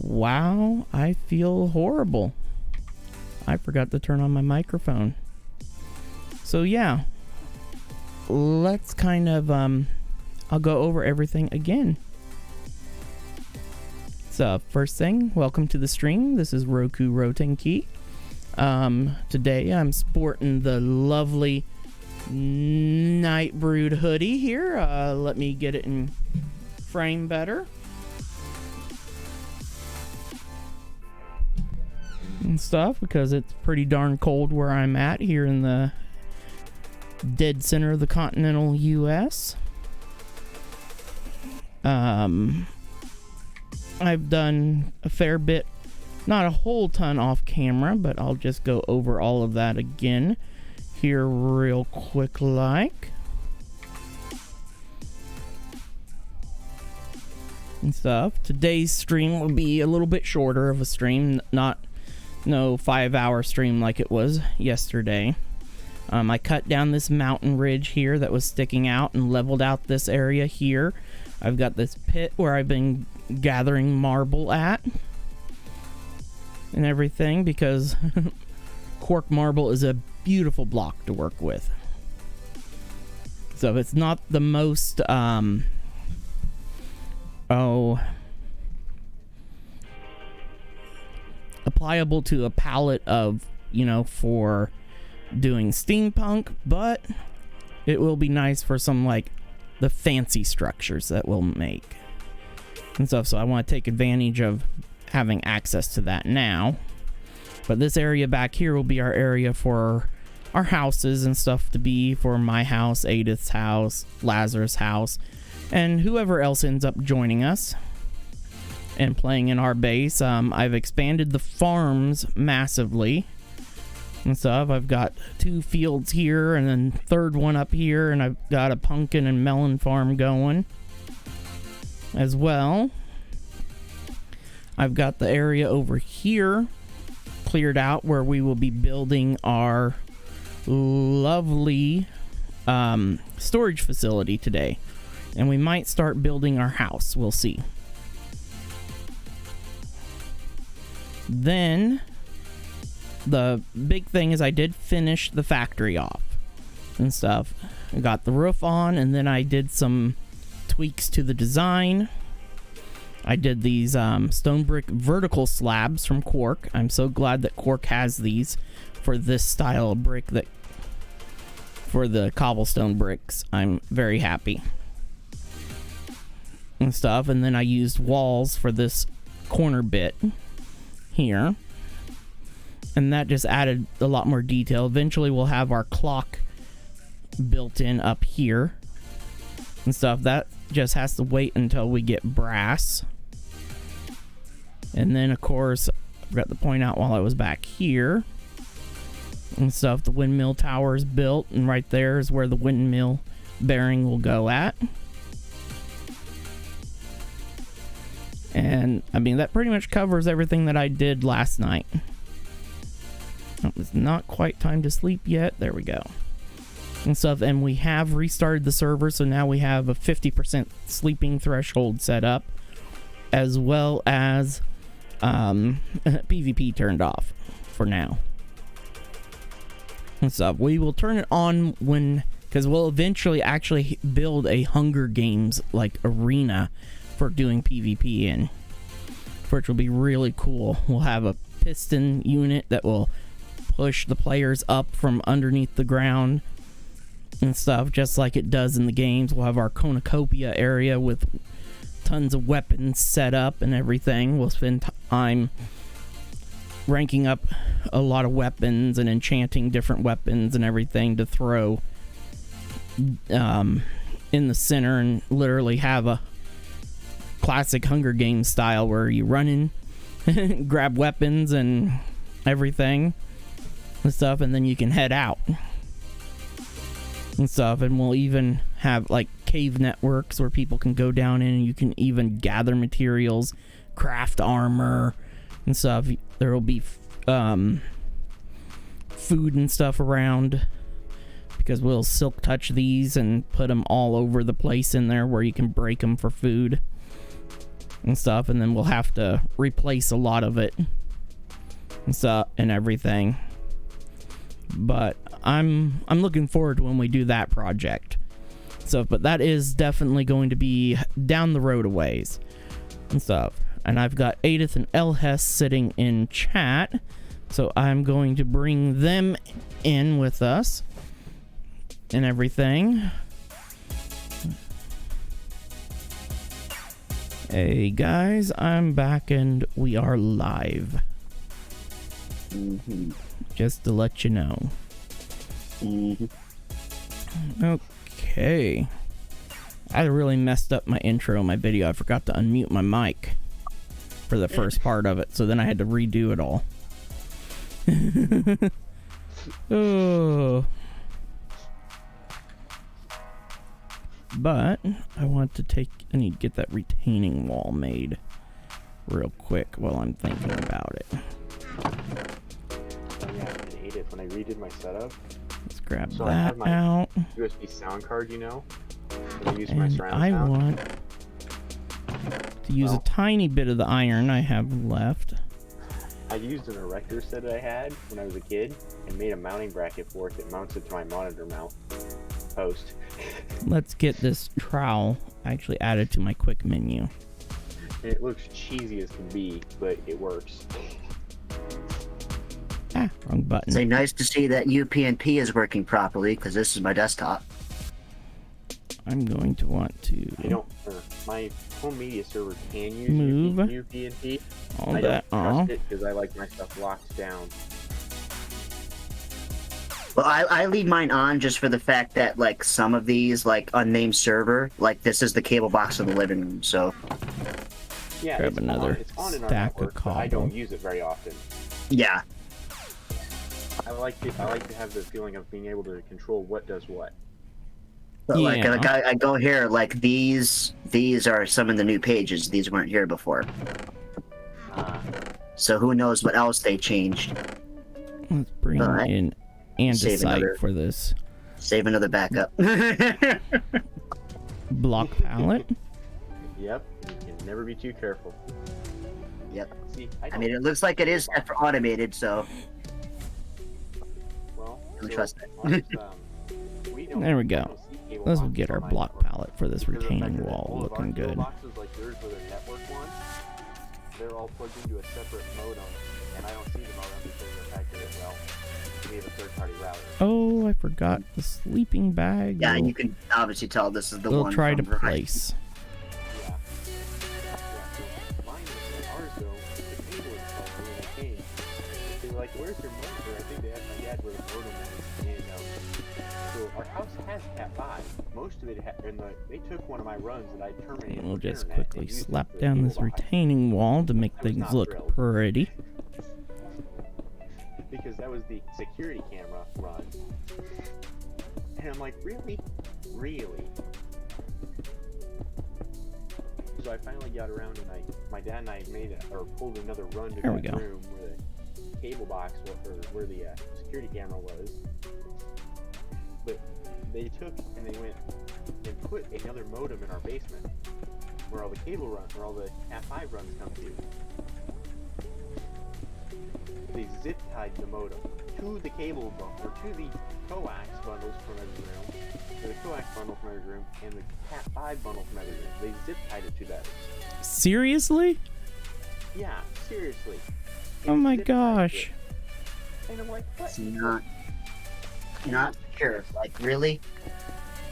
Wow, I feel horrible. I forgot to turn on my microphone. So yeah, let's kind of, I'll go over everything again. So first thing, welcome to the stream. This is Roku Rotenki. Today I'm sporting the lovely Nightbrood hoodie here. Let me get it in frame better. And stuff, because it's pretty darn cold where I'm at here in the dead center of the continental US. I've done a fair bit, not a whole ton off camera, but I'll just go over all of that again here real quick like. And stuff. Today's stream will be a little bit shorter of a stream, no 5-hour stream like it was yesterday. I cut down this mountain ridge here that was sticking out and leveled out this area here. I've got this pit where I've been gathering marble at and everything, because quark marble is a beautiful block to work with. So it's not the most applicable to a palette of, for doing steampunk, but it will be nice for some like the fancy structures that we'll make and stuff. So I want to take advantage of having access to that now. But this area back here will be our area for our houses and stuff to be, for my house, Edith's house, Lazarus' house, and whoever else ends up joining us and playing in our base. I've expanded the farms massively and stuff. I've got 2 fields here and then 3rd one up here, and I've got a pumpkin and melon farm going as well. I've got the area over here cleared out where we will be building our lovely storage facility today, and we might start building our house. We'll see. Then the big thing is I did finish the factory off and stuff. I got the roof on, and then I did some tweaks to the design. I did these stone brick vertical slabs from Quark. I'm so glad that Quark has these for this style of brick, that for the cobblestone bricks. I'm very happy and stuff. And then I used walls for this corner bit here, and that just added a lot more detail. Eventually we'll have our clock built in up here and stuff. That just has to wait until we get brass. And then of course I forgot to point out while I was back here and stuff, the windmill tower is built, and right there is where the windmill bearing will go at. And I mean, that pretty much covers everything that I did last night. It's not quite time to sleep yet. There we go. And stuff. And we have restarted the server, so now we have a 50% sleeping threshold set up, as well as PvP turned off for now. And stuff. We will turn it on because we'll eventually actually build a Hunger Games like arena for doing PvP in, which will be really cool. We'll have a piston unit that will push the players up from underneath the ground and stuff, just like it does in the games. We'll have our cornucopia area with tons of weapons set up and everything. We'll spend time ranking up a lot of weapons and enchanting different weapons and everything to throw in the center, and literally have a classic Hunger Games style where you run in, grab weapons and everything and stuff, and then you can head out and stuff. And we'll even have like cave networks where people can go down in, and you can even gather materials, craft armor and stuff. There will be food and stuff around, because we'll silk touch these and put them all over the place in there where you can break them for food and stuff. And then we'll have to replace a lot of it and stuff and everything. But I'm looking forward to when we do that project. So, but that is definitely going to be down the road a ways and stuff. And I've got Edith and Elhes sitting in chat, so I'm going to bring them in with us and everything. Hey guys, I'm back and we are live. Just to let you know. Okay. I really messed up my intro in my video. I forgot to unmute my mic for the first part of it, so then I had to redo it all. Oh. But I need to get that retaining wall made real quick while I'm thinking about it. Oh yeah, I hate it when I redid my setup. Let's grab So I have that my out. USB sound card, you know, that I use for my And surround I sound. want to use a tiny bit of the iron I have left. I used an erector set that I had when I was a kid and made a mounting bracket for it that mounts it to my monitor mount post. Let's get this trowel actually added to my quick menu. And it looks cheesy as can be, but it works. Ah, wrong button. It's nice to see that UPnP is working properly, because this is my desktop. I'm going to want to My home media server can use move UPnP. all I that don't off. trust it because I like my stuff locked down. Well, I leave mine on just for the fact that, like, some of these, like, unnamed server, like, this is the cable box in the living room, so... Yeah, Grab another it's on in our stack network, of but I cobble. don't use it very often. Yeah. I like to have the feeling of being able to control what does what. But, Yeah. like I go here, like, these are some of the new pages. These weren't here before. So who knows what else they changed. Let's bring in andesite for this Save another backup. block palette. Yep, you can never be too careful. Yep. See, I mean, it looks like it is set for automated, so... Well, Don't trust it. There we go. Let's get our block palette for this retaining wall looking good. Boxes like yours where they're network ones, they're all plugged into a separate modem, and I don't see the modem because they're factored in well. We have a third-party router. Oh, I forgot the sleeping bag. Yeah, you can obviously tell this is the one. We'll try to from Verizon. place. Yeah. So mine was ours though. The cable installer when they came, they were like, "Where's your monitor?" I think they asked my dad where the modem was, and so our house has Cat 5. Most of it they took one of my runs that I terminated. We'll from just internet quickly and used it slap for the down cable this box. retaining wall to make I was things not look thrilled. pretty. Because that was the security camera run. And I'm like, really? Really? So I finally got around and my dad and I pulled another run to There we that go. room where the cable box was, or where the security camera was. But they took and they went and put another modem in our basement where all the cable runs, where all the Cat 5 runs come to. They zip tied the modem to the cable or to the coax bundles from every room, or the coax bundle from every room, and the Cat 5 bundle from every room. They zip tied it to that. Seriously? Yeah, seriously. Oh my Zip tied gosh. it. And I'm like, what? It's not secure. Like, really?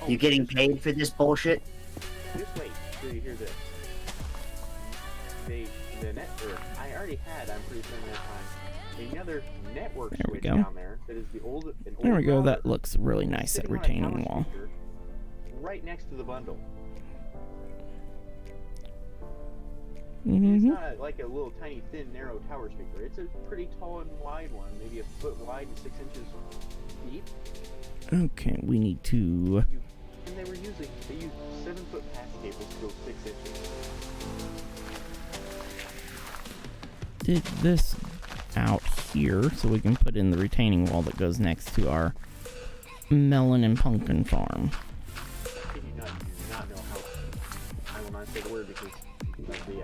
Oh, You getting paid for this bullshit? Just wait till you hear this. I already had, I'm pretty certain that time, another network There we switch go. down there that is an old There we go. router That looks really nice, that sitting on a retaining tower wall. speaker right next to the bundle. It's Mm-hmm. not like a little tiny thin narrow tower speaker. It's a pretty tall and wide one, maybe a foot wide and 6 inches deep. Okay, we need to... And they used 7-foot pass cables to go 6 inches. Dig this out here so we can put in the retaining wall that goes next to our melon and pumpkin farm. I kid you not, you do not know how. I will not say the word because of the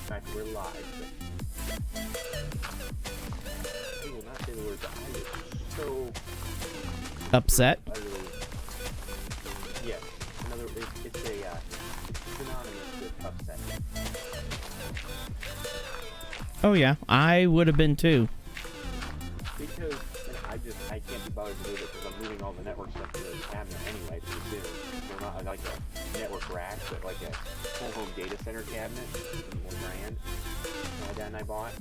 fact that we're live. But I will not say the word, but I was so Upset? utterly. Yeah, it's synonymous with upset. Oh yeah, I would have been too. Because I can't be bothered to move it because I'm moving all the network stuff to the cabinet anyway pretty soon. So not like a network rack, but like a whole home data center cabinet in $1 grand. My dad and I bought.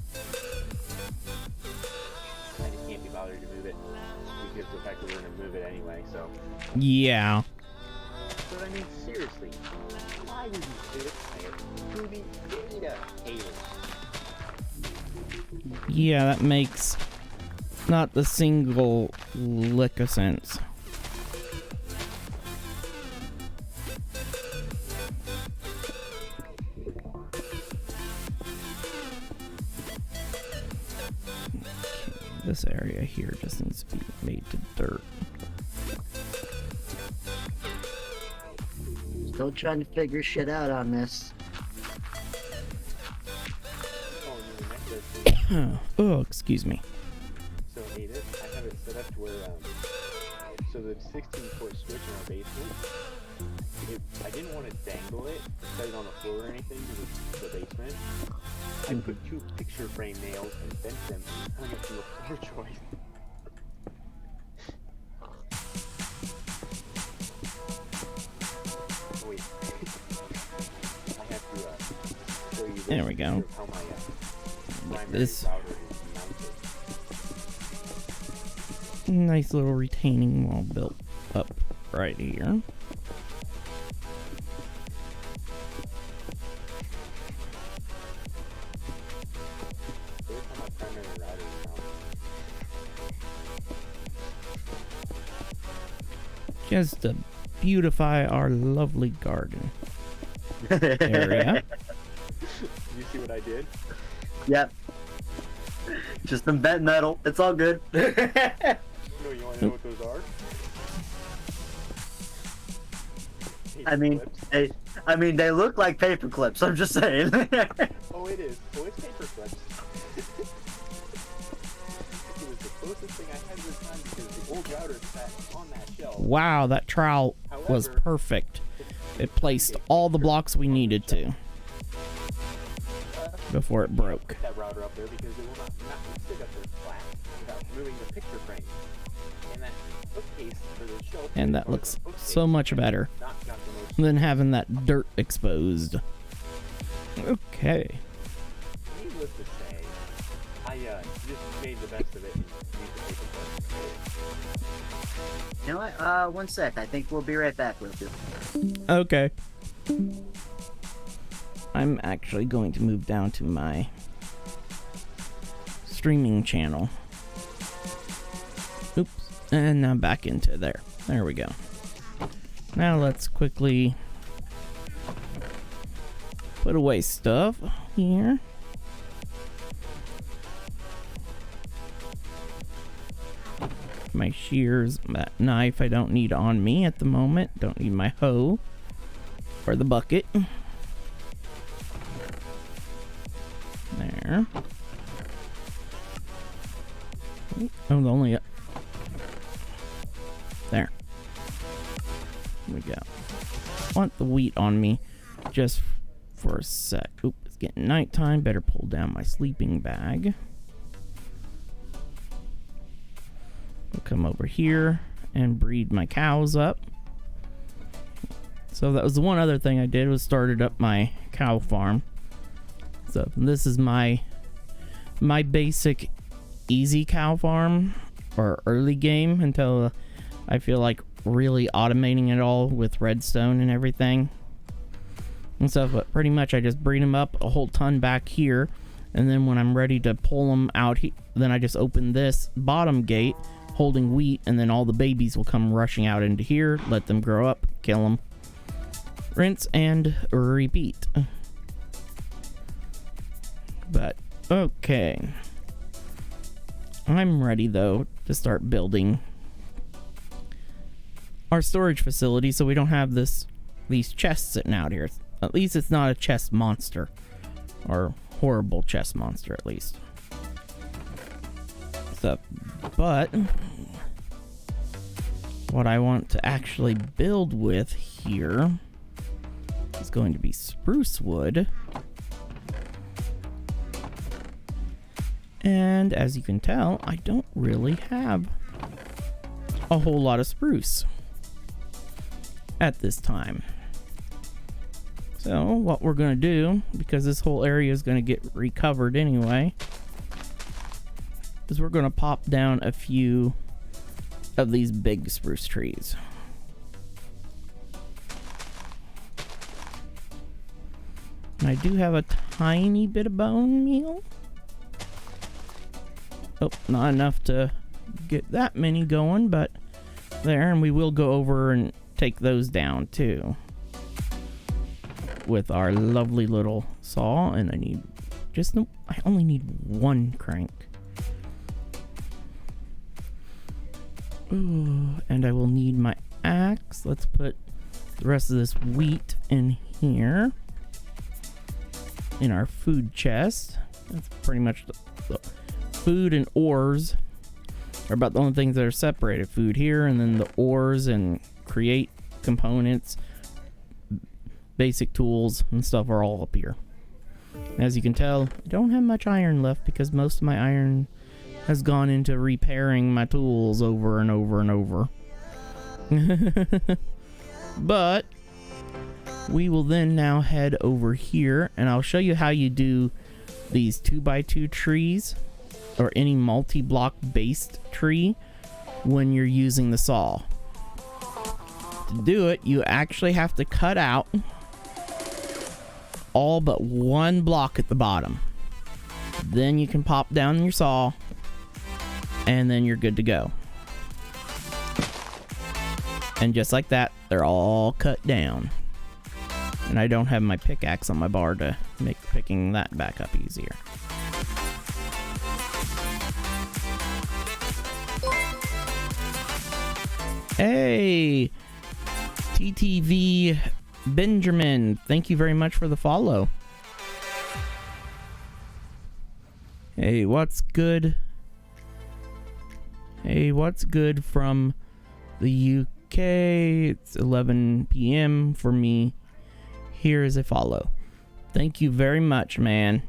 I just can't be bothered to move it because of the fact that we're going to move it anyway. So, Yeah. but I mean seriously, why would you zip tie it to the data cable? Yeah, that makes not the single lick of sense. This area here just needs to be made to dirt. Still trying to figure shit out on this. Oh, and then the next thing, Oh, excuse me. so hey, this, I have it set up to where, so the 16-foot switch in our basement, I didn't want to dangle it, set it on the floor or anything because it's the basement. I put 2 picture frame nails and bent them and hung it to the floor joist. Oh, wait. I have to show you this There we go. picture of how my primary This router is mounted. nice little retaining wall built up right here. Here's how my primary router is mounted. Just to beautify our lovely garden area. You see what I did? Yep. Just some bent metal. It's all good. No, you want to know what those are? I mean, they look like paper clips. I'm just saying. Oh, it is. Oh, it's paper clips. It was the closest thing I had to the time because the old router sat on that shelf. Wow, that trowel was However, perfect. It placed all the blocks we needed to before it broke. Put that router up there because it will not sit up there flat without moving the picture frame. And that bookcase for the shelf. And that or looks the bookcase so much better not the most. than having that dirt exposed. Okay. Needless to say, I just made the best of it and used the paper clips. You know what? One sec. I think we'll be right back with you. Okay. I'm actually going to move down to my streaming channel. Oops. And now back into there. There we go. Now let's quickly put away stuff here. My shears, that knife I don't need on me at the moment. Don't need my hoe or the bucket. There. Oh, the only... There. There we go. Want the wheat on me just for a sec. Oop, it's getting nighttime. Better pull down my sleeping bag. We'll come over here and breed my cows up. So that was the one other thing I did, was started up my cow farm. So this is my basic easy cow farm, or early game, until I feel like really automating it all with redstone and everything and stuff. But pretty much I just breed them up a whole ton back here, and then when I'm ready to pull them out, then I just open this bottom gate holding wheat, and then all the babies will come rushing out into here, let them grow up, kill them, rinse and repeat. But okay, I'm ready though to start building our storage facility, so we don't have these chests sitting out here. At least it's not a chest monster, or horrible chest monster at least. So, but what I want to actually build with here is going to be spruce wood. And as you can tell, I don't really have a whole lot of spruce at this time. So what we're going to do, because this whole area is going to get recovered anyway, is we're going to pop down a few of these big spruce trees. And I do have a tiny bit of bone meal. Oh, not enough to get that many going, but there, and we will go over and take those down too with our lovely little saw. And I only need one crank. Ooh, and I will need my axe. Let's put the rest of this wheat in here. In our food chest. That's pretty much the food and ores are about the only things that are separated. Food here, and then the ores and create components, basic tools and stuff are all up here. As you can tell, I don't have much iron left because most of my iron has gone into repairing my tools over and over and over. But we will then now head over here and I'll show you how you do these 2x2 trees or any multi-block based tree when you're using the saw. To do it, you actually have to cut out all but one block at the bottom. Then you can pop down your saw and then you're good to go. And just like that, they're all cut down. And I don't have my pickaxe on my bar to make picking that back up easier. Hey, TTV Benjamin, thank you very much for the follow. Hey, what's good? Hey, what's good from the UK? It's 11 p.m. for me. Here is a follow. Thank you very much, man.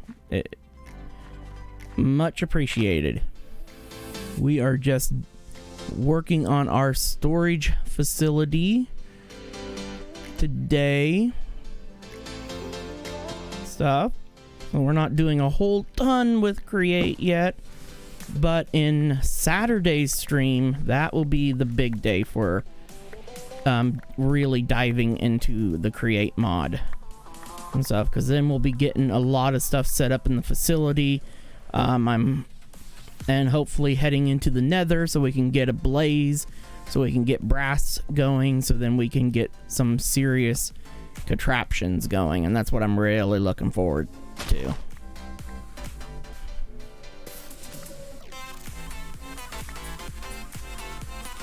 Much appreciated. We are just working on our storage facility today. Stuff. We're not doing a whole ton with Create yet, but in Saturday's stream, that will be the big day for really diving into the Create mod and stuff, because then we'll be getting a lot of stuff set up in the facility. And hopefully heading into the Nether so we can get a blaze, so we can get brass going, so then we can get some serious contraptions going, and that's what I'm really looking forward to.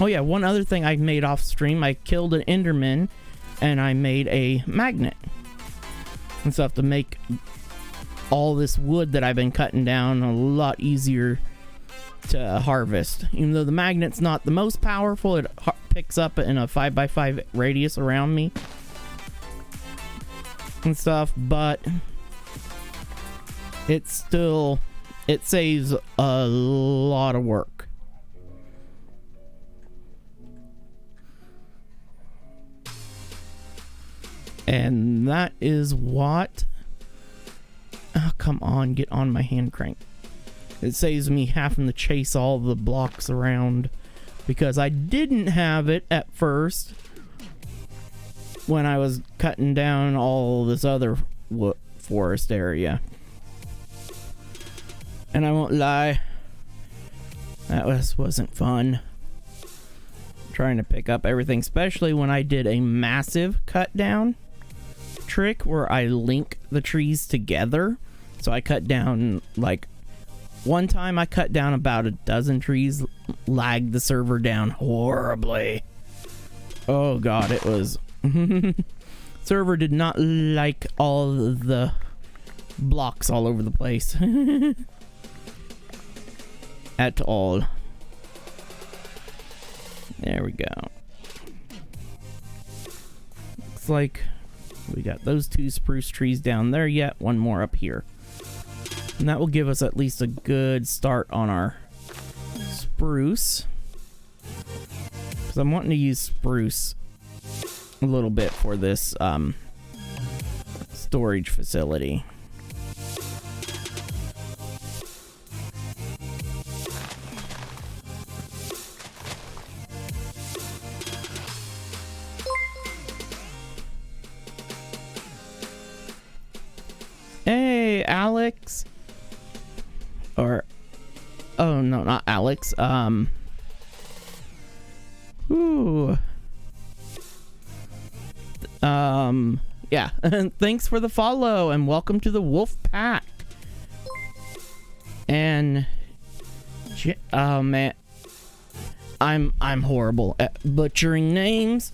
Oh yeah, one other thing I made off stream, I killed an Enderman and I made a magnet and stuff to make all this wood that I've been cutting down a lot easier to harvest. Even though the magnet's not the most powerful, it picks up in a 5x5 radius around me and stuff, but it saves a lot of work. And that is what... Oh, come on, get on my hand crank. It saves me having to chase all the blocks around, because I didn't have it at first when I was cutting down all this other forest area. And I won't lie, that wasn't fun. Trying to pick up everything, especially when I did a massive cut down trick where I link the trees together. So I cut down, like, one time I cut down about a dozen trees, lagged the server down horribly. Oh god, it was... Server did not like all the blocks all over the place. At all. There we go. Looks like we got those two spruce trees down there yet. One more up here. And that will give us at least a good start on our spruce. Because I'm wanting to use spruce a little bit for this storage facility. Hey, Alex. Or, oh no, not Alex. Yeah. Thanks for the follow and welcome to the Wolf Pack. And, oh man, I'm horrible at butchering names.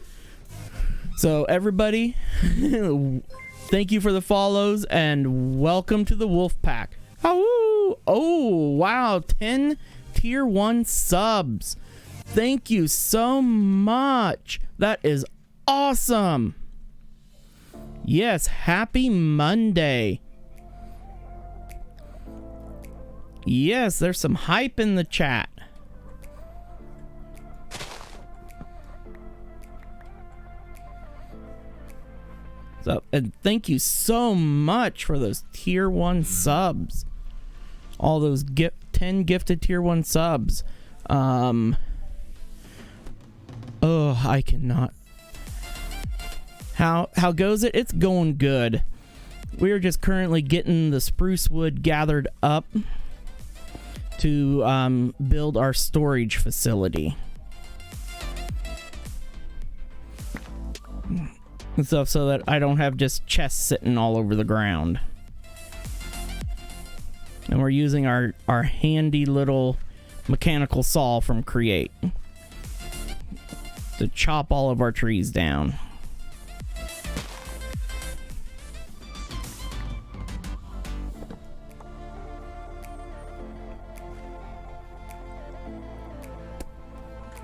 So everybody, thank you for the follows and welcome to the Wolf Pack. Oh, wow, 10 tier 1 subs. Thank you so much. That is awesome. Yes, happy Monday. Yes, there's some hype in the chat. So, and thank you so much for those tier 1 subs. All those 10 gifted tier 1 subs. Oh, I cannot. How goes it? It's going good. We're just currently getting the spruce wood gathered up to build our storage facility. And stuff so that I don't have just chests sitting all over the ground. And we're using our handy little mechanical saw from Create to chop all of our trees down.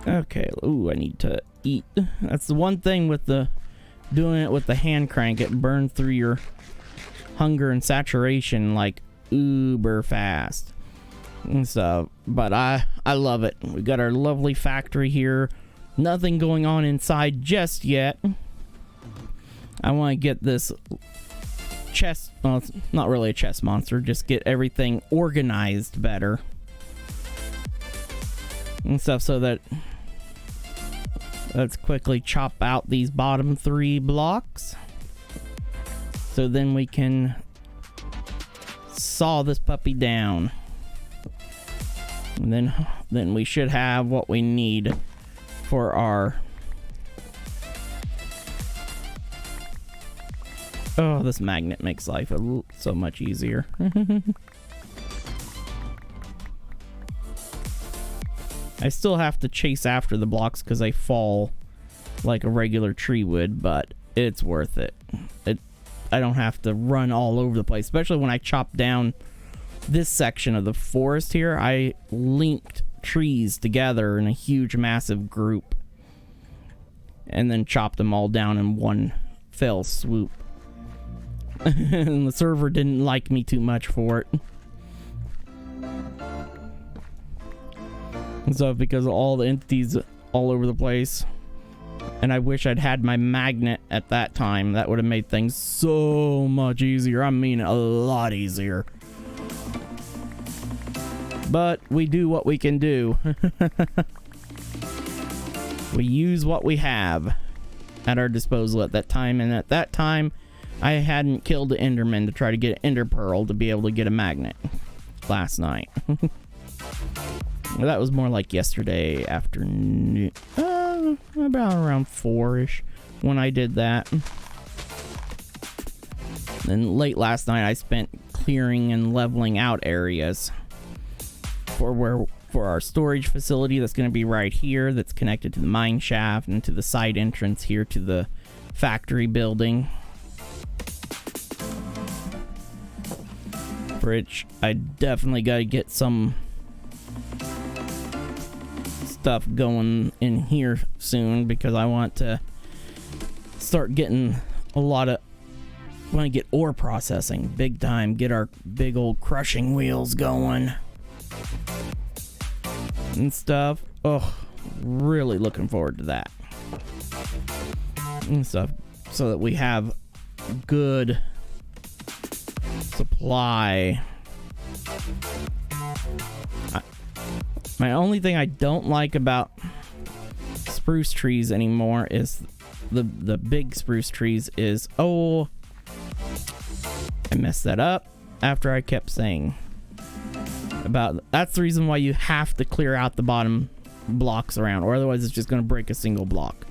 Okay, ooh, I need to eat. That's the one thing with doing it with the hand crank. It burns through your hunger and saturation like uber fast. And so, but I love it. We got our lovely factory here. Nothing going on inside just yet. I want to get this chest, well, it's not really a chest monster, just get everything organized better and stuff so that let's quickly chop out these bottom 3 blocks so then we can saw this puppy down, and then we should have what we need for our this magnet makes life so much easier. I still have to chase after the blocks because they fall like a regular tree would, but it's worth it. I don't have to run all over the place, especially when I chop down this section of the forest here. I linked trees together in a huge, massive group and then chopped them all down in one fell swoop. And the server didn't like me too much for it. And so because of all the entities all over the place, and I wish I'd had my magnet at that time, that would have made things so much easier. I mean, a lot easier. But we do what we can do. We use what we have at our disposal at that time, and at that time I hadn't killed the Enderman to try to get an Ender Pearl to be able to get a magnet last night. Well, that was more like yesterday afternoon, about around 4-ish when I did that. Then late last night I spent clearing and leveling out areas for our storage facility that's going to be right here, that's connected to the mine shaft and to the side entrance here to the factory building. For which I definitely got to get some stuff going in here soon, because I want to start getting want to get ore processing big time, get our big old crushing wheels going and stuff. Oh, really looking forward to that and stuff, so that we have good supply. My only thing I don't like about spruce trees anymore is the big spruce trees is, I messed that up after I kept saying about, that's the reason why you have to clear out the bottom blocks around, or otherwise it's just going to break a single block.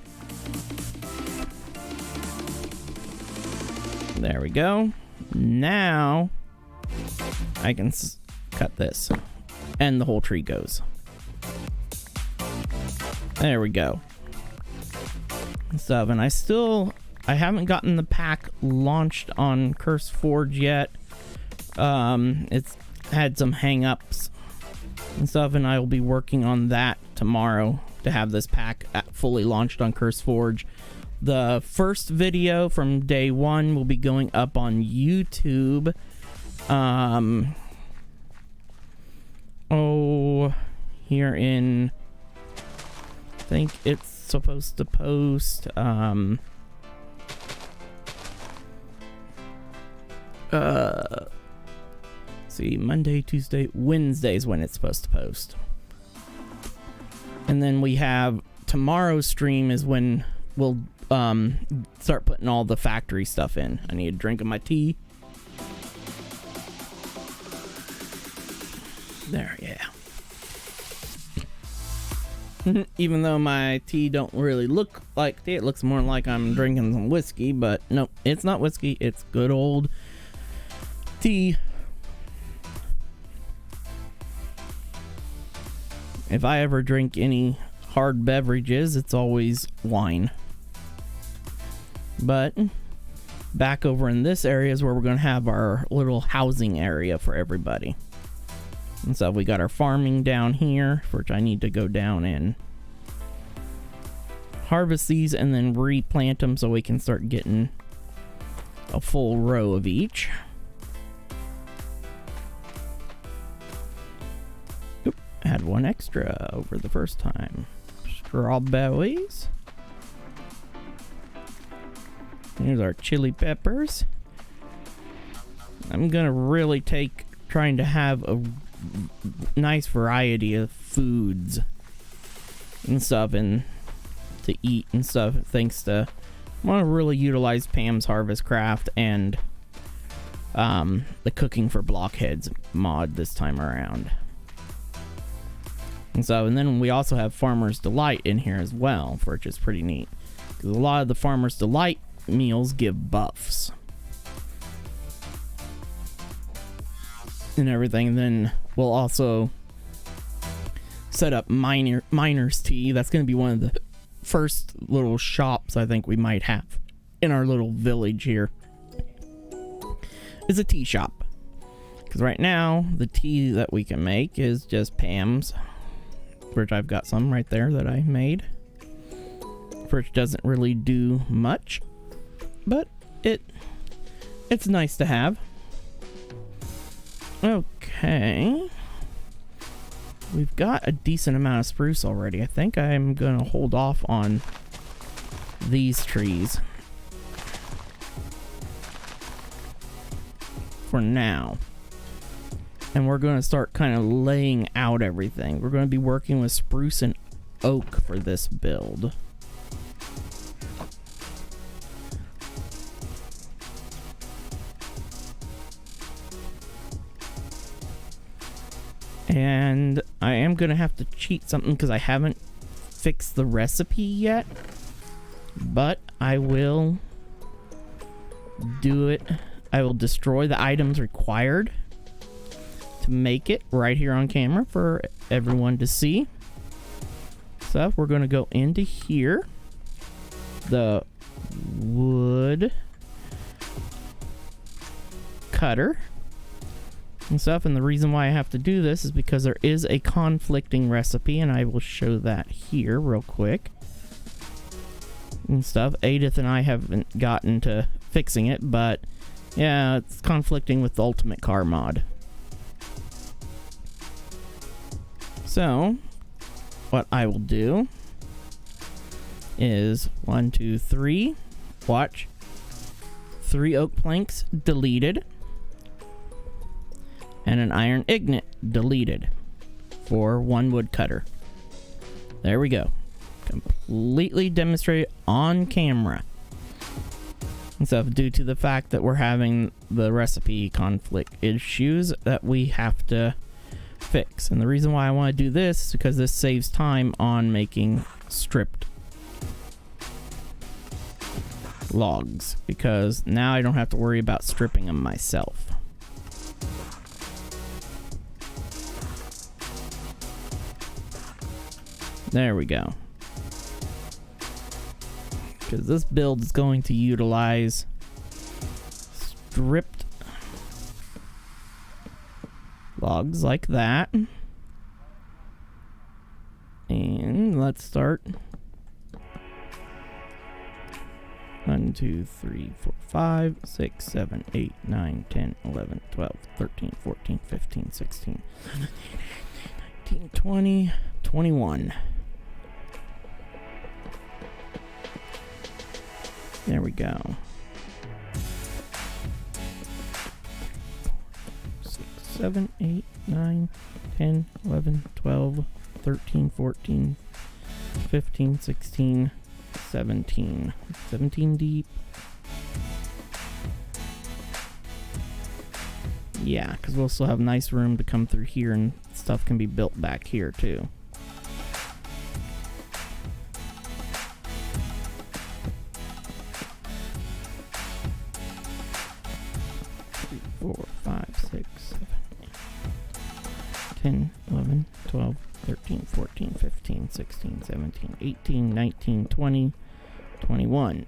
There we go. Now I can cut this and the whole tree goes. There we go. Stuff, and I haven't gotten the pack launched on Curse Forge yet. It's had some hang-ups and stuff, and I will be working on that tomorrow to have this pack fully launched on Curse Forge. The first video from day one will be going up on YouTube. Here in, I think it's supposed to post, see, Monday, Tuesday, Wednesday is when it's supposed to post. And then we have tomorrow's stream is when we'll start putting all the factory stuff in. I need a drink of my tea. There, yeah. Even though my tea don't really look like tea, it looks more like I'm drinking some whiskey, but no, it's not whiskey, it's good old tea. If I ever drink any hard beverages, it's always wine. But back over in this area is where we're going to have our little housing area for everybody. And so we got our farming down here, which I need to go down and harvest these and then replant them so we can start getting a full row of each. Oop, had one extra over the first time. Strawberries. Here's our chili peppers. I'm gonna really take trying to have a nice variety of foods and stuff and to eat and stuff, thanks to I want to really utilize Pam's Harvest Craft and the Cooking for Blockheads mod this time around. And then we also have Farmer's Delight in here as well, which is pretty neat, because a lot of the Farmer's Delight meals give buffs and everything. And then we'll also set up Miner's Tea. That's going to be one of the first little shops I think we might have in our little village here, is a tea shop. Because right now the tea that we can make is just Pam's, which I've got some right there that I made, which doesn't really do much, but it's nice to have. Okay, we've got a decent amount of spruce already. I think I'm gonna hold off on these trees for now, and we're gonna start kind of laying out everything. We're gonna be working with spruce and oak for this build. And I am gonna have to cheat something because I haven't fixed the recipe yet, but I will do it. I will destroy the items required to make it right here on camera for everyone to see. So we're gonna go into here, the wood cutter and stuff, and the reason why I have to do this is because there is a conflicting recipe, and I will show that here real quick and stuff. Edith and I haven't gotten to fixing it, but yeah, it's conflicting with the Ultimate Car mod. So what I will do is 1, 2, 3, watch, 3 oak planks deleted, and an iron ingot deleted for 1 woodcutter. There we go. Completely demonstrated on camera. And so due to the fact that we're having the recipe conflict issues that we have to fix. And the reason why I want to do this is because this saves time on making stripped logs, because now I don't have to worry about stripping them myself. There we go. because this build is going to utilize stripped logs like that. And let's start. 1, 2, 3, 4, 5, 6, 7, 8, 9, 10, 11, 12, 13, 14, 15, 16, 17, 18, 19, 20, 21. There we go. 6, 7, 8, 9, 10, 11, 12, 13, 14, 15, 16, 17. 17 deep. Yeah, because we'll still have nice room to come through here and stuff can be built back here too. Three, 4, 5, 6, 7, 8, 10, 11, 12, 13, 14, 15, 16, 17, 18, 19, 20, 21.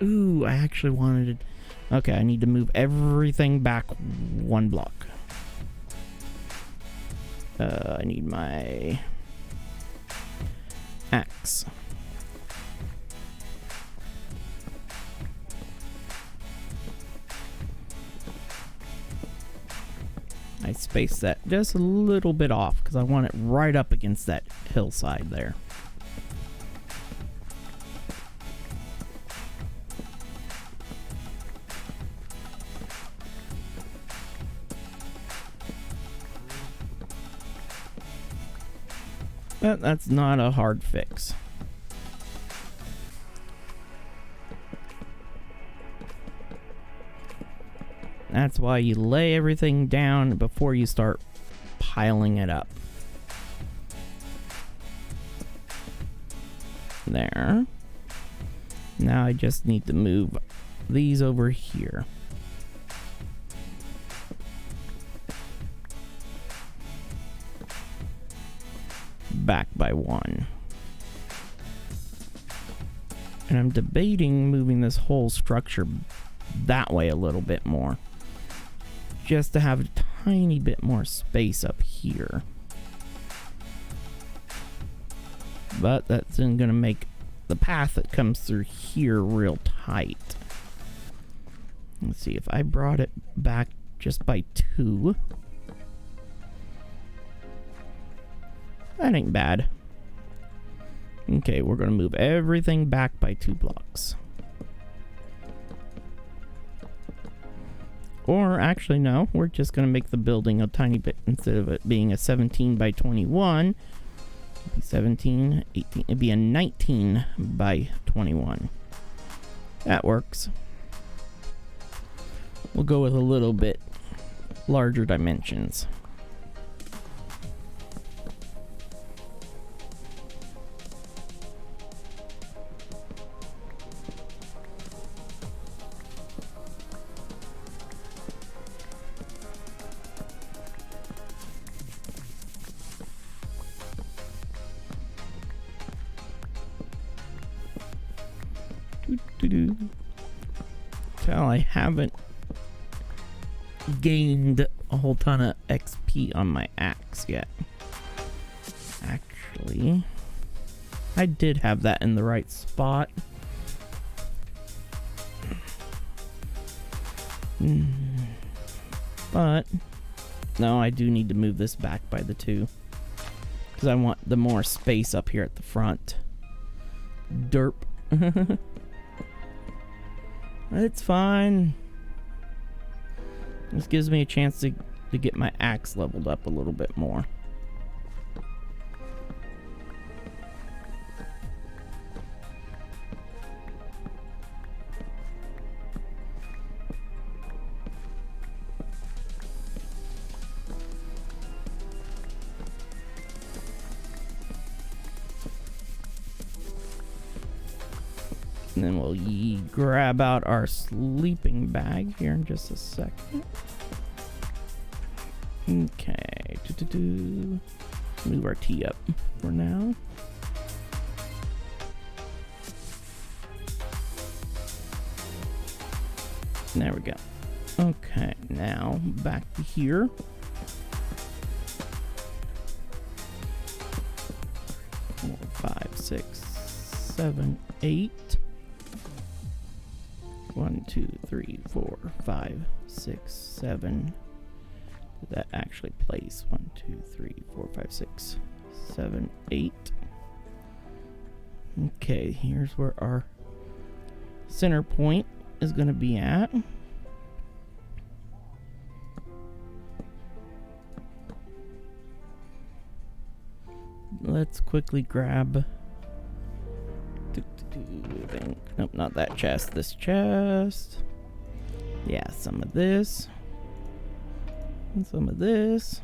Ooh, I actually wanted to... Okay, I need to move everything back 1 block. I need my axe. I spaced that just a little bit off because I want it right up against that hillside there. But that's not a hard fix. That's why you lay everything down before you start piling it up. There. Now I just need to move these over here. Back by 1. And I'm debating moving this whole structure that way a little bit more, just to have a tiny bit more space up here. But that's going to make the path that comes through here real tight. Let's see, if I brought it back just by 2, that ain't bad. Okay, we're going to move everything back by 2 blocks. Or actually, no, we're just going to make the building a tiny bit, instead of it being a 17 by 21, it'd be 17, 18, it'd be a 19 by 21. That works. We'll go with a little bit larger dimensions. Tell I haven't gained a whole ton of XP on my axe yet. Actually, I did have that in the right spot. But no, I do need to move this back by the 2 because I want the more space up here at the front. Derp. It's fine. This gives me a chance to get my axe leveled up a little bit more. And then we'll grab out our sleeping bag here in just a second. Okay. Move our tea up for now. There we go. Okay, now back to here. Four, 5, 6, 7, 8. 1, 2, 3, 4, 5, 6, 7. Did that actually place? 1, 2, 3, 4, 5, 6, 7, 8. Okay, here's where our center point is going to be at. Let's quickly grab... Nope, not that chest. This chest. Yeah, some of this. And some of this.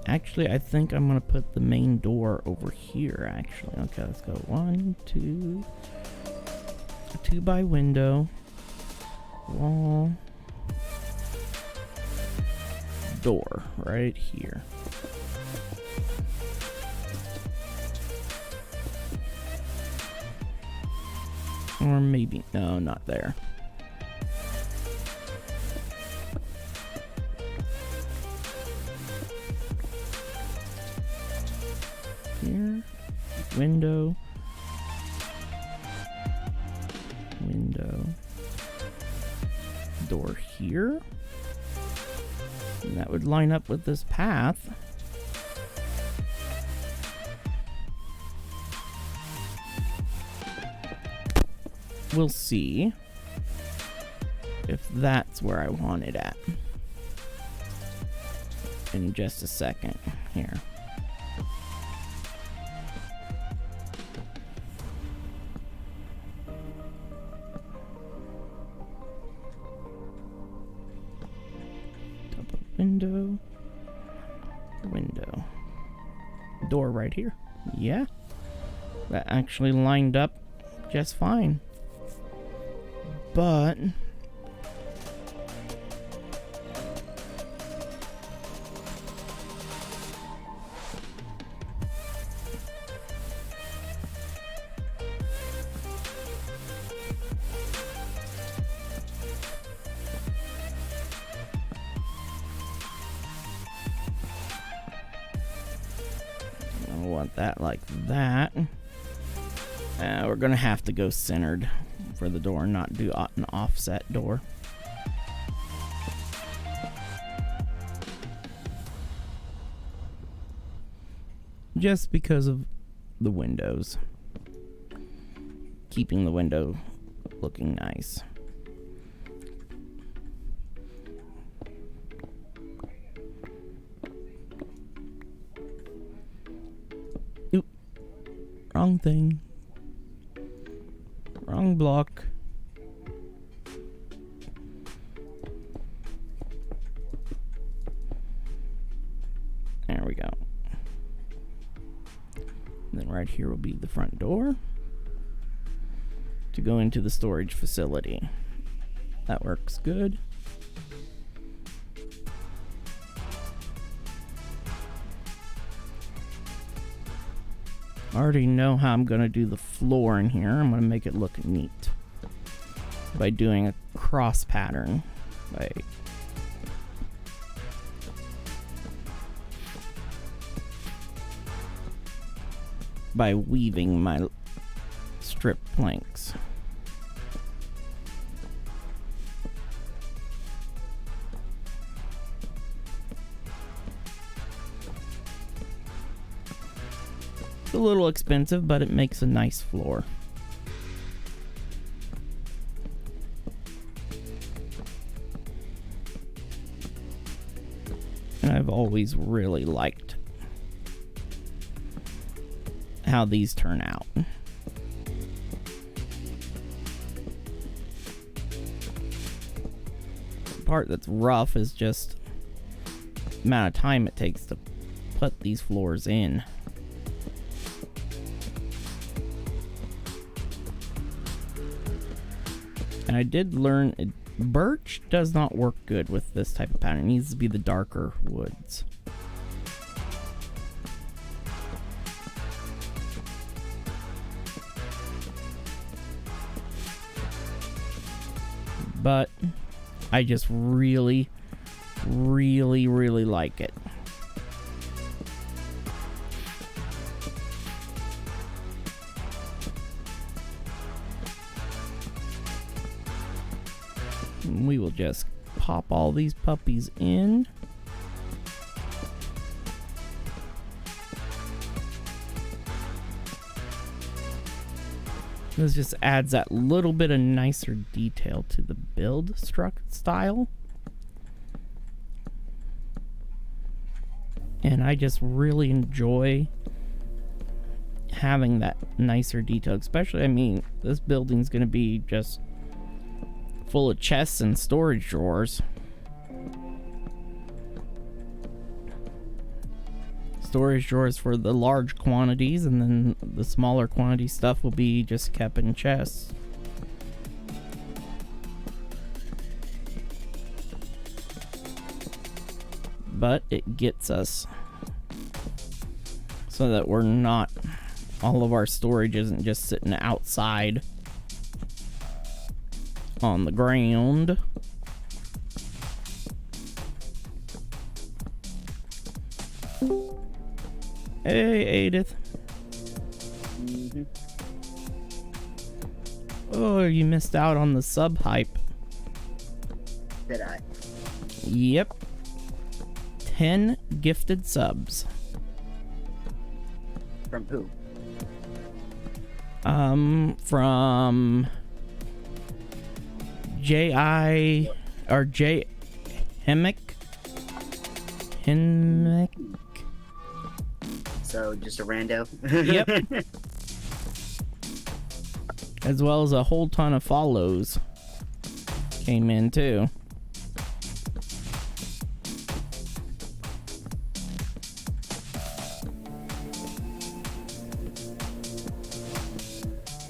Actually, I think I'm going to put the main door over here, actually. Okay, let's go. 1, 2. A 2 by window. Wall. Door right here. Or maybe, no, not there. Here, window, window, door here. And that would line up with this path. We'll see if that's where I want it at in just a second here. Double window, window, door right here. Yeah, that actually lined up just fine. But I want that like that. We're gonna have to go centered for the door, not do an offset door. Just because of the windows. Keeping the window looking nice. Oop. Wrong thing. Wrong block. There we go. And then right here will be the front door to go into the storage facility. That works good. I already know how I'm going to do the floor in here. I'm going to make it look neat by doing a cross pattern. By weaving my strip planks. It's a little expensive, but it makes a nice floor. And I've always really liked how these turn out. The part that's rough is just the amount of time it takes to put these floors in. And I did learn birch does not work good with this type of pattern. It needs to be the darker woods. but I just really, really, really like it. We will just pop all these puppies in. This just adds that little bit of nicer detail to the build style. And I just really enjoy having that nicer detail. Especially, I mean, this building's going to be just full of chests and storage drawers. Storage drawers for the large quantities, and then the smaller quantity stuff will be just kept in chests. But it gets us so that we're not, all of our storage isn't just sitting outside on the ground. Hey, Edith. Mm-hmm. Oh, you missed out on the sub hype. Did I? Yep. 10 gifted subs. From who? From J.I. or J. Hemmick. So just a rando. Yep. As well as a whole ton of follows came in too.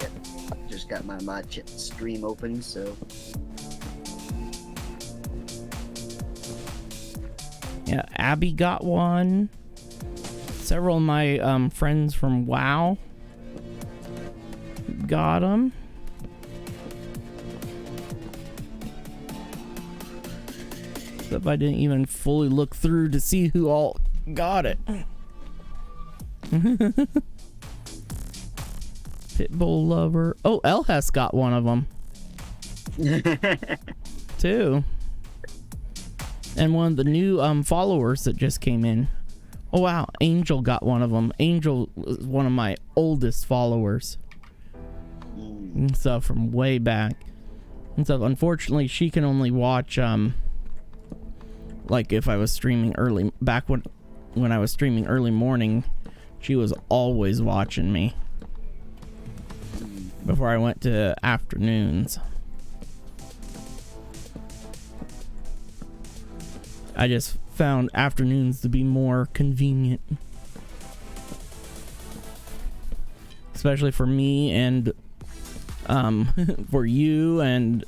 Yep. Just got my mod chip stream open, so. Yeah, Abby got one. Several of my friends from WoW got them. Except I didn't even fully look through to see who all got it. Pitbull lover. Oh, Elhas got one of them. Too. And one of the new followers that just came in. Oh wow, Angel got one of them. Angel was one of my oldest followers. And stuff from way back. And so unfortunately she can only watch like if I was streaming early, back when I was streaming early morning, she was always watching me before I went to afternoons. I just found afternoons to be more convenient, especially for me and for you and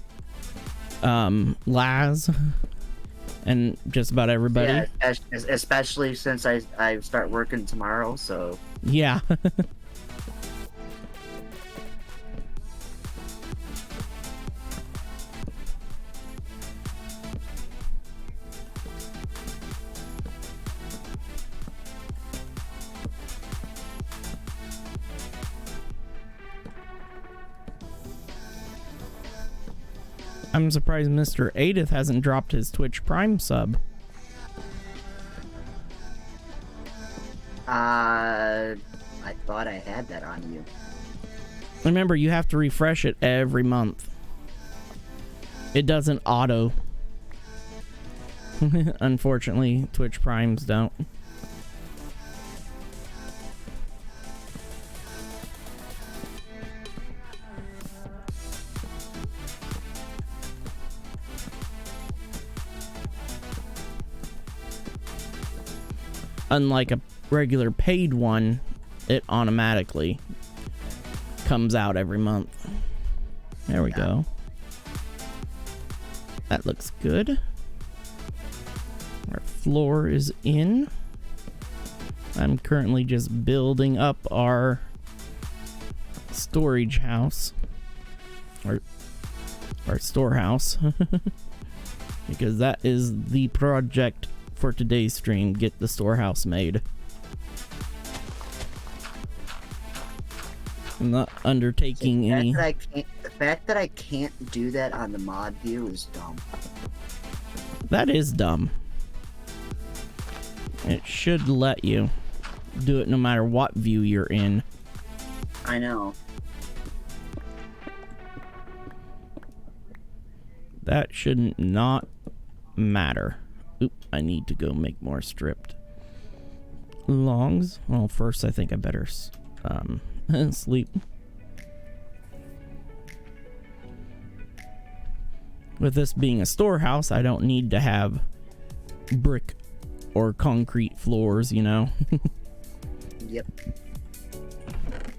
Laz and just about everybody. Yeah, especially since I start working tomorrow, so. Yeah. I'm surprised Mr. Edith hasn't dropped his Twitch Prime sub. I thought I had that on you. Remember, you have to refresh it every month. It doesn't auto. Unfortunately, Twitch Primes don't. Unlike a regular paid one, it automatically comes out every month. There we go. That looks good. Our floor is in. I'm currently just building up our storage house. Or Or storehouse. Because that is the project for today's stream. Get the storehouse made. I'm not undertaking any... The fact that I can't do that on the mod view is dumb. That is dumb. It should let you do it no matter what view you're in. I know. That should not matter. Oop, I need to go make more stripped logs. Well, first I think I better sleep. With this being a storehouse, I don't need to have brick or concrete floors, you know? Yep.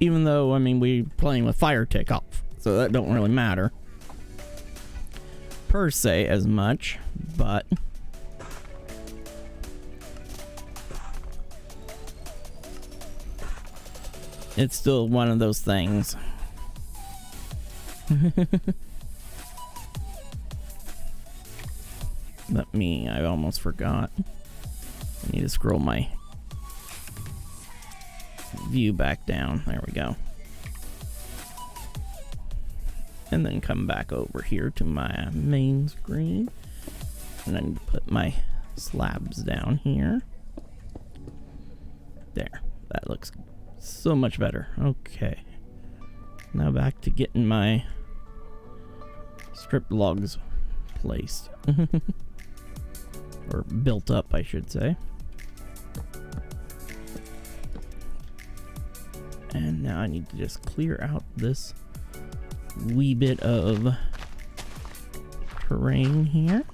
Even though, I mean, we're playing with fire tick off, so that don't really matter per se as much, but it's still one of those things. I almost forgot. I need to scroll my view back down. There we go. And then come back over here to my main screen. And I need to put my slabs down here. There. That looks so much better. Okay. Now back to getting my strip logs placed. Or built up, I should say. And now I need to just clear out this wee bit of terrain here.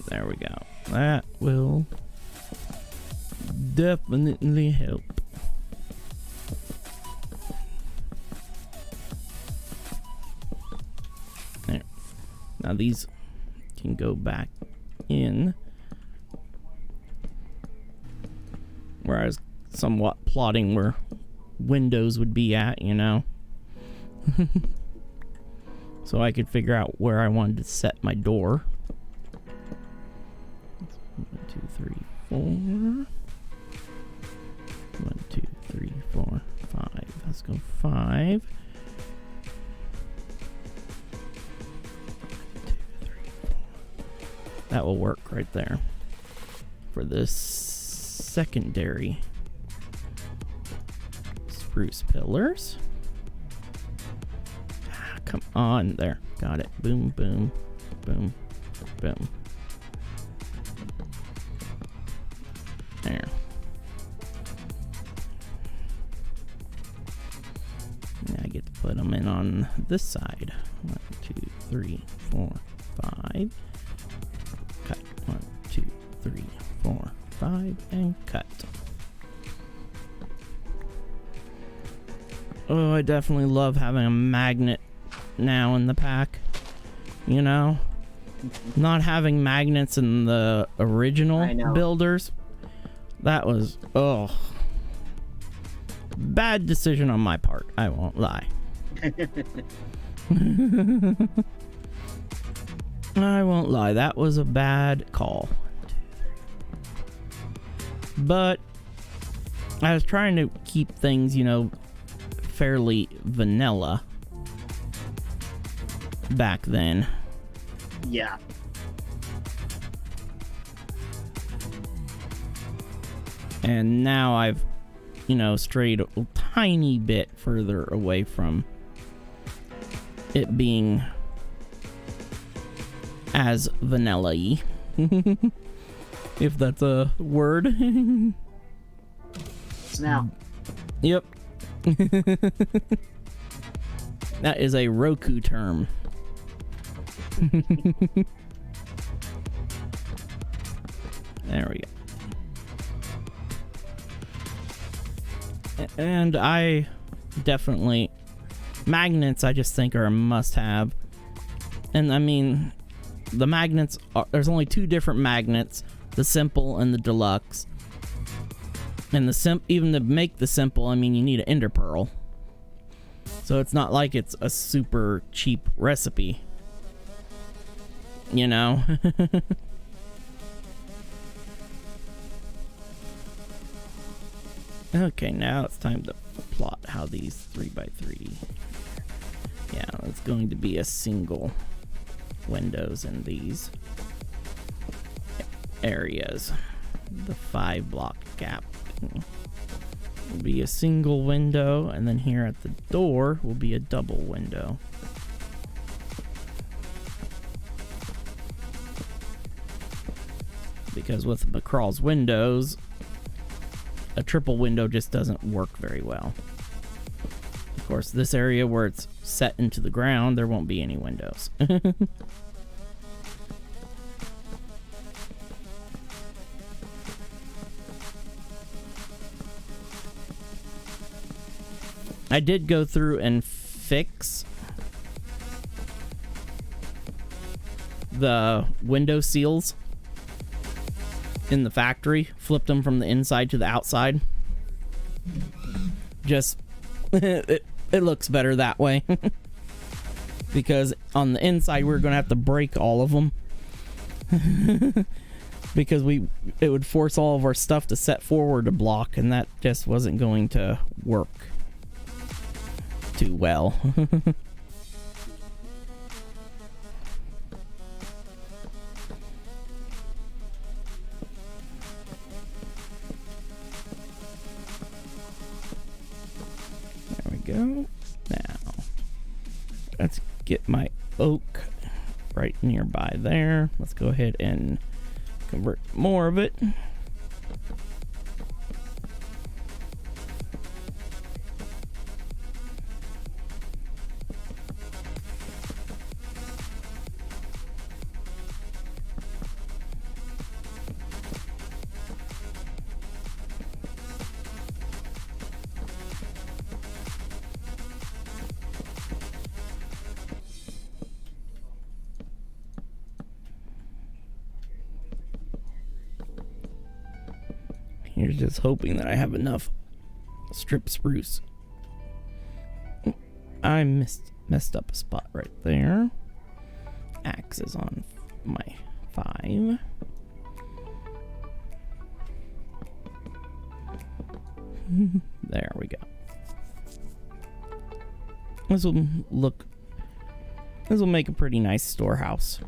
There we go. That will definitely help. There. Now these can go back in. Where I was somewhat plotting where windows would be at, you know. So I could figure out where I wanted to set my door. 1, 2, 3, 4. 1, 2, 3, 4, 5. Let's go 5. 2, 3, 4. That will work right there for this secondary spruce pillars. Ah, come on, there. Got it. Boom, boom, boom, boom. There. Now I get to put them in on this side. 1, 2, 3, 4, 5. Cut. 1, 2, 3, 4, 5, and cut. Oh, I definitely love having a magnet now in the pack. You know? Not having magnets in the original builders. That was, bad decision on my part. I won't lie. I won't lie. That was a bad call. But I was trying to keep things, you know, fairly vanilla back then. Yeah. And now I've, you know, strayed a tiny bit further away from it being as vanilla-y. If that's a word. It's now. Yep. That is a Roku term. There we go. And I definitely... magnets, I just think, are a must-have. And I mean, the magnets are... there's only two different magnets. The simple and the deluxe. And the even to make the simple, I mean, you need an ender pearl. So it's not like it's a super cheap recipe. You know? Okay, now it's time to plot how these 3x3. Yeah, it's going to be a single windows in these areas. The 5 block gap will be a single window, and then here at the door will be a double window. Because with McCrawl's windows, a triple window just doesn't work very well. Of course, this area where it's set into the ground, there won't be any windows. I did go through and fix the window seals in the factory, flipped them from the inside to the outside. Just it looks better that way. Because on the inside we're gonna have to break all of them. Because it would force all of our stuff to set forward to block, and that just wasn't going to work too well. There we go. Now let's get my oak right nearby there. Let's go ahead and convert more of it. Here's just hoping that I have enough strip spruce. I messed up a spot right there. Axe is on my 5. There we go. This will make a pretty nice storehouse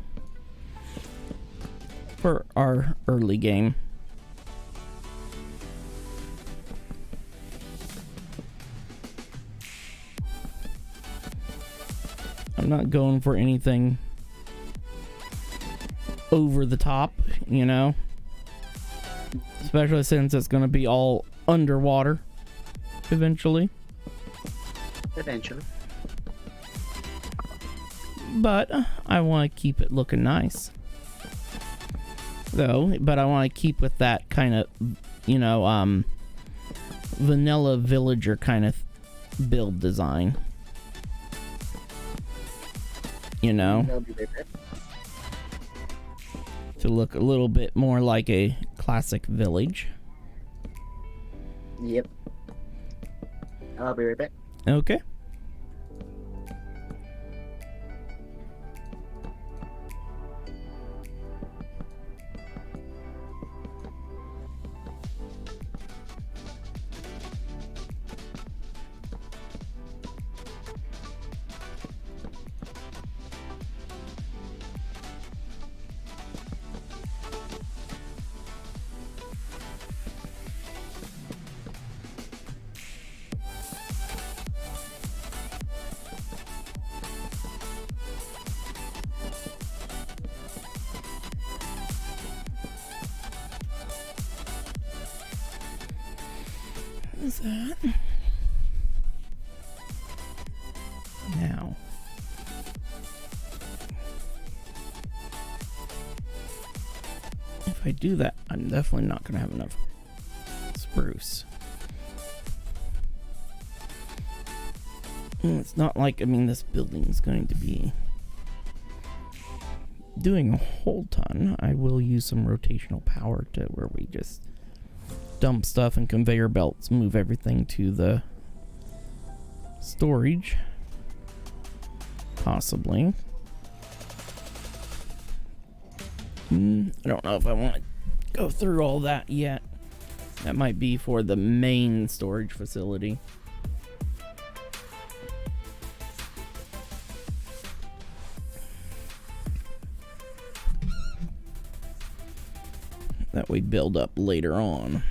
for our early game. I'm not going for anything over the top, you know, especially since it's going to be all underwater eventually. But I want to keep it looking nice, though. But I want to keep with that kind of, you know, vanilla villager kind of build design. You know, to look a little bit more like a classic village. Yep. I'll be right back. Okay. What is that? Now, if I do that, I'm definitely not gonna have enough spruce. It's not like, I mean, this building's going to be doing a whole ton. I will use some rotational power to where we just dump stuff and conveyor belts, move everything to the storage. Possibly. I don't know if I want to go through all that yet. That might be for the main storage facility. That we build up later on.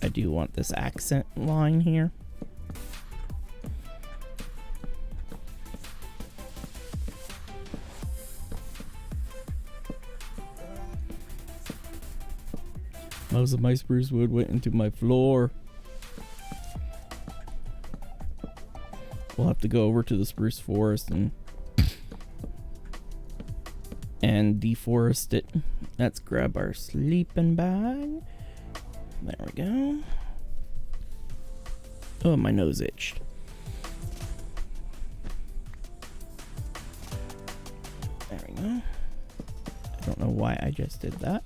I do want this accent line here. Most of my spruce wood went into my floor. We'll have to go over to the spruce forest and deforest it. Let's grab our sleeping bag. There we go. Oh, my nose itched. There we go. I don't know why I just did that.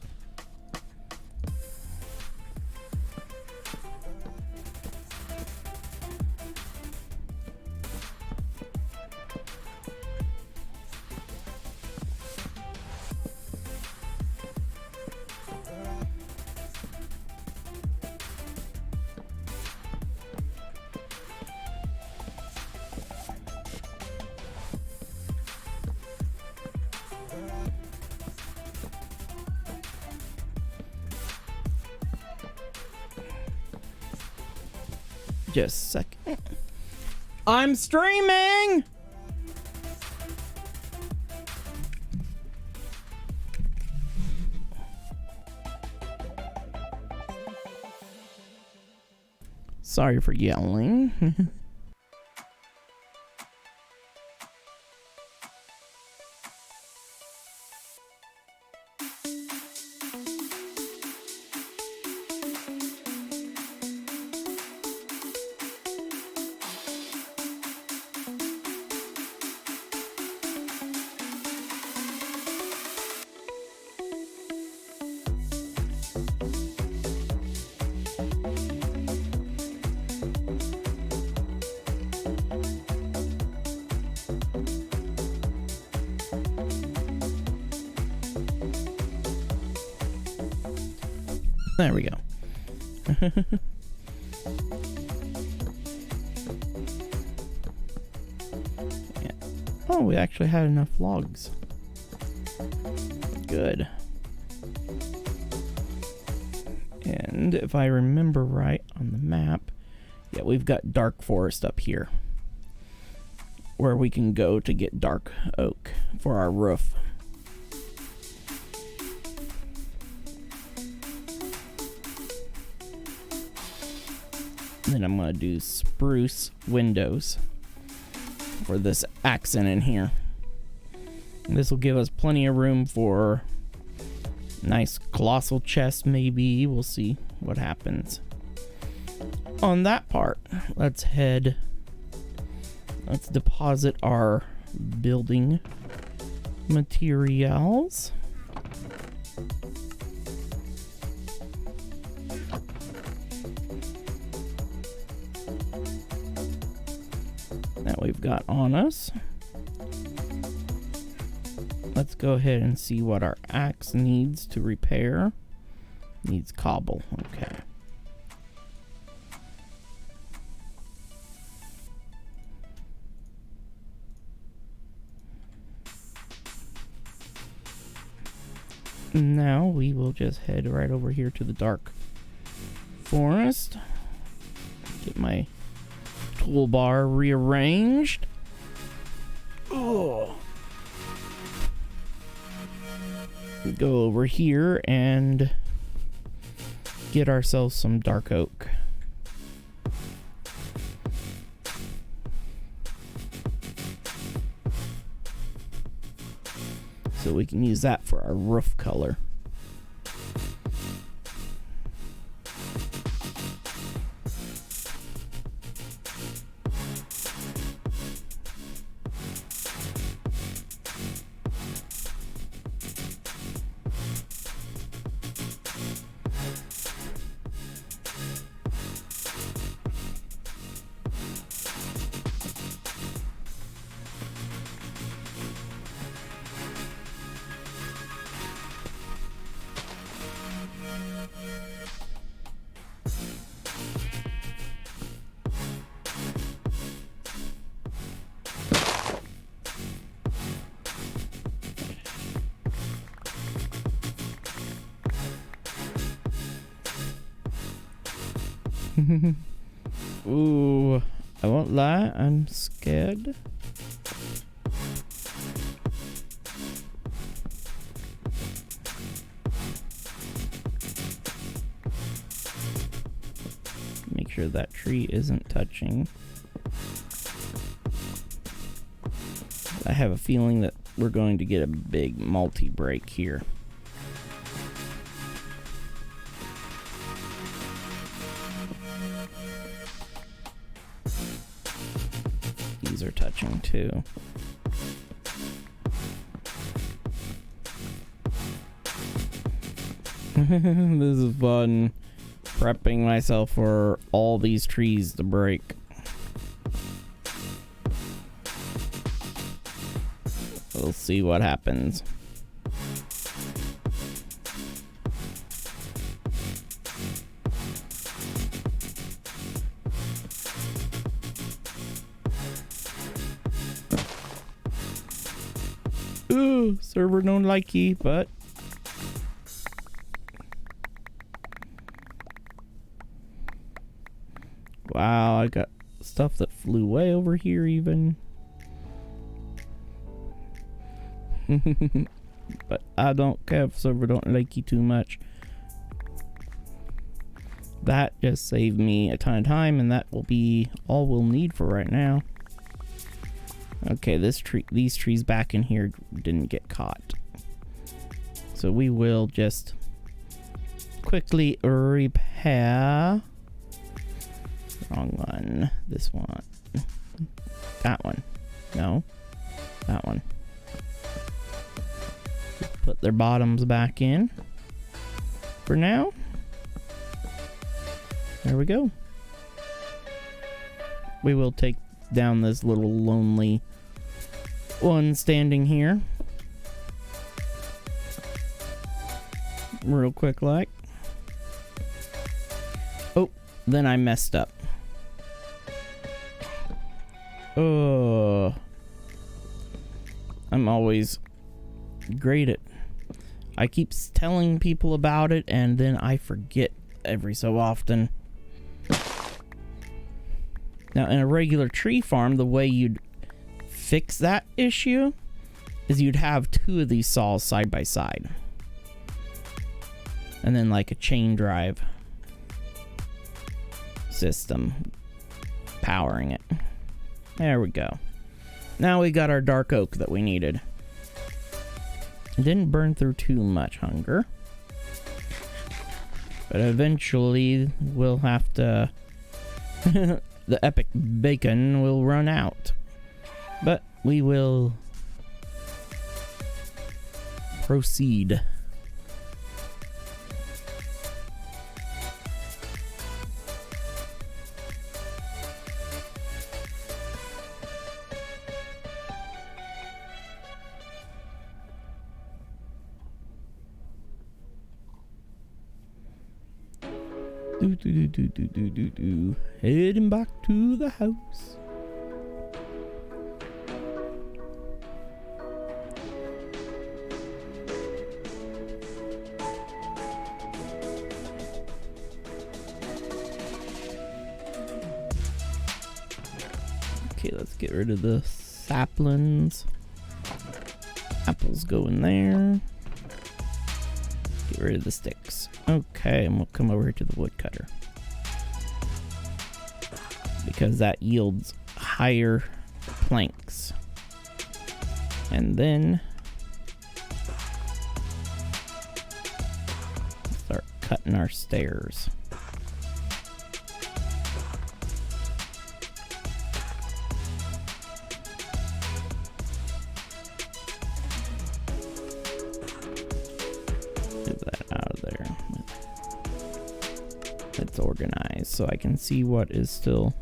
Just a second. I'm streaming! Sorry for yelling. There we go. Yeah. Oh, we actually had enough logs. Good. And if I remember right on the map, yeah, we've got dark forest up here where we can go to get dark oak for our roof. And then I'm going to do spruce windows for this accent in here. This will give us plenty of room for nice colossal chest maybe. We'll see what happens. On that part, let's deposit our building materials. That we've got on us. Let's go ahead and see what our axe needs to repair. Needs cobble, okay. Now we will just head right over here to the dark forest. Get my toolbar rearranged. Oh. Go over here and get ourselves some dark oak. So we can use that for our roof color. Ooh, I won't lie, I'm scared. Make sure that tree isn't touching. I have a feeling that we're going to get a big multi-break here. These are touching too. This is fun. Prepping myself for all these trees to break. We'll see what happens. Ooh, server don't likey, but wow, I got stuff that flew way over here even. But I don't care if server don't like you too much. That just saved me a ton of time, and that will be all we'll need for right now. Okay, these trees back in here didn't get caught. So we will just quickly repair. Wrong one. This one. That one. No. That one. Put their bottoms back in. For now. There we go. We will take down this little lonely one standing here. Real quick like. Oh, then I messed up. Oh. I'm always great at... I keep telling people about it and then I forget every so often. Now, in a regular tree farm, the way you'd fix that issue is you'd have two of these saws side by side. And then like a chain drive system powering it. There we go. Now we got our dark oak that we needed. It didn't burn through too much hunger. But eventually we'll have to... the epic bacon will run out. But we will proceed. Heading back to the house. Okay, let's get rid of the saplings. Apples go in there. Get rid of the sticks. Okay, and we'll come over here to the woodcutter. Because that yields higher planks. And then cutting our stairs. Get that out of there. It's organized so I can see what is still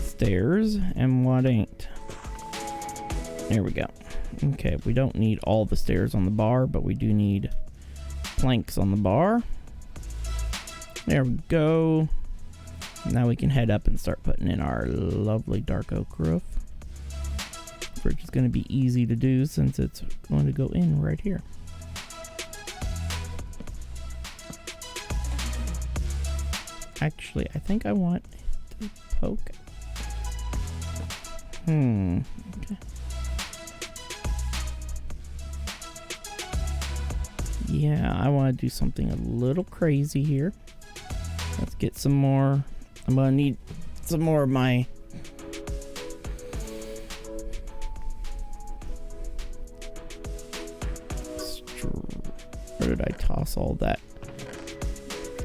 stairs and what ain't. There we go. Okay, we don't need all the stairs on the bar, but we do need planks on the bar. There we go. Now we can head up and start putting in our lovely dark oak roof, which is going to be easy to do since it's going to go in right here. Actually, I think I want to poke. Okay. Yeah, I want to do something a little crazy here. Let's get some more. I'm going to need some more of my where did I toss all that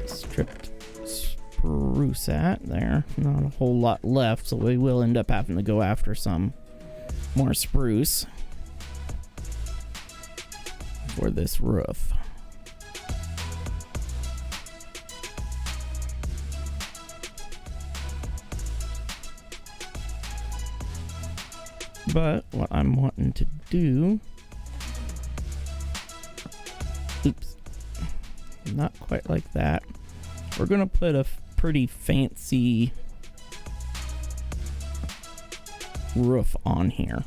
stripped spruce at? There. Not a whole lot left, so we will end up having to go after some more spruce for this roof. But what I'm wanting to do, oops, not quite like that. We're gonna put a pretty fancy roof on here.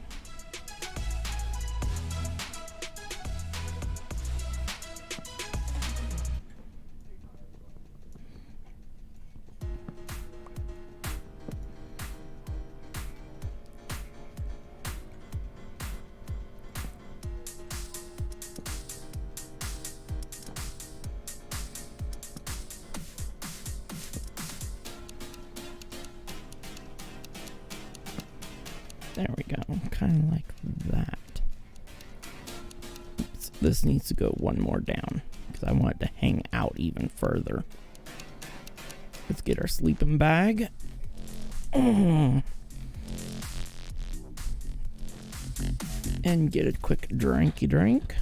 There we go, kind of like that. Oops, this needs to go one more down because I want it to hang out even further. Let's get our sleeping bag. And get a quick drinky drink.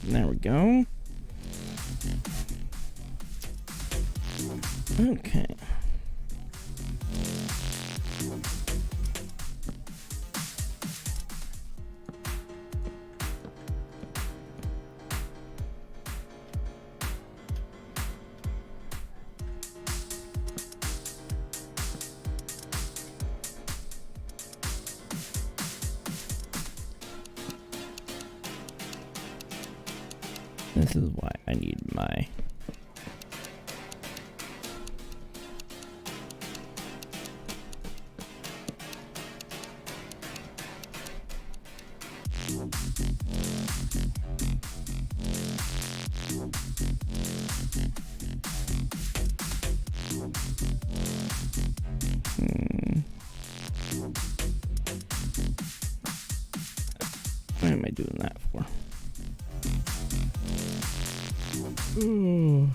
There we go. Okay. This is why I need my What am I doing that for? Ooh.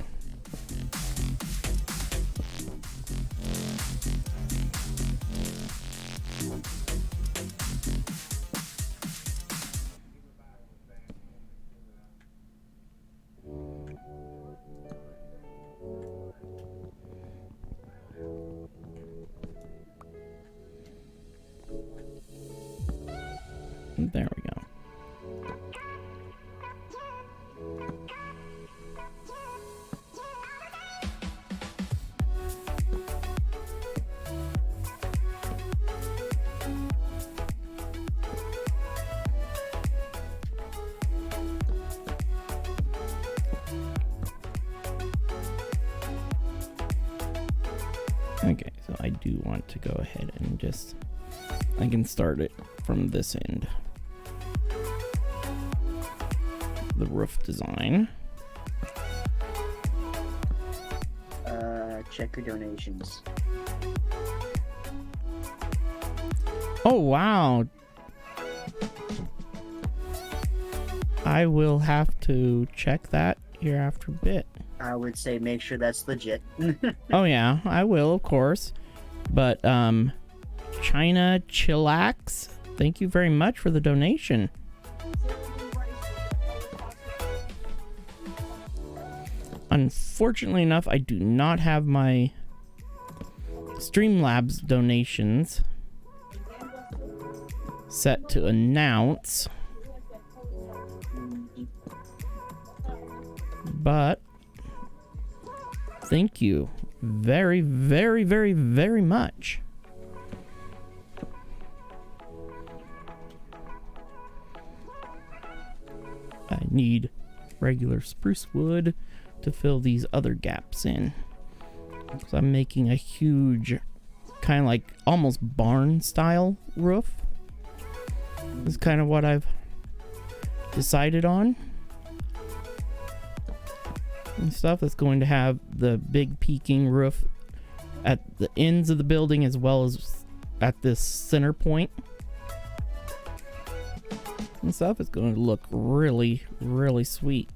There we go. Okay, so I do want to go ahead and just, I can start it from this end. The roof design. Check your donations. Oh, wow. I will have to check that here after a bit. I would say make sure that's legit. Oh, yeah, I will, of course. But, China Chillax, thank you very much for the donation. Unfortunately enough, I do not have my Streamlabs donations set to announce. But thank you very, very, very, very much. I need regular spruce wood to fill these other gaps in. So I'm making a huge, kind of like almost barn style roof. Is kind of what I've decided on. And stuff that's going to have the big peaking roof at the ends of the building as well as at this center point. And stuff is going to look really, really sweet.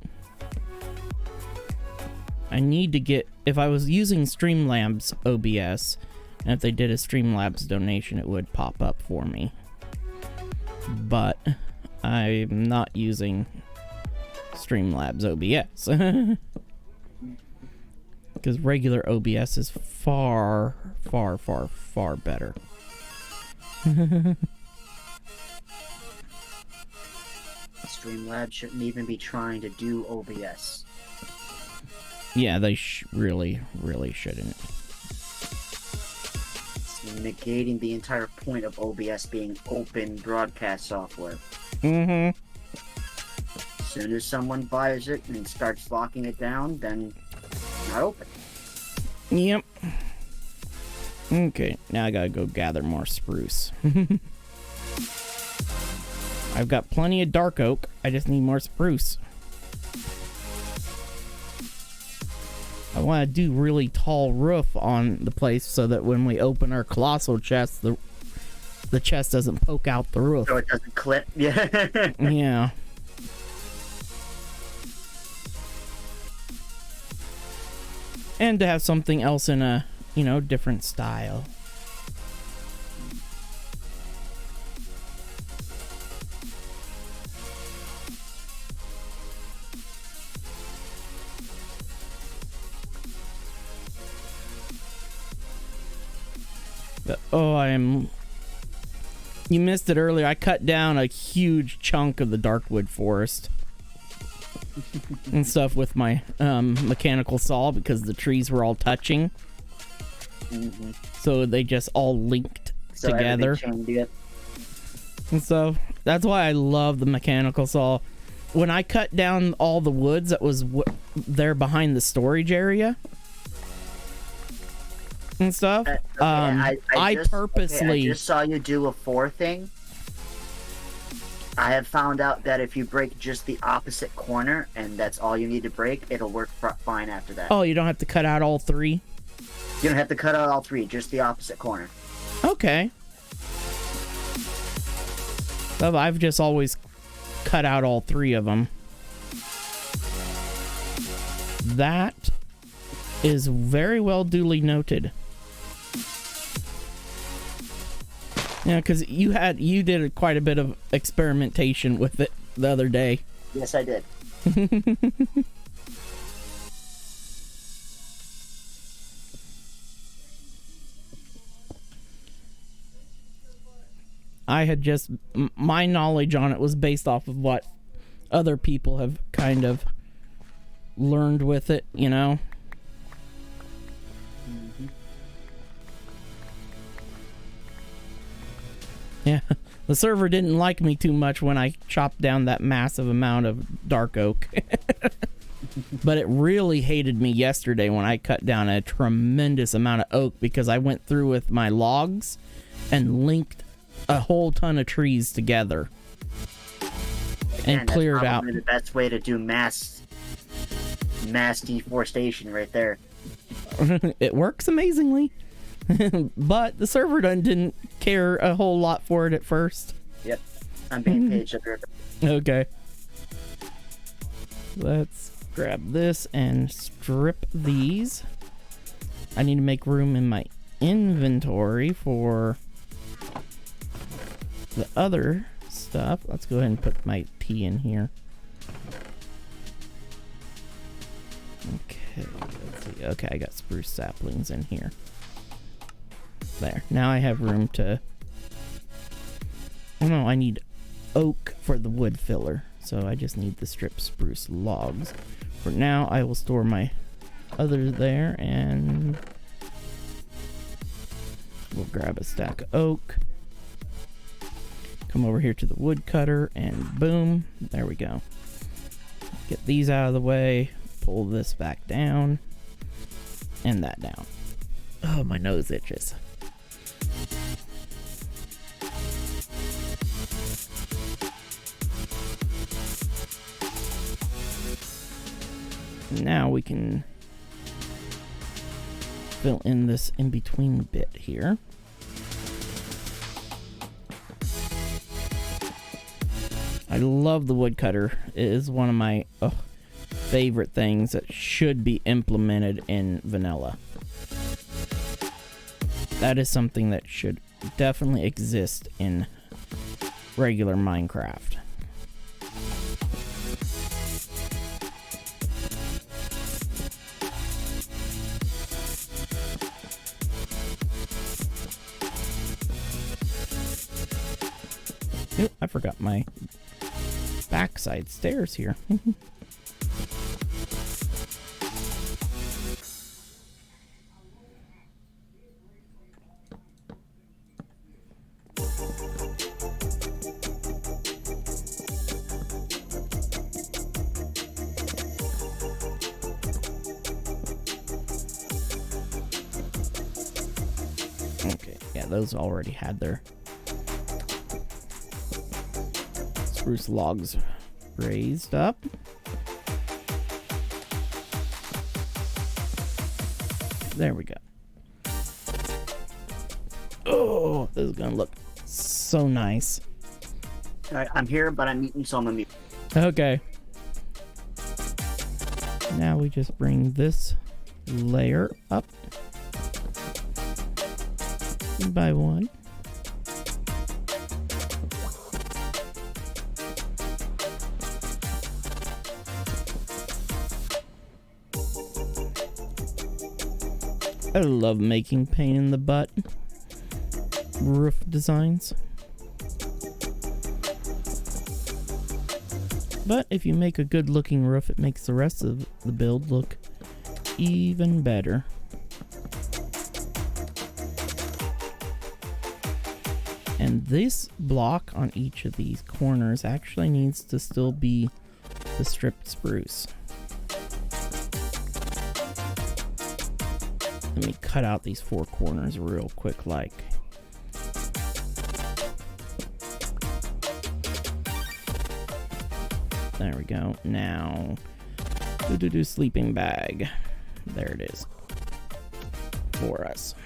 I need to get, if I was using Streamlabs OBS, and if they did a Streamlabs donation, it would pop up for me. But I'm not using Streamlabs OBS. Because regular OBS is far, far, far, far better. Streamlabs shouldn't even be trying to do OBS. Yeah, they really, really shouldn't. It's negating the entire point of OBS being open broadcast software. Mm-hmm. As soon as someone buys it and starts locking it down, then it's not open. Yep. Okay, now I gotta go gather more spruce. I've got plenty of dark oak. I just need more spruce. I want to do really tall roof on the place so that when we open our colossal chest, the chest doesn't poke out the roof. So it doesn't clip. Yeah. Yeah. And to have something else in a, different style. Oh, you missed it earlier. I cut down a huge chunk of the darkwood forest and stuff with my mechanical saw because the trees were all touching. Mm-hmm. So they just all linked together. And so that's why I love the mechanical saw. When I cut down all the woods that was there behind the storage and stuff. I purposely I just saw you do a 4 thing. I have found out that if you break just the opposite corner, and that's all you need to break, it'll work fine after that. Oh, you don't have to cut out all 3? You don't have to cut out all 3, just the opposite corner. Okay. So I've just always cut out all 3 of them. That is very well duly noted. Yeah, because you did quite a bit of experimentation with it the other day. Yes, I did. I had just my knowledge on it was based off of what other people have kind of learned with it, Mm-hmm. Yeah, the server didn't like me too much when I chopped down that massive amount of dark oak. But it really hated me yesterday when I cut down a tremendous amount of oak because I went through with my logs and linked a whole ton of trees together and cleared out. That's the best way to do mass deforestation right there. It works amazingly. But the server didn't care a whole lot for it at first. Yep. I'm being paid sugar. Okay. Let's grab this and strip these. I need to make room in my inventory for the other stuff. Let's go ahead and put my tea in here. Okay, let's see. Okay, I got spruce saplings in here. There. Now I have room to... Oh no, I need oak for the wood filler. So I just need the stripped spruce logs. For now, I will store my other there, and we'll grab a stack of oak. Come over here to the woodcutter, and boom, there we go. Get these out of the way, pull this back down, and that down. Oh, my nose itches. Now we can fill in this in-between bit here. I love the woodcutter. It is one of my favorite things that should be implemented in vanilla. That is something that should definitely exist in regular Minecraft. Oop, I forgot my backside stairs here. Okay, yeah, those already had their spruce logs raised up. There we go. Oh, this is gonna look so nice. Alright, I'm here, but I'm eating some of meat. Okay. Now we just bring this layer up by one. I love making pain in the butt roof designs. But if you make a good looking roof, it makes the rest of the build look even better. And this block on each of these corners actually needs to still be the stripped spruce. Let me cut out these four corners real quick like. There we go. Now, sleeping bag. There it is. For us.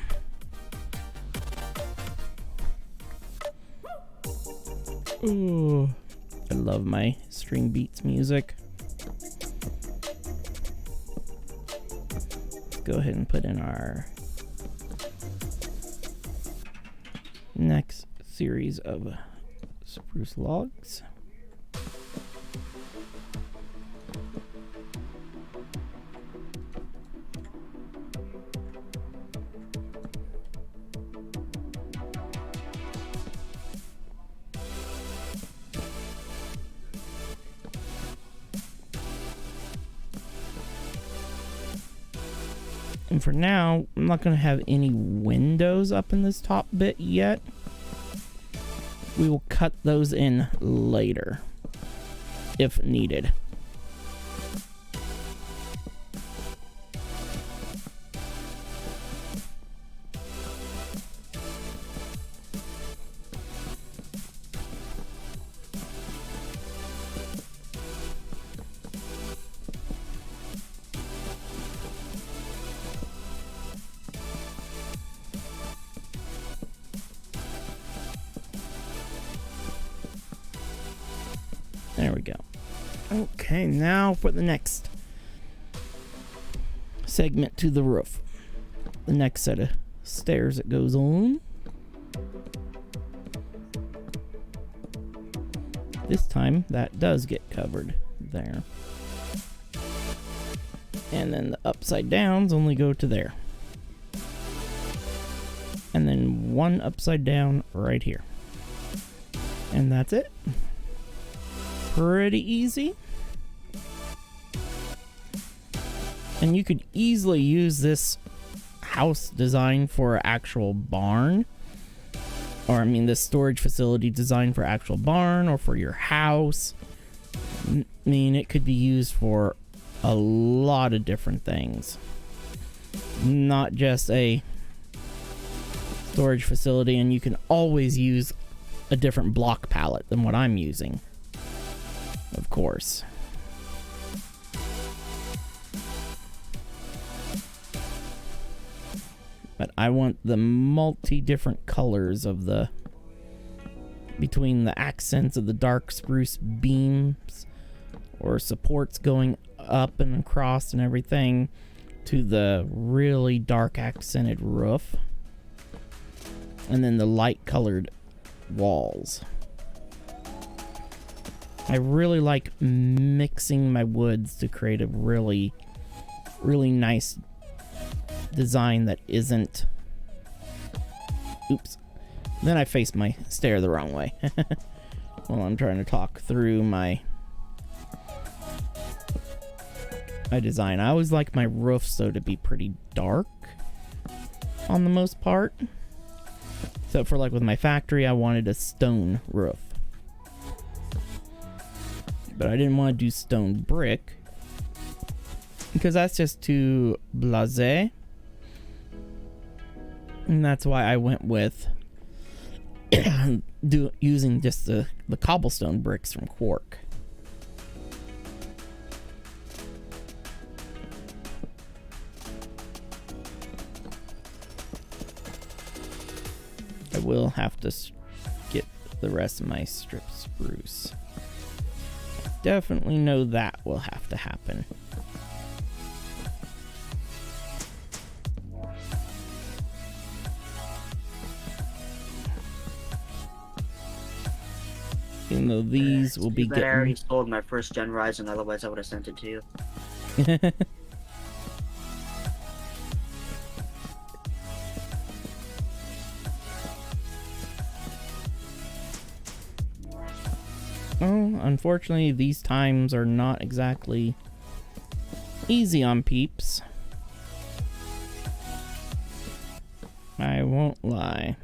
Ooh, I love my string beats music. Go ahead and put in our next series of spruce logs. And for now, I'm not going to have any windows up in this top bit yet. We will cut those in later, if needed. There we go. Okay, now for the next segment to the roof. The next set of stairs it goes on. This time that does get covered there. And then the upside downs only go to there. And then one upside down right here. And that's it. Pretty easy. And you could easily use this house design for an actual barn. Or, I mean, this storage facility designed for actual barn or for your house. I mean, it could be used for a lot of different things. Not just a storage facility, and you can always use a different block palette than what I'm using. Of course. But I want the multi-different colors of the between the accents of the dark spruce beams or supports going up and across and everything to the really dark accented roof. And then the light colored walls. I really like mixing my woods to create a really, really nice design that isn't... Oops. Then I faced my stair the wrong way. While I'm trying to talk through my design. I always like my roofs, though, to be pretty dark on the most part. Except for, like, with my factory, I wanted a stone roof. But I didn't want to do stone brick, because that's just too blasé. And that's why I went with using just the cobblestone bricks from Quark. I will have to get the rest of my strip spruce. Definitely know that will have to happen. Even though these will be getting... I already sold my first gen Ryzen, otherwise I would have sent it to you. Well, unfortunately, these times are not exactly easy on peeps. I won't lie.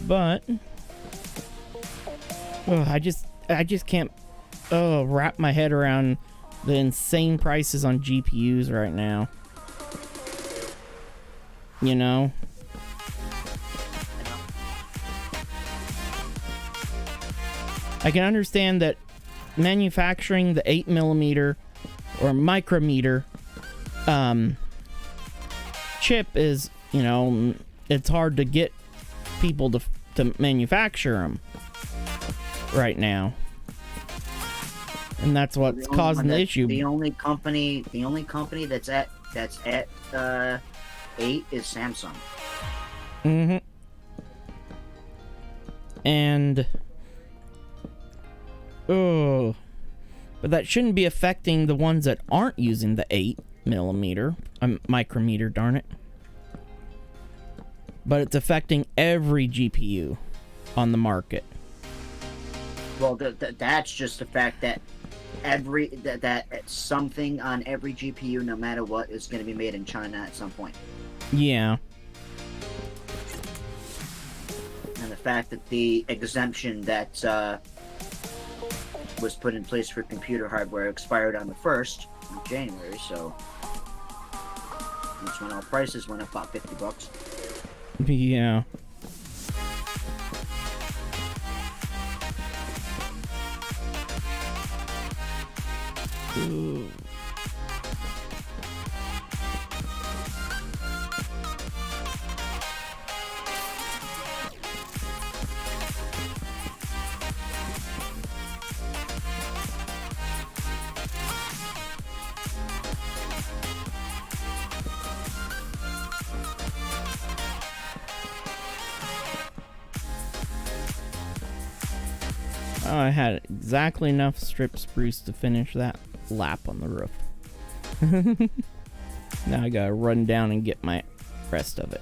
But I just can't wrap my head around the insane prices on GPUs right now. You know? I can understand that manufacturing the 8mm or micrometer chip is, you know, it's hard to get people to manufacture them right now, and that's what's causing the issue. The only company that's at 8 is Samsung. Mm-hmm. And but that shouldn't be affecting the ones that aren't using the 8mm micrometer. Darn it. But it's affecting every GPU on the market. Well, that's just the fact that that something on every GPU, no matter what, is going to be made in China at some point. Yeah. And the fact that the exemption that was put in place for computer hardware expired on the 1st of January, so that's when all prices went up about $50. Yeah. Oh, I had exactly enough strip spruce to finish that lap on the roof. Now I gotta run down and get my rest of it.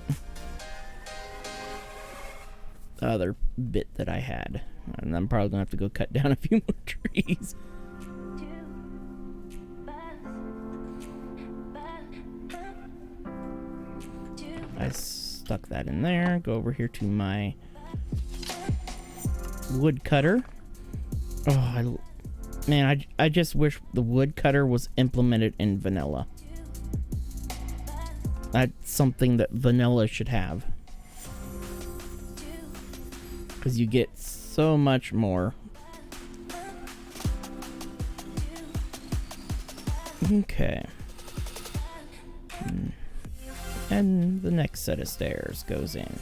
The other bit that I had. And I'm probably gonna have to go cut down a few more trees. I stuck that in there. Go over here to my wood cutter. Oh, man, I just wish the wood cutter was implemented in vanilla. That's something that vanilla should have. Because you get so much more. Okay. And the next set of stairs goes in.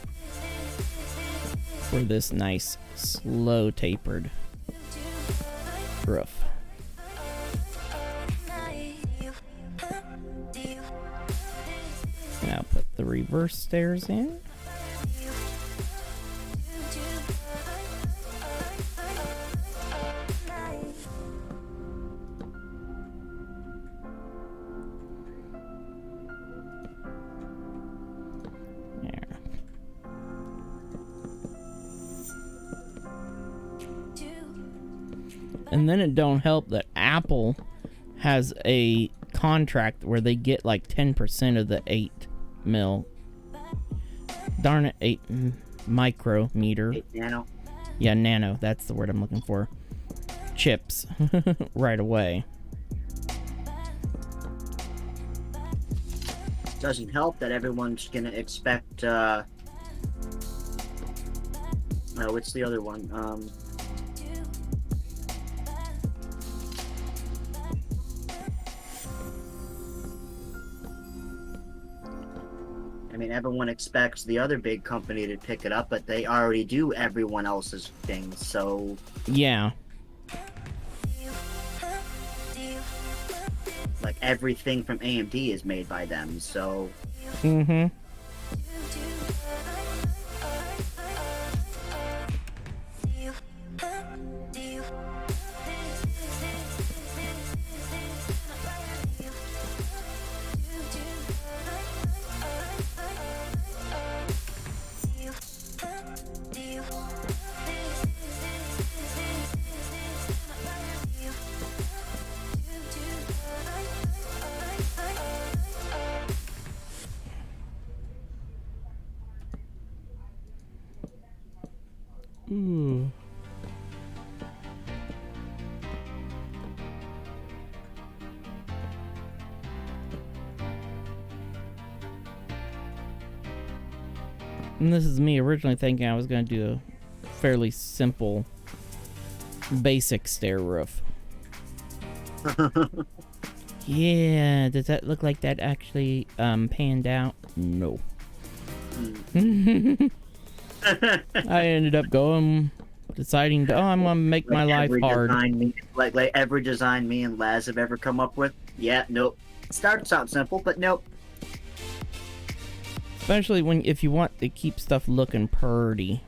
For this nice, slow tapered roof. Now put the reverse stairs in. And then it don't help that Apple has a contract where they get like 10% of the 8 mil. Darn it, 8 micrometer. 8 nano. Yeah, nano. That's the word I'm looking for. Chips right away. Doesn't help that everyone's gonna expect. What's the other one? I mean, everyone expects the other big company to pick it up, but they already do everyone else's things, so... Yeah. Like, everything from AMD is made by them, so... Mm-hmm. Ooh. And this is me originally thinking I was going to do a fairly simple, basic stair roof. Yeah, does that look like that actually panned out? No. I ended up deciding to, I'm gonna make my life hard. Like every design me and Laz have ever come up with. Yeah, nope. It starts out simple, but nope. Especially if you want to keep stuff looking pretty.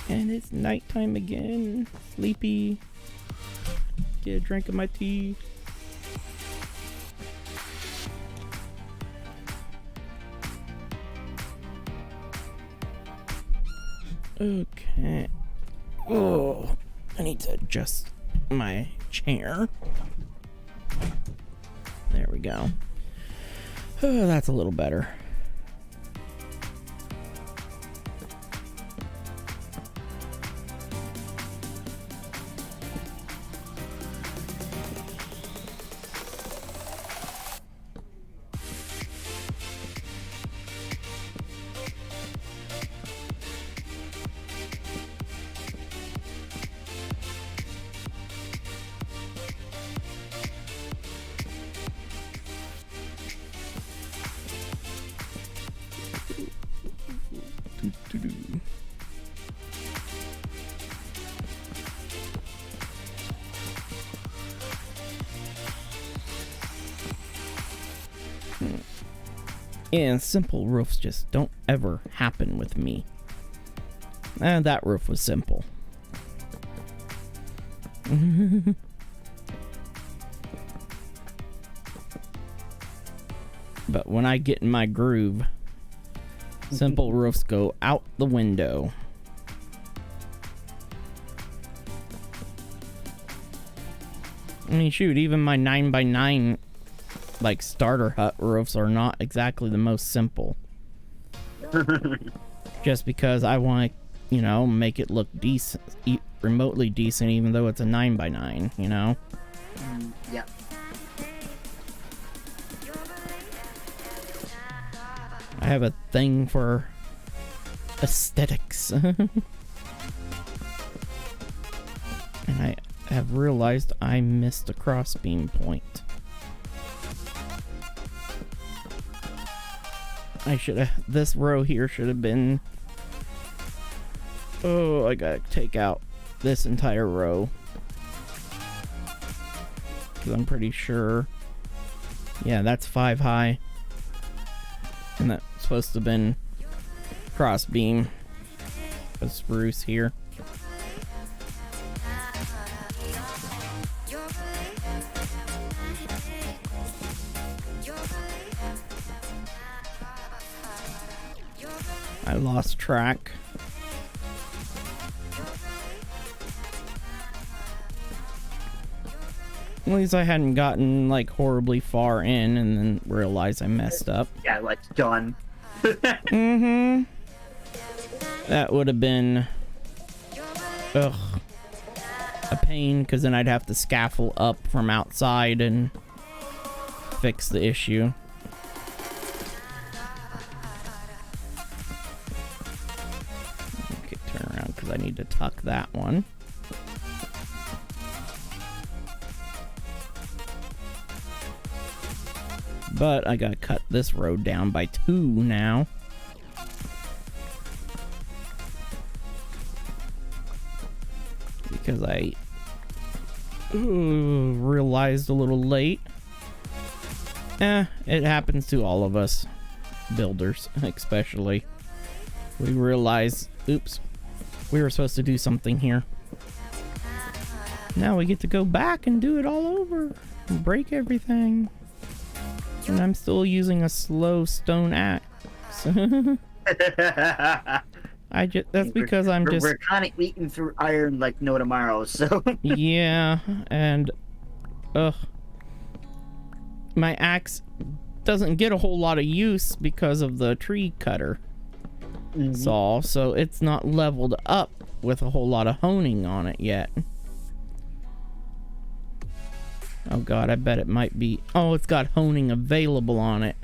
And it's nighttime again. Sleepy. Get a drink of my tea. Okay. Oh, I need to adjust my chair. There we go. Oh, that's a little better. Yeah, simple roofs just don't ever happen with me. And that roof was simple. But when I get in my groove, simple roofs go out the window. I mean, shoot, even my 9x9 like starter hut roofs are not exactly the most simple. Just because I want to, you know, make it look decent, remotely decent, even though it's a 9x9, you know? Yeah. I have a thing for aesthetics. And I have realized I missed a crossbeam point. I should have, this row here should have been, oh, I gotta take out this entire row. Because I'm pretty sure, yeah, that's 5 high. And that's supposed to have been crossbeam. A spruce here. I lost track. At least I hadn't gotten like horribly far in and then realized I messed up. Yeah, like done. Mm-hmm. That would have been a pain, because then I'd have to scaffold up from outside and fix the issue. Okay, turn around because I need to tuck that one. But I gotta cut this road down by 2 now. Because I realized a little late. It happens to all of us. Builders, especially. We realize, oops, we were supposed to do something here. Now we get to go back and do it all over. And break everything. And I'm still using a slow stone axe. That's because we're kind of eating through iron like no tomorrow, so. Yeah, and my axe doesn't get a whole lot of use because of the tree cutter saw, so it's not leveled up with a whole lot of honing on it yet. Oh god, I bet it might be... Oh, it's got honing available on it.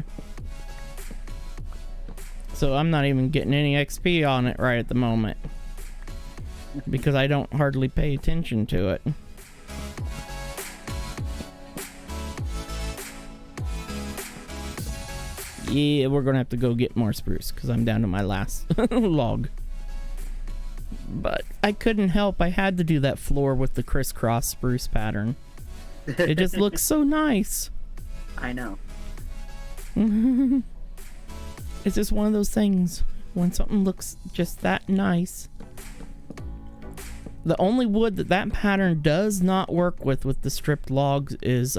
So I'm not even getting any XP on it right at the moment. Because I don't hardly pay attention to it. Yeah, we're gonna have to go get more spruce, because I'm down to my last log. But I couldn't help. I had to do that floor with the crisscross spruce pattern. It just looks so nice. I know. It's just one of those things when something looks just that nice. The only wood that pattern does not work with the stripped logs is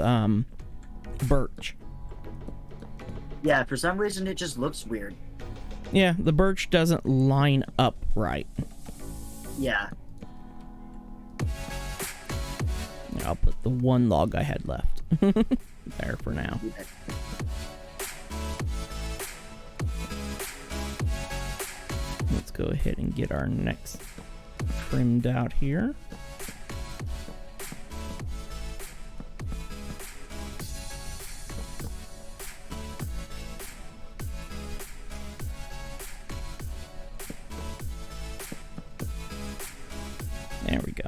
birch. Yeah, for some reason it just looks weird. Yeah, the birch doesn't line up right. Yeah. I'll put the one log I had left there for now. Let's go ahead and get our next trimmed out here. There we go.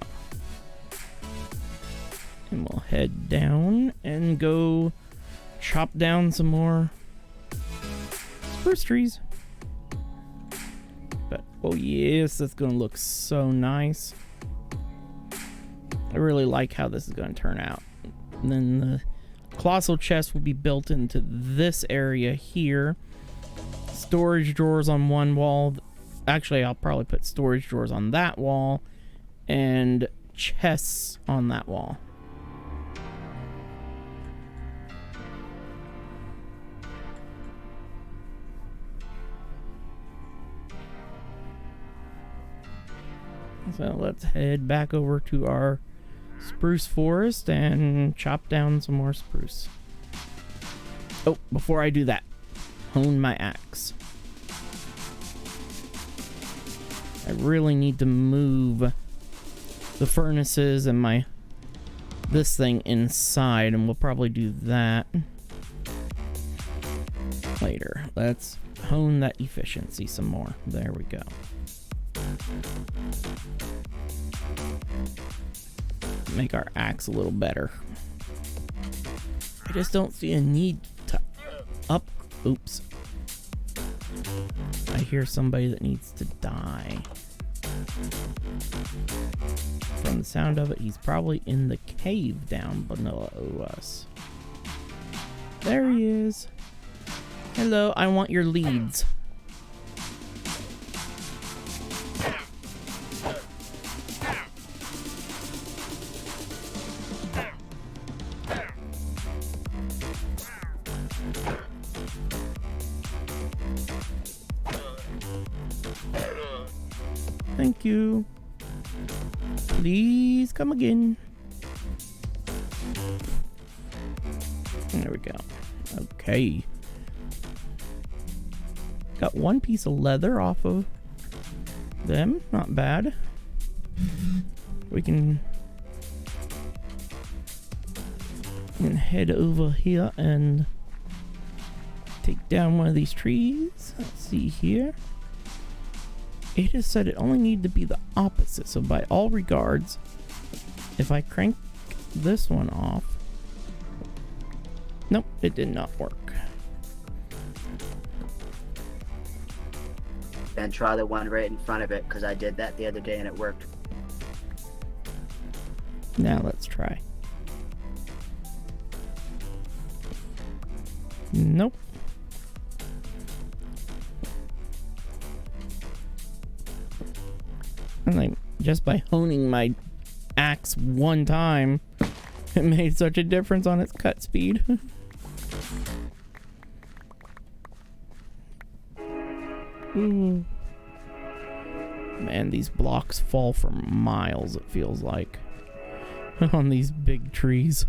And we'll head down and go chop down some more spruce trees. But oh yes, that's gonna look so nice. I really like how this is gonna turn out. And then the colossal chest will be built into this area here. storage drawers on one wall. Actually, I'll probably put storage drawers on that wall and chests on that wall. So let's head back over to our spruce forest and chop down some more spruce. Oh, before I do that, hone my axe. I really need to move the furnaces and this thing inside, and we'll probably do that later. Let's hone that efficiency some more. There we go. Make our axe a little better. I just don't see a need to oops. I hear somebody that needs to die. From the sound of it, he's probably in the cave down below us. There he is. Hello, I want your leads. Thank you. Please come again. There we go. Okay. Got one piece of leather off of them. Not bad. We can head over here and take down one of these trees. Let's see here. It has said it only needed to be the opposite, so by all regards, if I crank this one off... Nope, it did not work. And try the one right in front of it, because I did that the other day and it worked. Now let's try. Nope. And like, just by honing my axe one time, it made such a difference on its cut speed. Ooh. Man, these blocks fall for miles, it feels like, on these big trees.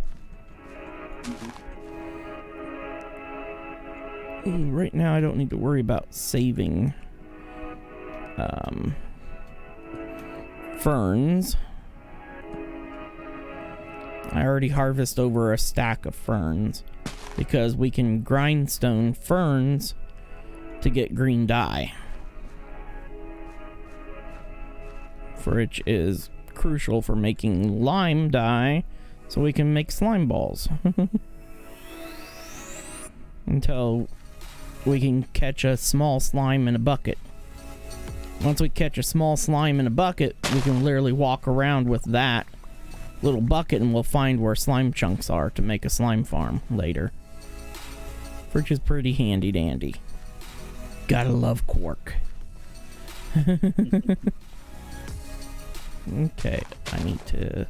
Ooh, right now I don't need to worry about saving ferns. I already harvest over a stack of ferns because we can grindstone ferns to get green dye, which is crucial for making lime dye so we can make slime balls. Until we can catch a small slime in a bucket. Once we catch a small slime in a bucket, we can literally walk around with that little bucket and we'll find where slime chunks are to make a slime farm later. Which is pretty handy dandy. Gotta love quark. Okay, I need to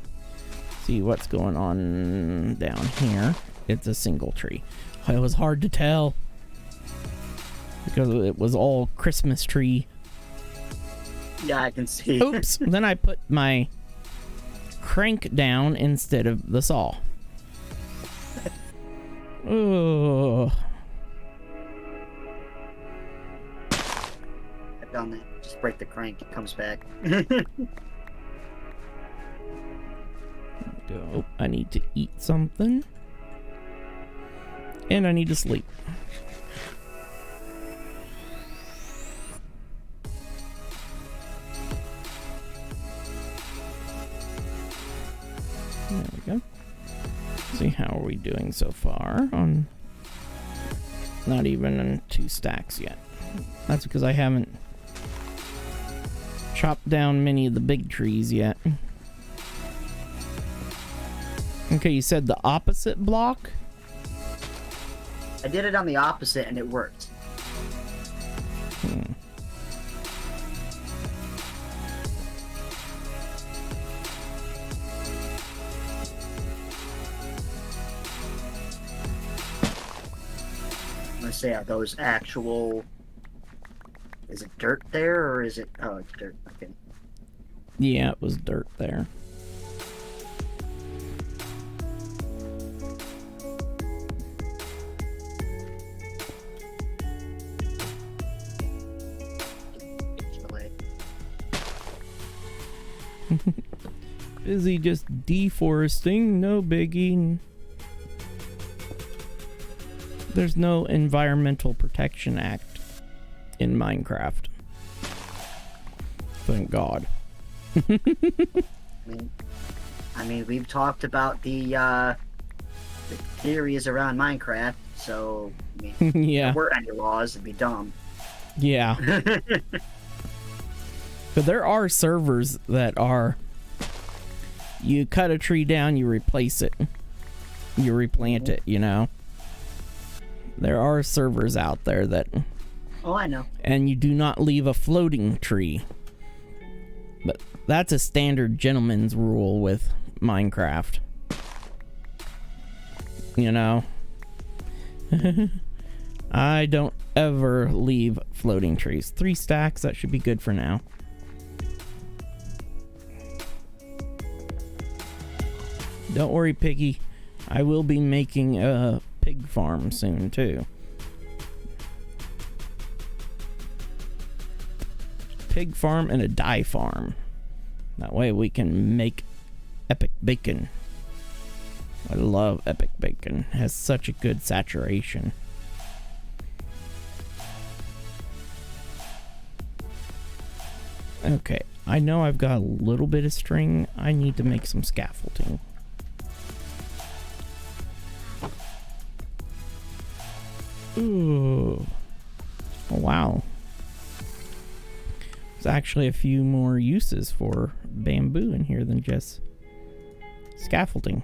see what's going on down here. It's a single tree. It was hard to tell because it was all Christmas tree. Yeah, I can see. Oops. Then I put my crank down instead of the saw. Oh. I've done that. Just break the crank, it comes back. Go. I need to eat something. And I need to sleep. There we go. See, how are we doing so far? On not even on 2 stacks yet. That's because I haven't chopped down many of the big trees yet. Okay, you said the opposite block? I did it on the opposite and it worked. say, are those actual... Is it dirt there, or is it... Oh, it's dirt. Okay. Yeah, it was dirt there. Busy just deforesting, no biggie. There's no Environmental Protection Act in Minecraft. Thank God. I mean, we've talked about the theories around Minecraft, so I mean, Yeah. if there were any laws, it'd be dumb. Yeah. But there are servers that are, you cut a tree down, you replace it. You replant it, you know? There are servers out there that... Oh, I know. And you do not leave a floating tree. But that's a standard gentleman's rule with Minecraft. You know? I don't ever leave floating trees. 3 stacks, that should be good for now. Don't worry, Piggy. I will be making a pig farm soon, too. Pig farm and a dye farm. That way we can make epic bacon. I love epic bacon. It has such a good saturation. Okay, I know I've got a little bit of string. I need to make some scaffolding. Ooh. Oh, wow. There's actually a few more uses for bamboo in here than just scaffolding.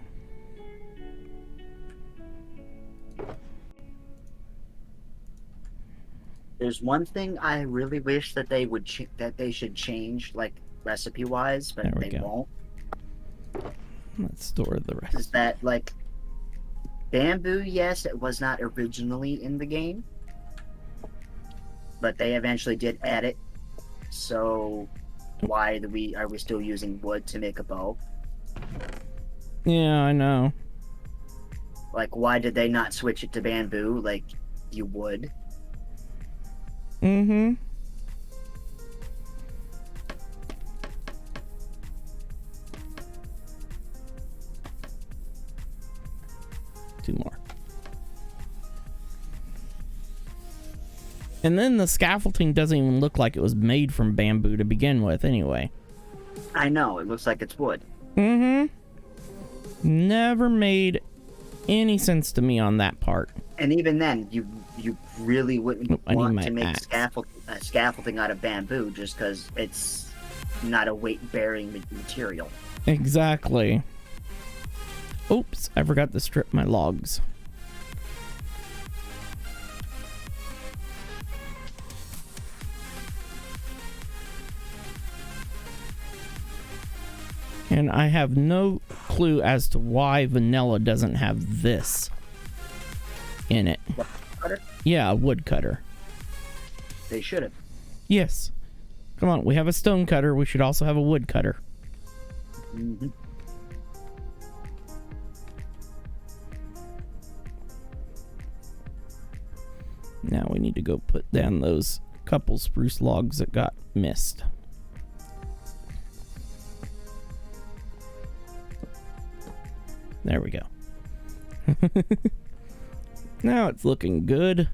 There's one thing I really wish that they would that they should change, like recipe wise, but they won't. Let's store the rest. Is that like bamboo? Yes, it was not originally in the game, but they eventually did add it. So why are we still using wood to make a bow? Yeah, I know. Like, why did they not switch it to bamboo like you would? Mm-hmm. Two more. And then the scaffolding doesn't even look like it was made from bamboo to begin with anyway. I know, it looks like it's wood. Mm-hmm. Never made any sense to me on that part. And even then, you really wouldn't want to make scaffolding out of bamboo just because it's not a weight-bearing material. Exactly. Oops, I forgot to strip my logs. And I have no clue as to why vanilla doesn't have this in it. What, cutter? Yeah, a wood cutter. They should have. Yes. Come on, we have a stone cutter. We should also have a wood cutter. Mm-hmm. Now we need to go put down those couple spruce logs that got missed. There we go. Now it's looking good.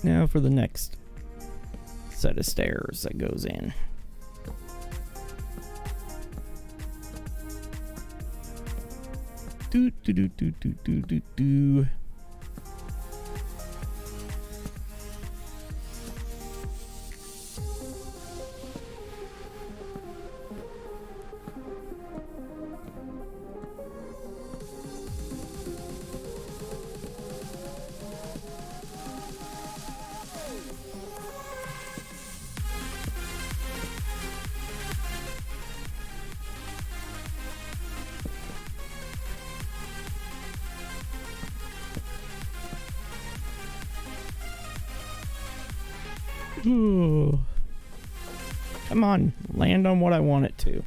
Now for the next set of stairs that goes in. Do do do do do do do do. Ooh. Come on, land on what I want it to.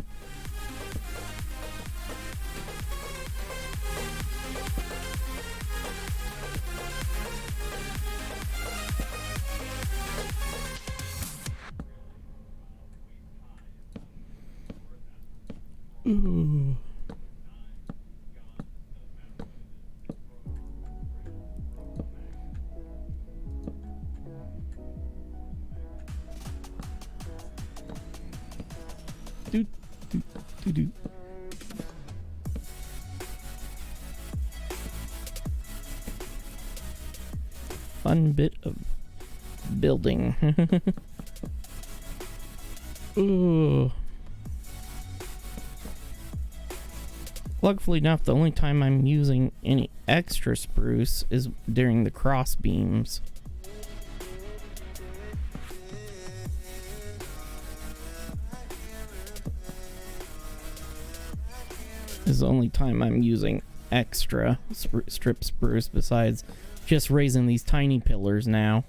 Ooh. Do, do, do, do. Fun bit of building. Ooh. Luckily enough, the only time I'm using any extra spruce is during the cross beams. This is the only time I'm using extra strip spruce besides just raising these tiny pillars now.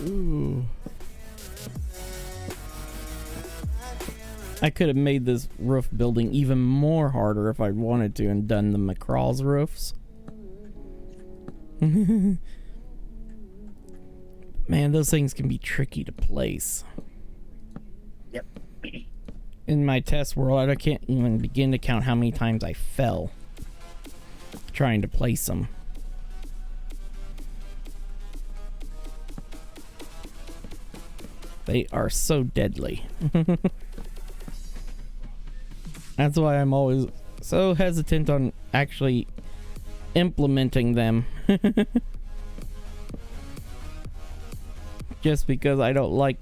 Ooh. I could have made this roof building even more harder if I wanted to and done the McCraw's roofs. Man, those things can be tricky to place. Yep. In my test world, I can't even begin to count how many times I fell trying to place them. They are so deadly. That's why I'm always so hesitant on actually implementing them. Just because I don't like...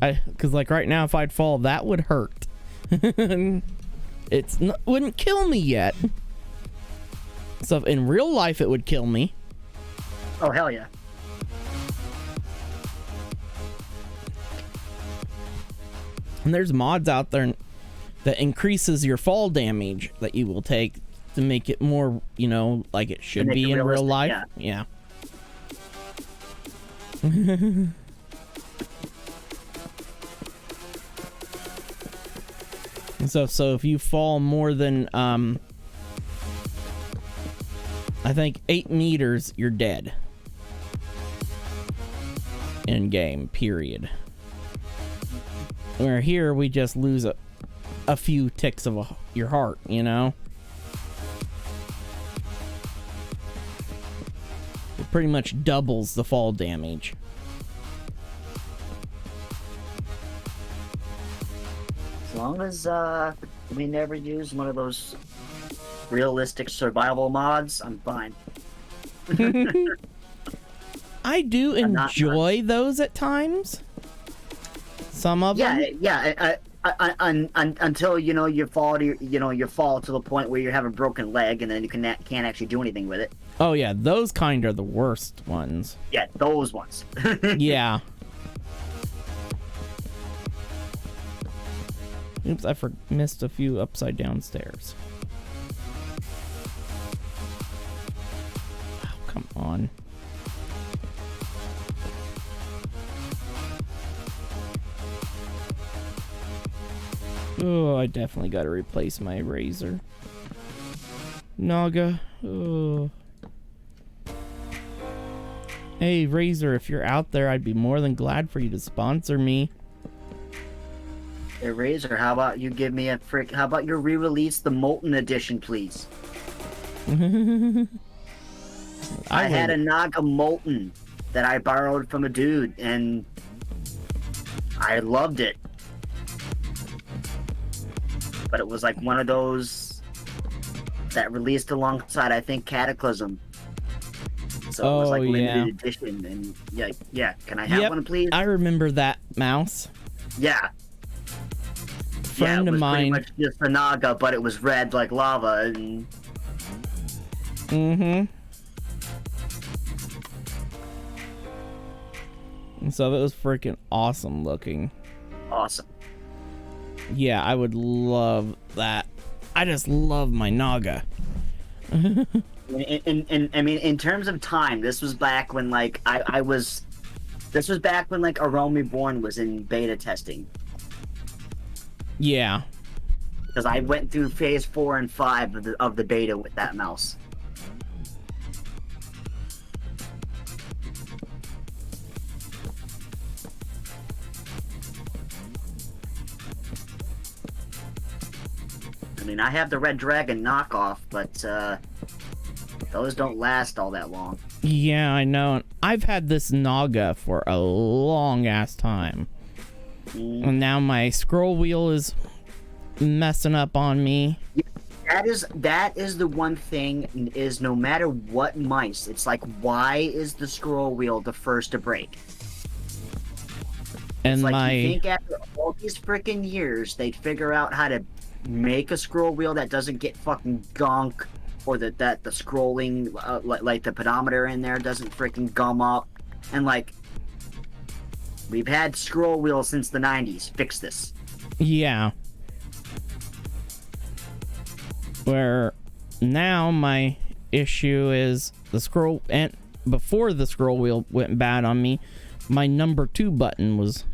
Because like right now, if I'd fall, that would hurt. Wouldn't kill me yet. So if in real life, it would kill me. Oh, hell yeah. And there's mods out there that increases your fall damage that you will take to make it more, you know, like it should be in real life. Yeah. And so if you fall more than, I think 8 meters, you're dead. In game, period. Where here we just lose a few ticks of your heart, you know? It pretty much doubles the fall damage. As long as we never use one of those realistic survival mods, I'm fine. I do enjoy those at times. Some of them. Yeah. Until you fall to you fall to the point where you have a broken leg and then you can't actually do anything with it. Oh yeah, those kind are the worst ones. Yeah, those ones. Yeah. Oops, I missed a few upside down stairs. Oh, come on. Oh, I definitely got to replace my razor. Naga. Oh. Hey, Razor, if you're out there, I'd be more than glad for you to sponsor me. Hey, Razor, how about you give me how about you re-release the Molten Edition, please? I had a Naga Molten that I borrowed from a dude, and I loved it. But it was like one of those that released alongside, I think, Cataclysm. So it was like limited edition, and yeah. Can I have one, please? I remember that mouse. Yeah. Friend of mine. Pretty much just a Naga, but it was red like lava, and. So it was freaking awesome looking. Awesome. Yeah, I would love that. I just love my Naga. I mean, in terms of time, this was back when like this was back when like A Realm Reborn was in beta testing. Yeah. Because I went through phase 4 and 5 of the beta with that mouse. I mean, I have the Red Dragon knockoff, but those don't last all that long. Yeah, I know. I've had this Naga for a long ass time. And now my scroll wheel is messing up on me. That is the one thing, is no matter what mice, it's like, why is the scroll wheel the first to break? And it's like, you think after all these freaking years, they'd figure out how to make a scroll wheel that doesn't get fucking gunk, or that the scrolling, like the pedometer in there doesn't freaking gum up, and like, we've had scroll wheels since the 90s. Fix this. Yeah. Where now my issue is the scroll, and before the scroll wheel went bad on me, my number 2 button was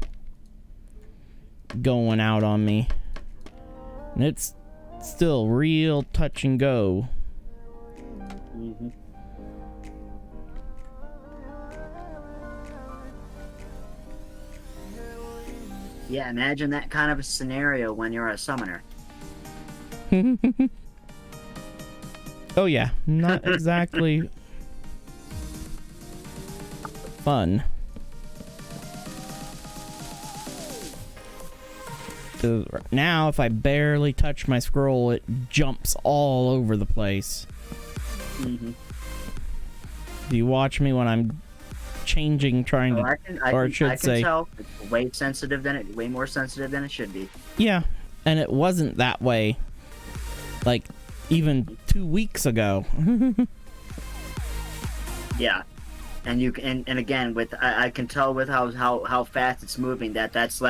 going out on me. And it's still real touch and go. Yeah, imagine that kind of a scenario when you're a summoner. Oh yeah, not exactly fun. Now, if I barely touch my scroll, it jumps all over the place. Do you watch me when I'm changing, trying to, I can tell it's way more sensitive than it should be. Yeah, and it wasn't that way, like even 2 weeks ago. Yeah, and you can, and again with I can tell with how fast it's moving that's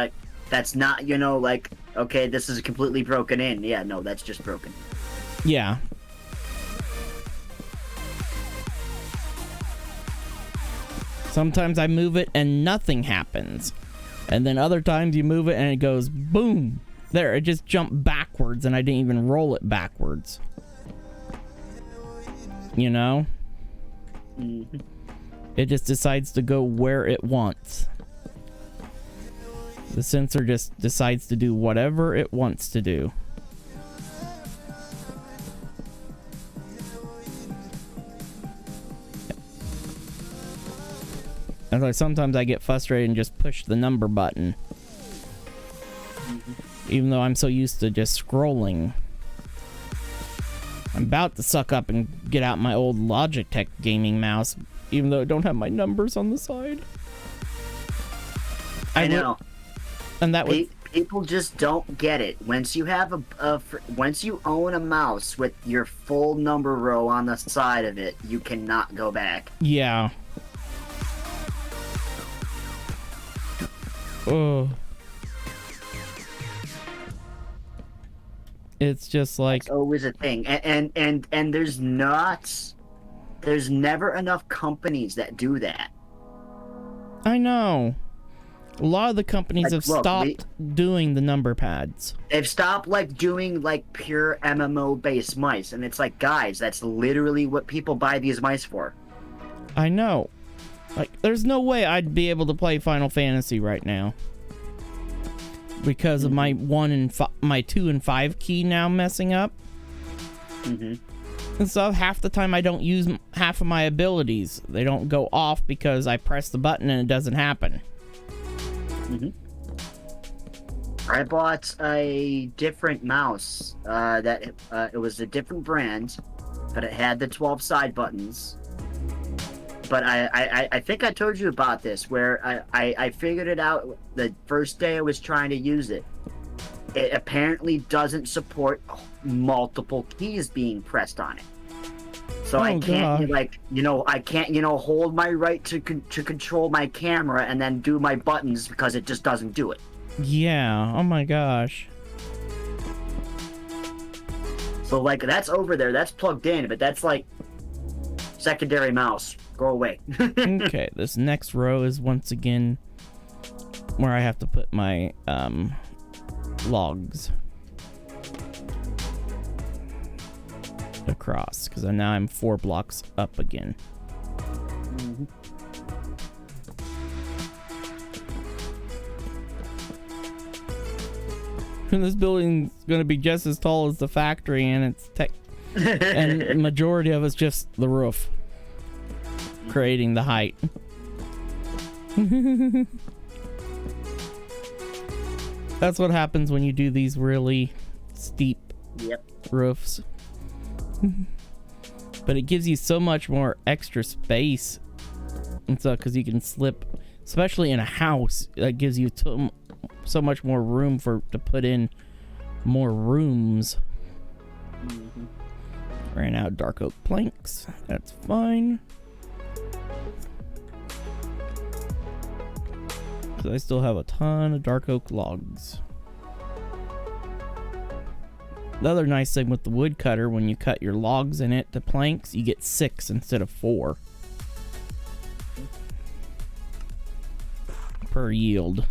not, like, okay, this is completely broken in. Yeah, no, that's just broken. Yeah. Sometimes I move it and nothing happens. And then other times you move it and it goes boom. There, it just jumped backwards and I didn't even roll it backwards. You know? It just decides to go where it wants. The sensor just decides to do whatever it wants to do. And like sometimes I get frustrated and just push the number button. Even though I'm so used to just scrolling. I'm about to suck up and get out my old Logitech gaming mouse, even though I don't have my numbers on the side. I know. And that would... People just don't get it. Once you have once you own a mouse with your full number row on the side of it, you cannot go back. Yeah. Oh. It's just like... That's always a thing. And there's never enough companies that do that. I know. A lot of the companies have stopped doing the number pads. They've stopped doing pure MMO based mice, and it's like, guys, that's literally what people buy these mice for. I know. Like, there's no way I'd be able to play Final Fantasy right now because of my 2 and 5 key now messing up. and stuff. Half the time I don't use half of my abilities. They don't go off because I press the button and it doesn't happen. I bought a different mouse that it was a different brand, but it had the 12 side buttons. But I think I told you about this, where I figured it out the first day I was trying to use it. It apparently doesn't support multiple keys being pressed on it. So I can't, I can't, hold my right to control my camera and then do my buttons because it just doesn't do it. Yeah, oh my gosh. So, like, that's over there, that's plugged in, but that's, like, secondary mouse. Go away. Okay, this next row is once again where I have to put my, logs across, because now I'm 4 blocks up again. And this building's gonna be just as tall as the factory, and it's and the majority of it's just the roof creating the height. That's what happens when you do these really steep roofs. But it gives you so much more extra space and stuff, because you can slip, especially in a house. That gives you so much more room to put in more rooms. Ran out of dark oak planks. That's fine. Because I still have a ton of dark oak logs. The other nice thing with the woodcutter, when you cut your logs in it to planks, you get 6 instead of 4 per yield.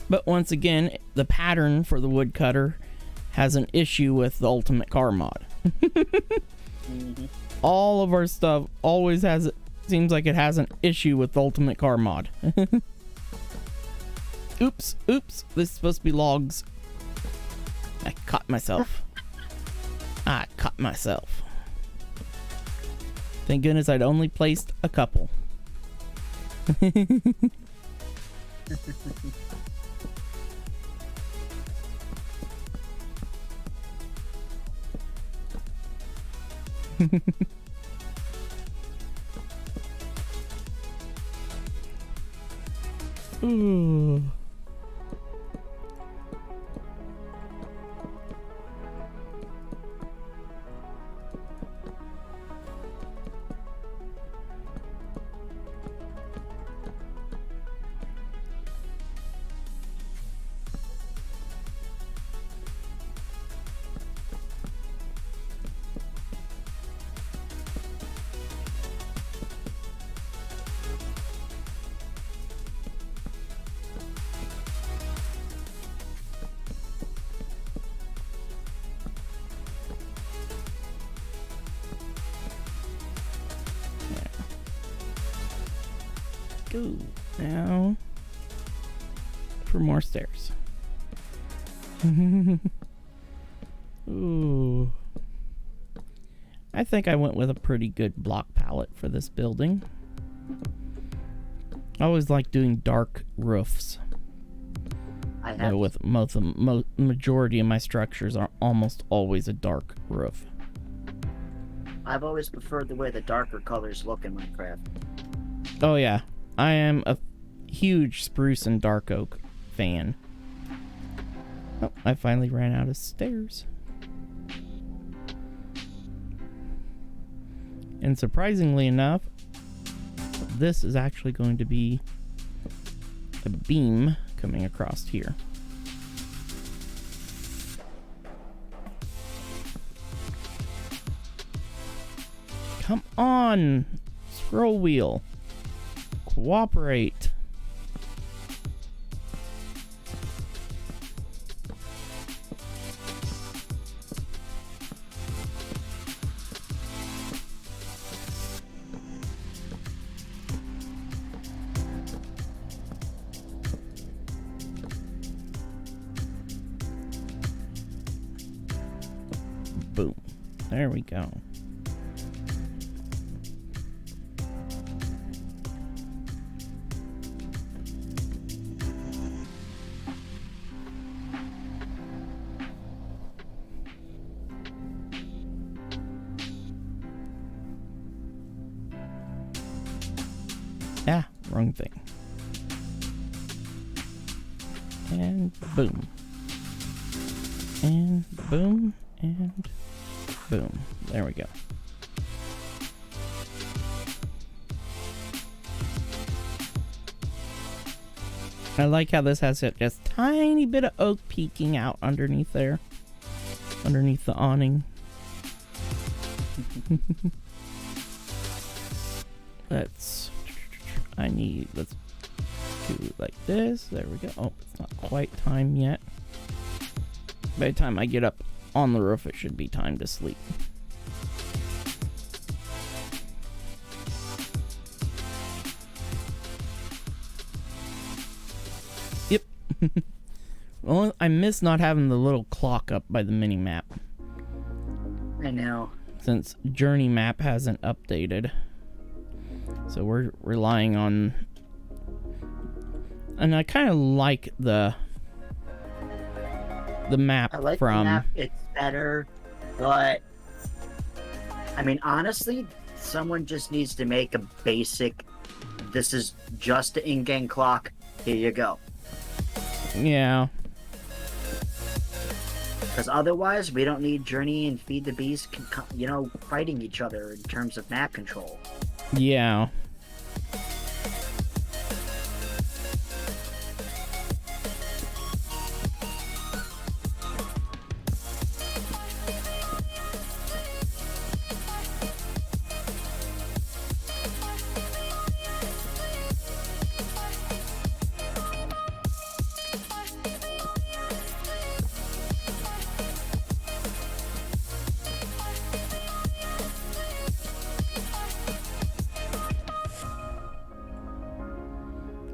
But once again, the pattern for the woodcutter has an issue with the ultimate car mod. All of our stuff always seems like it has an issue with the ultimate car mod. Oops, this is supposed to be logs. I caught myself. Thank goodness I'd only placed a couple. Ooh. Go now for more stairs. Ooh. I think I went with a pretty good block palette for this building. I always like doing dark roofs. With majority of my structures are almost always a dark roof. I've always preferred the way the darker colors look in Minecraft. Oh yeah, I am a huge spruce and dark oak fan. Oh, I finally ran out of stairs. And surprisingly enough, this is actually going to be a beam coming across here. Come on, scroll wheel. Cooperate. There we go. Ah, wrong thing. And boom. And boom. And boom. There we go. I like how this has just tiny bit of oak peeking out underneath there. Underneath the awning. Let's do it like this. There we go. Oh, it's not quite time yet. By the time I get up on the roof, it should be time to sleep. Yep. Well, I miss not having the little clock up by the mini map. I know. Since Journey Map hasn't updated. So we're relying on... And I kind of like the map I like from... the map. It's better, but... I mean, honestly, someone just needs to make a basic... This is just the in-game clock. Here you go. Yeah. Because otherwise, we don't need Journey and Feed the Beast, fighting each other in terms of map control. Yeah.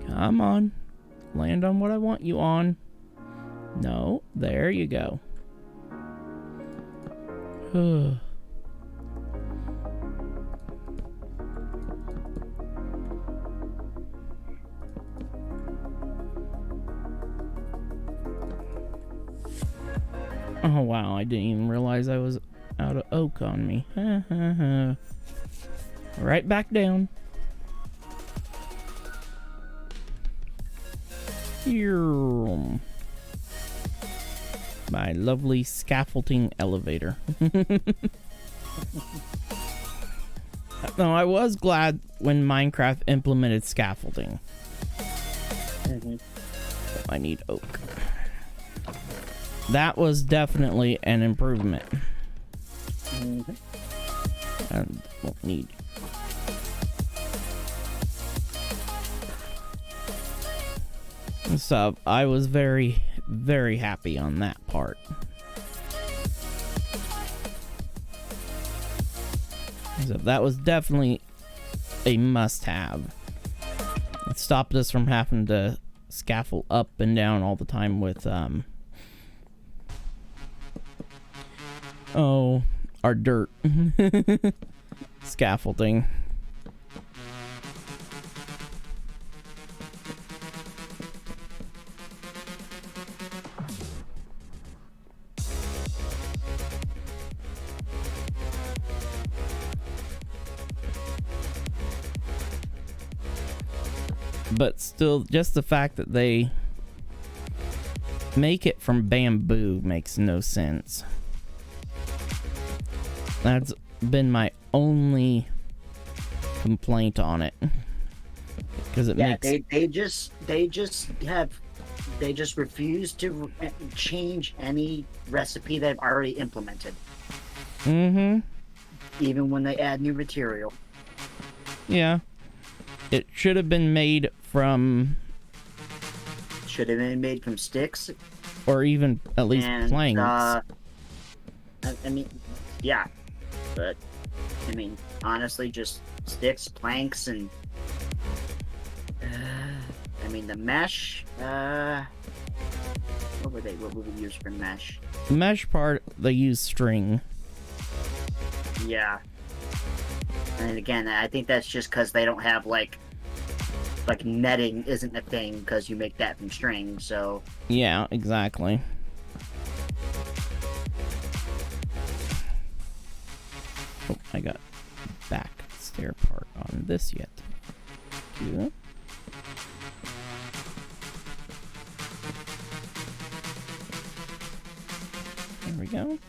Come on. Land on what I want you on. No. There you go. Oh, wow. I didn't even realize I was out of oak on me. Right back down. Here. My lovely scaffolding elevator. No, I was glad when Minecraft implemented scaffolding. I need oak. That was definitely an improvement. And won't need. So I was very, very happy on that part. So that was definitely a must-have. It stopped us from having to scaffold up and down all the time with our dirt scaffolding. But still, just the fact that they make it from bamboo makes no sense. That's been my only complaint on it. Because it makes... they just refuse to change any recipe they've already implemented. Even when they add new material. Yeah. It should have been made from... Should have been made from sticks. Or even at least planks. I mean, yeah. But, I mean, honestly, just sticks, planks, and... I mean, the mesh... What would we use for mesh? The mesh part, they use string. Yeah. And again, I think that's just because they don't have like netting isn't a thing because you make that from string. So Yeah, exactly. Oh, I got back stair part on this yet. Yeah. There we go.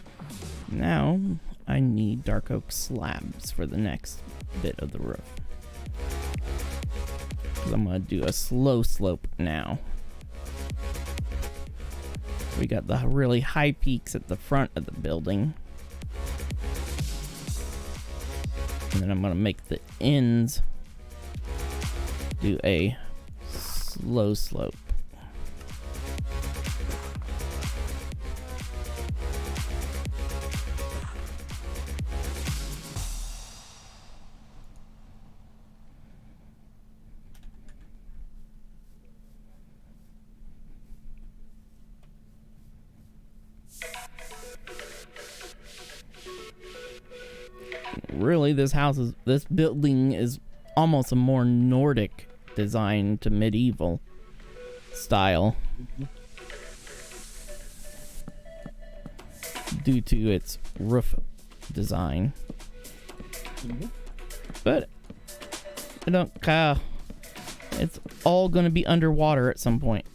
Now I need dark oak slabs for the next bit of the roof. 'Cause I'm gonna do a slow slope now. We got the really high peaks at the front of the building. And then I'm gonna make the ends do a slow slope. Really, this building is almost a more Nordic design to medieval style. Due to its roof design. But I don't care. It's all gonna be underwater at some point.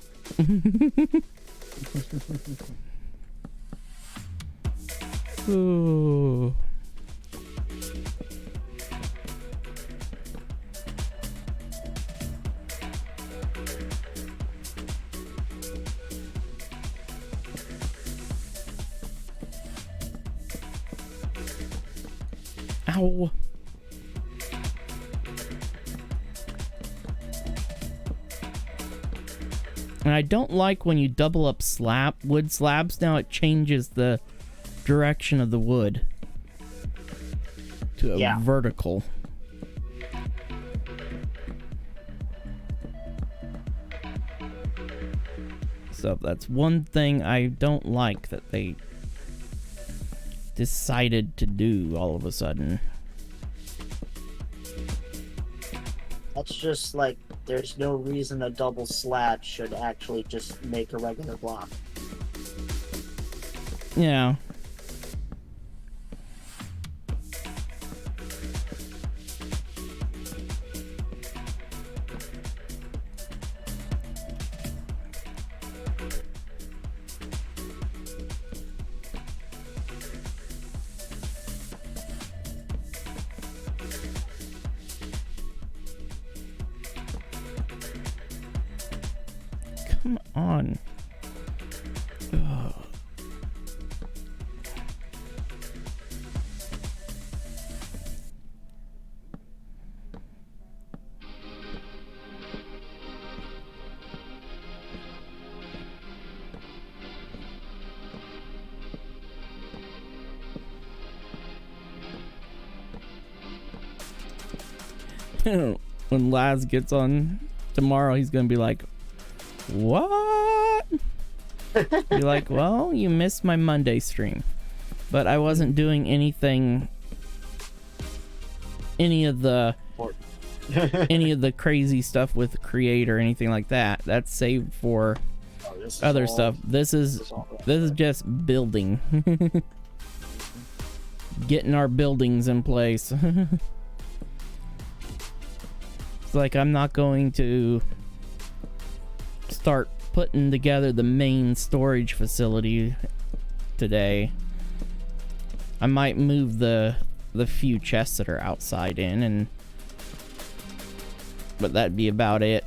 Ooh. Ow. And I don't like when you double up wood slabs. Now it changes the direction of the wood to a vertical. So that's one thing I don't like that they decided to do all of a sudden. that's just like there's no reason a double slab should actually just make a regular block. Yeah. Come on. Ugh. When Laz gets on tomorrow, he's gonna be like, what? Be like, well, you missed my Monday stream, but I wasn't doing any of the crazy stuff with Create or anything like that. That's saved for other stuff. This is just building. Getting our buildings in place. It's like I'm not going to start putting together the main storage facility today. I might move the few chests that are outside in, but that'd be about it.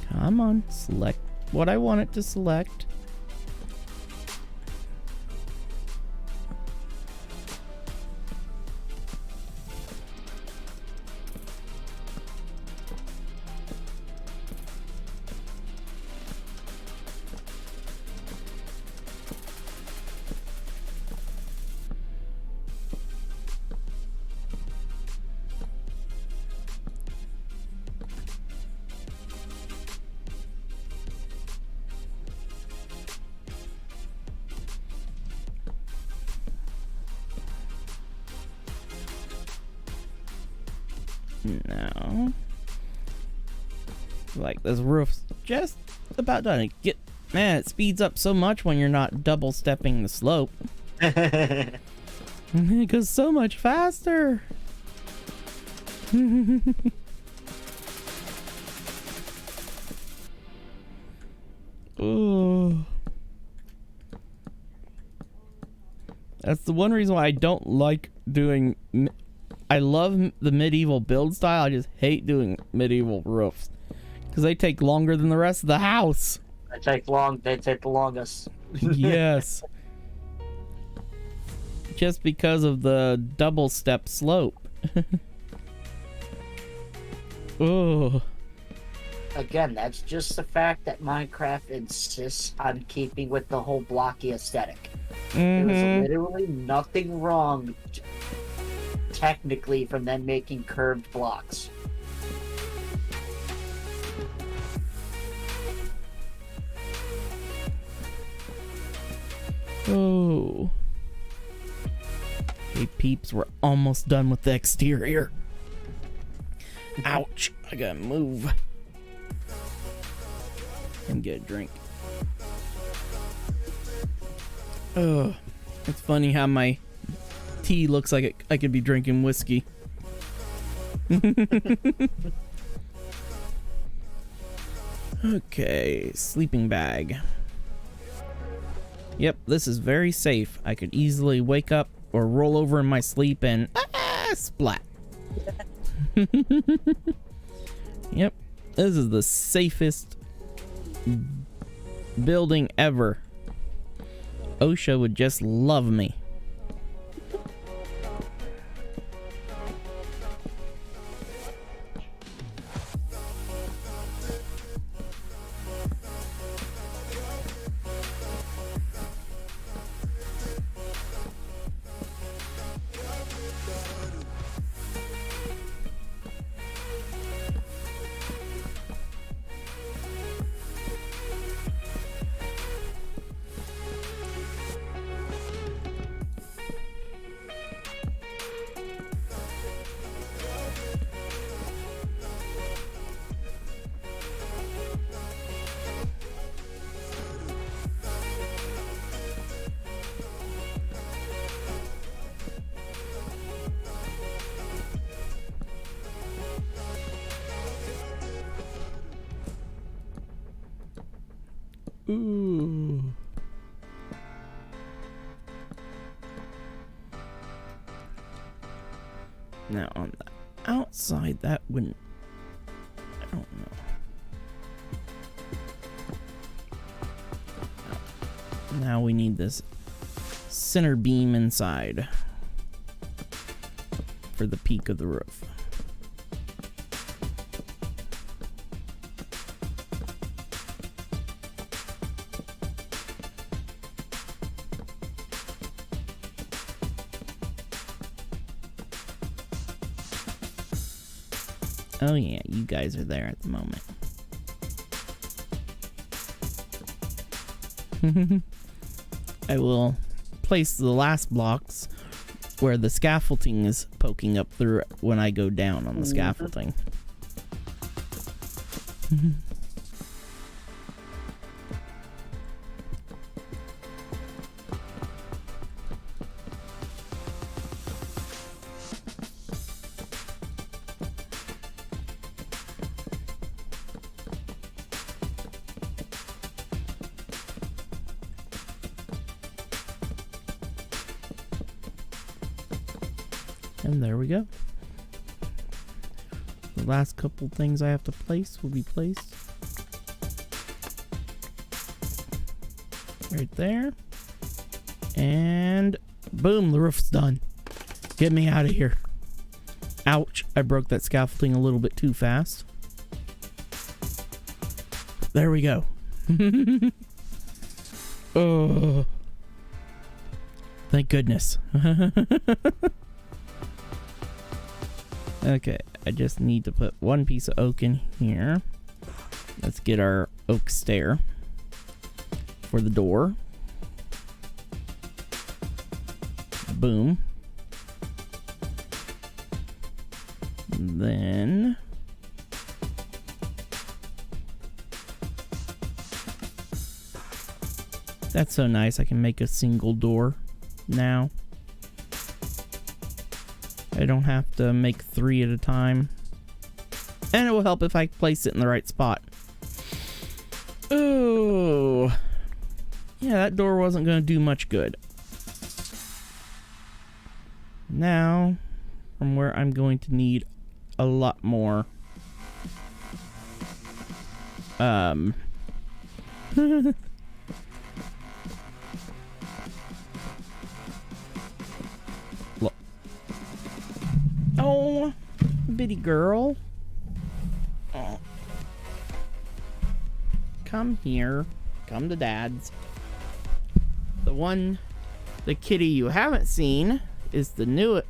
Come on, select what I want it to select. No. Like, this roof's just about done. Man, it speeds up so much when you're not double stepping the slope. It goes so much faster. Oh. That's the one reason why I don't like doing... I love the medieval build style. I just hate doing medieval roofs. Because they take longer than the rest of the house. They take the longest. Yes. Just because of the double step slope. Oh. Again, that's just the fact that Minecraft insists on keeping with the whole blocky aesthetic. There was literally nothing wrong, technically, from them making curved blocks. Oh. Hey peeps, we're almost done with the exterior. Ouch. I gotta move. And get a drink. Oh. It's funny how my tea looks like I could be drinking whiskey. Okay, sleeping bag. Yep, this is very safe. I could easily wake up or roll over in my sleep and splat. Yep, this is the safest building ever. OSHA would just love me. Ooh. Now on the outside, that wouldn't... I don't know. Now we need this center beam inside for the peak of the roof. Oh yeah, you guys are there at the moment. I will place the last blocks where the scaffolding is poking up through when I go down on the scaffolding. And there we go. The last couple things I have to place will be placed right there. And boom, the roof's done. Get me out of here. Ouch, I broke that scaffolding a little bit too fast. There we go. Oh, thank goodness. Okay, I just need to put one piece of oak in here. Let's get our oak stair for the door. Boom. And then that's so nice. I can make a single door now. I don't have to make 3 at a time. And it will help if I place it in the right spot. Oh. Yeah, that door wasn't going to do much good. Now, from where I'm going to need a lot more. Look. Oh, bitty girl. Oh. Come here. Come to Dad's. The kitty you haven't seen is the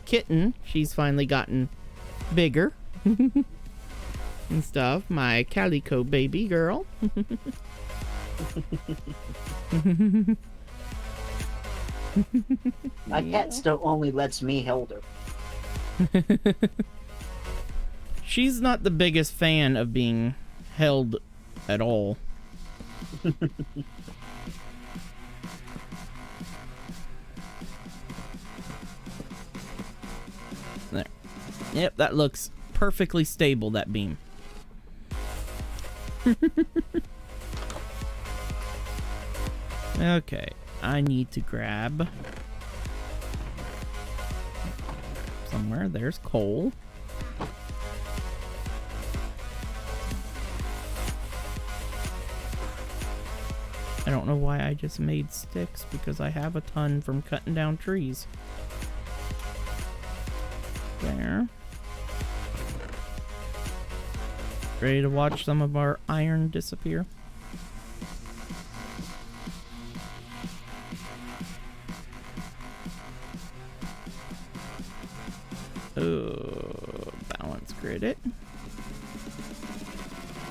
kitten. She's finally gotten bigger and stuff. My calico baby girl. My cat still only lets me hold her. She's not the biggest fan of being held at all. There. Yep, that looks perfectly stable, that beam. Okay, I need to grab somewhere. There's coal. I don't know why I just made sticks, because I have a ton from cutting down trees. There. Ready to watch some of our iron disappear? Oh, balance grid it.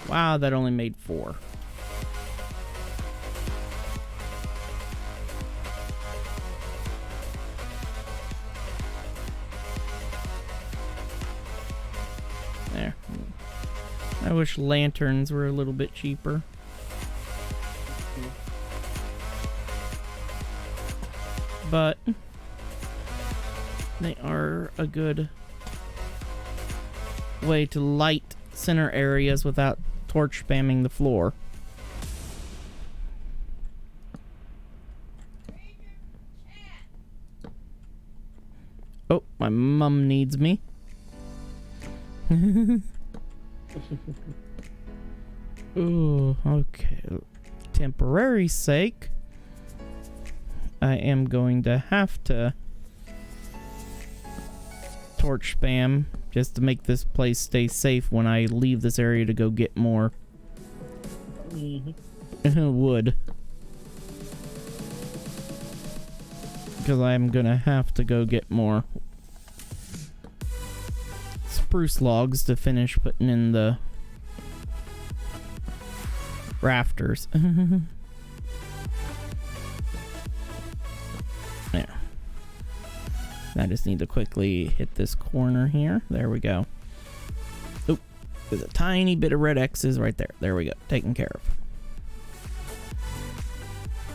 Wow, that only made 4. There. I wish lanterns were a little bit cheaper. But they are a good way to light center areas without torch spamming the floor. Oh, my mom needs me. Ooh, okay. Temporary sake, I am going to have to torch spam just to make this place stay safe when I leave this area to go get more wood. Because I'm gonna have to go get more spruce logs to finish putting in the rafters. There. I just need to quickly hit this corner here. There we go. Oop. There's a tiny bit of red X's right there. There we go. Taken care of.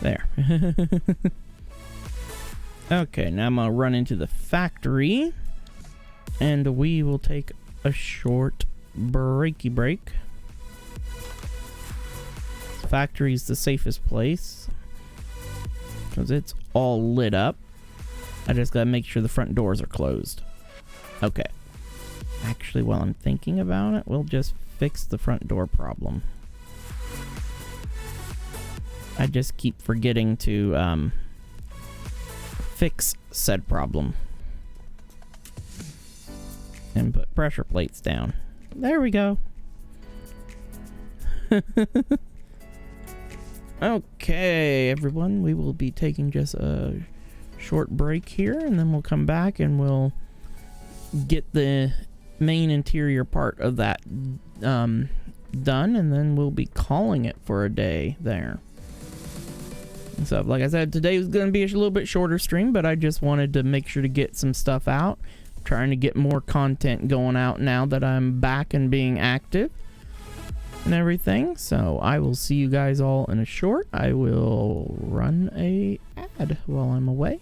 There. Okay, now I'm gonna run into the factory. And we will take a short breaky break. The factory's the safest place, because it's all lit up. I just gotta make sure the front doors are closed. Okay. Actually, while I'm thinking about it, we'll just fix the front door problem. I just keep forgetting to fix said problem. And put pressure plates down. There we go. Okay, everyone. We will be taking just a short break here, and then we'll come back and we'll get the main interior part of that done, and then we'll be calling it for a day there. So, like I said, today was going to be a little bit shorter stream, but I just wanted to make sure to get some stuff out trying to get more content going out now that I'm back and being active and everything. So I will see you guys all in a short. I will run a ad while I'm away.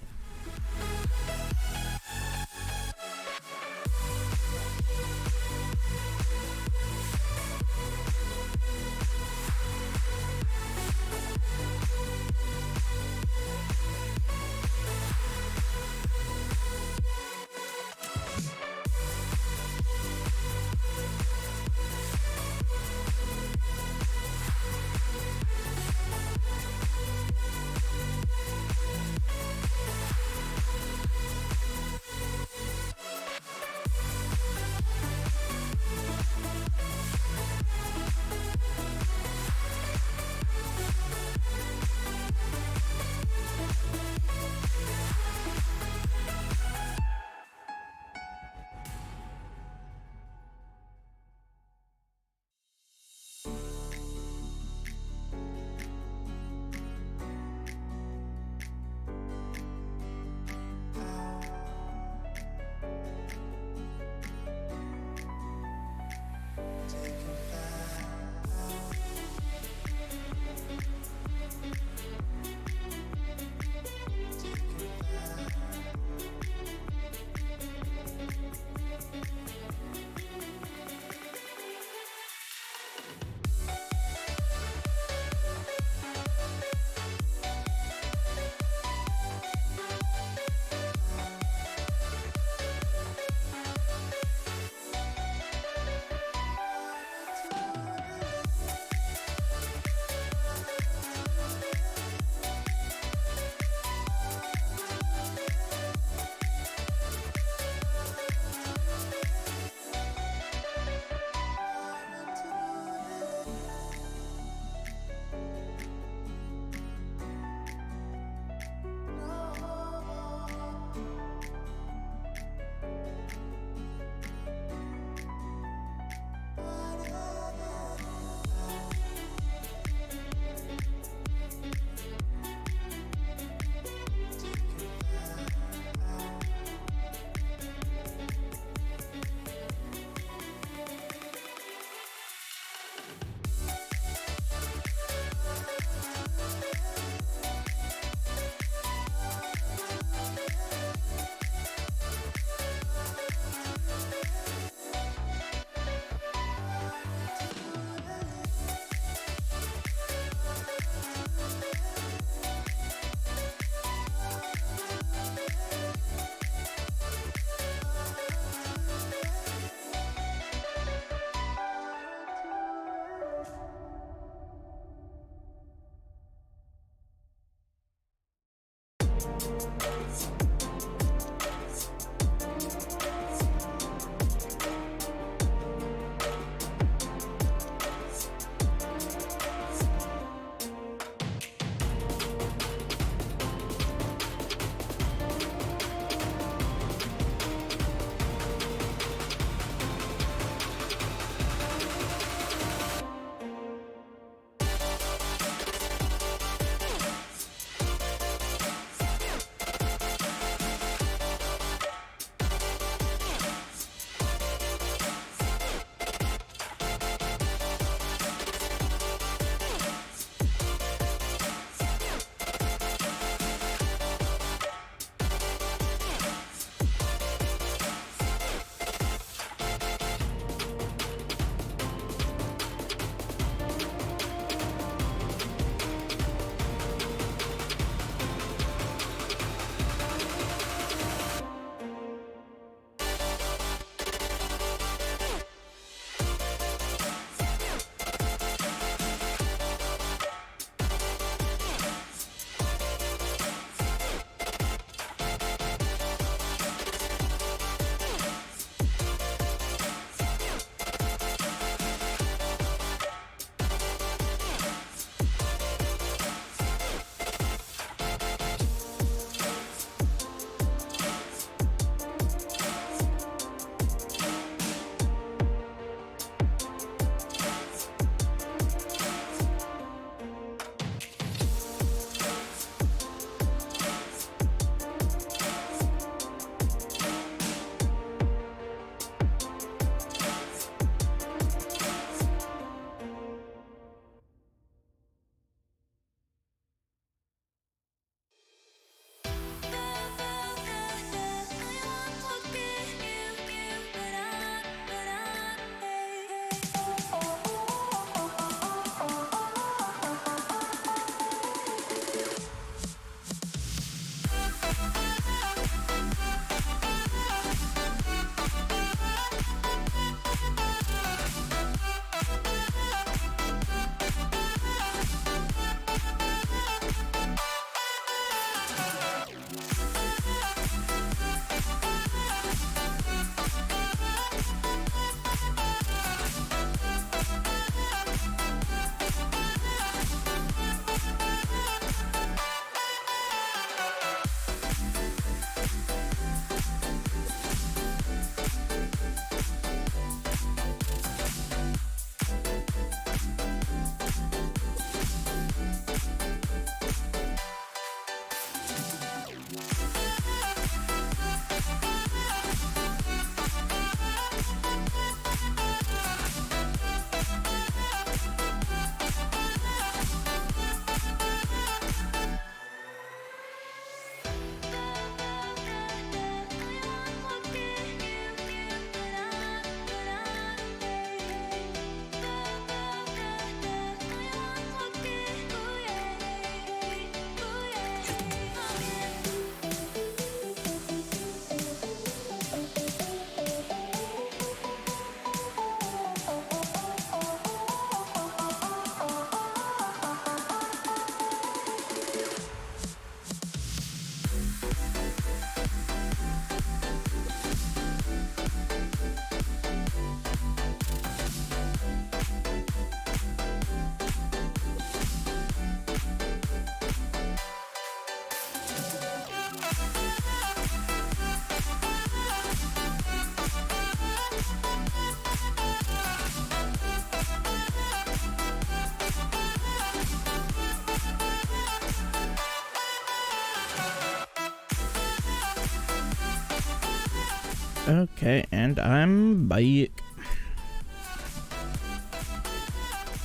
Okay, and I'm back.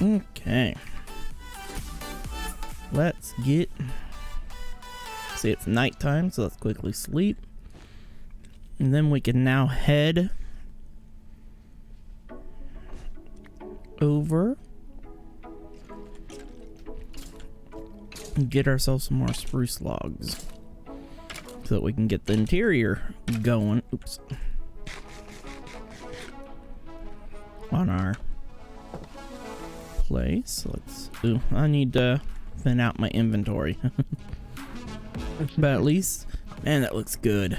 Okay. Let's get... See, it's nighttime, so let's quickly sleep. And then we can now head over and get ourselves some more spruce logs so that we can get the interior going. Oops. On our place. Let's... Ooh, I need to thin out my inventory. But at least... Man, that looks good.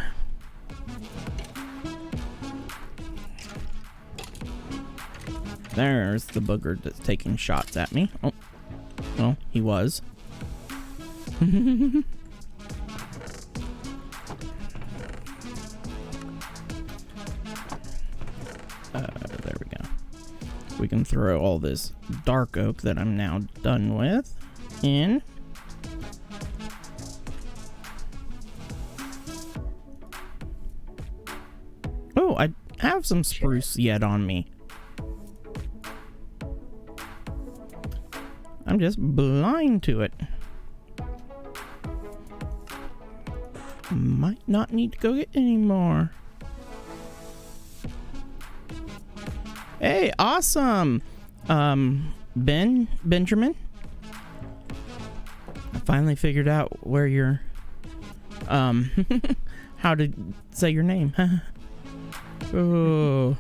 There's the booger that's taking shots at me. Oh. Well, he was. There we go. We can throw all this dark oak that I'm now done with in. Oh, I have some spruce yet on me. I'm just blind to it. Might not need to go get any more. Hey, awesome! Benjamin? I finally figured out where you're, how to say your name. Oh.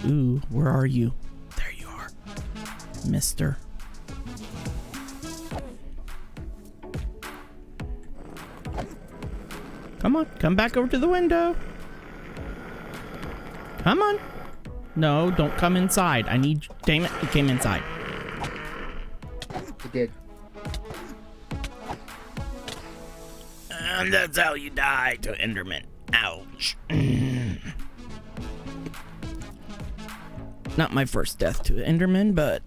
Ooh, where are you? There you are, mister. Come on, come back over to the window. Come on. No, don't come inside. I need... Damn it, he came inside. He did. And that's how you die to Enderman. Ouch. Not my first death to Enderman, but...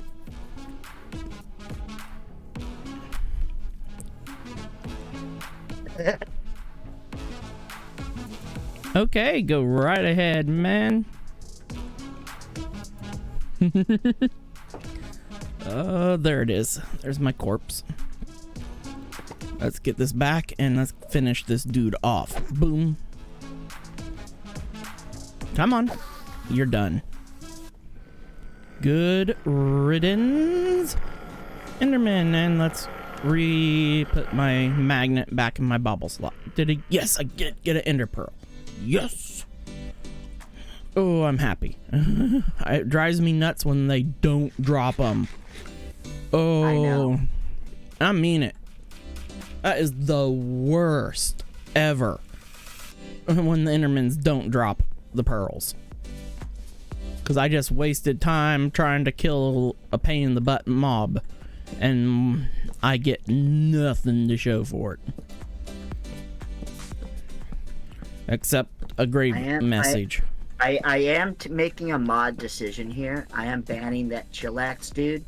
Okay, go right ahead, man. Oh, there it is. There's my corpse. Let's get this back and let's finish this dude off. Boom. Come on. You're done. Good riddance, Enderman. And let's put my magnet back in my bobble slot. Did he? Yes, I get an ender pearl. Yes. Oh, I'm happy. It drives me nuts when they don't drop them. Oh, I know. I mean it. That is the worst ever. When the Endermans don't drop the pearls. Because I just wasted time trying to kill a pain in the butt mob. And I get nothing to show for it. Except a grave message. I am making a mod decision here. I am banning that chillax dude.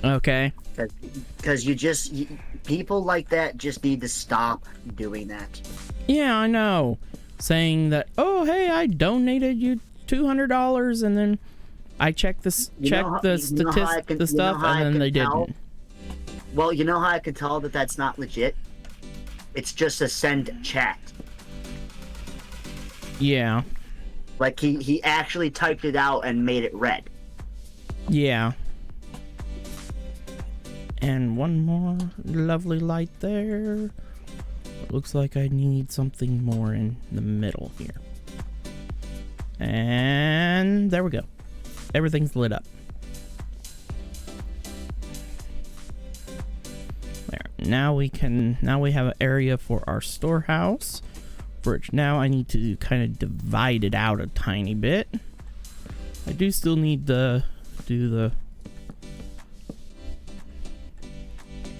Okay. Because people like that just need to stop doing that. Yeah, I know. Saying that, oh, hey, I donated you $200, and then I checked the stuff, and then they didn't. Well, you know how I can tell that that's not legit? It's just a send chat. Yeah. Like he actually typed it out and made it red. Yeah. And one more lovely light there. It looks like I need something more in the middle here. And there we go. Everything's lit up. There. Now we have an area for our storehouse. Which now I need to kind of divide it out a tiny bit. I do still need to do the...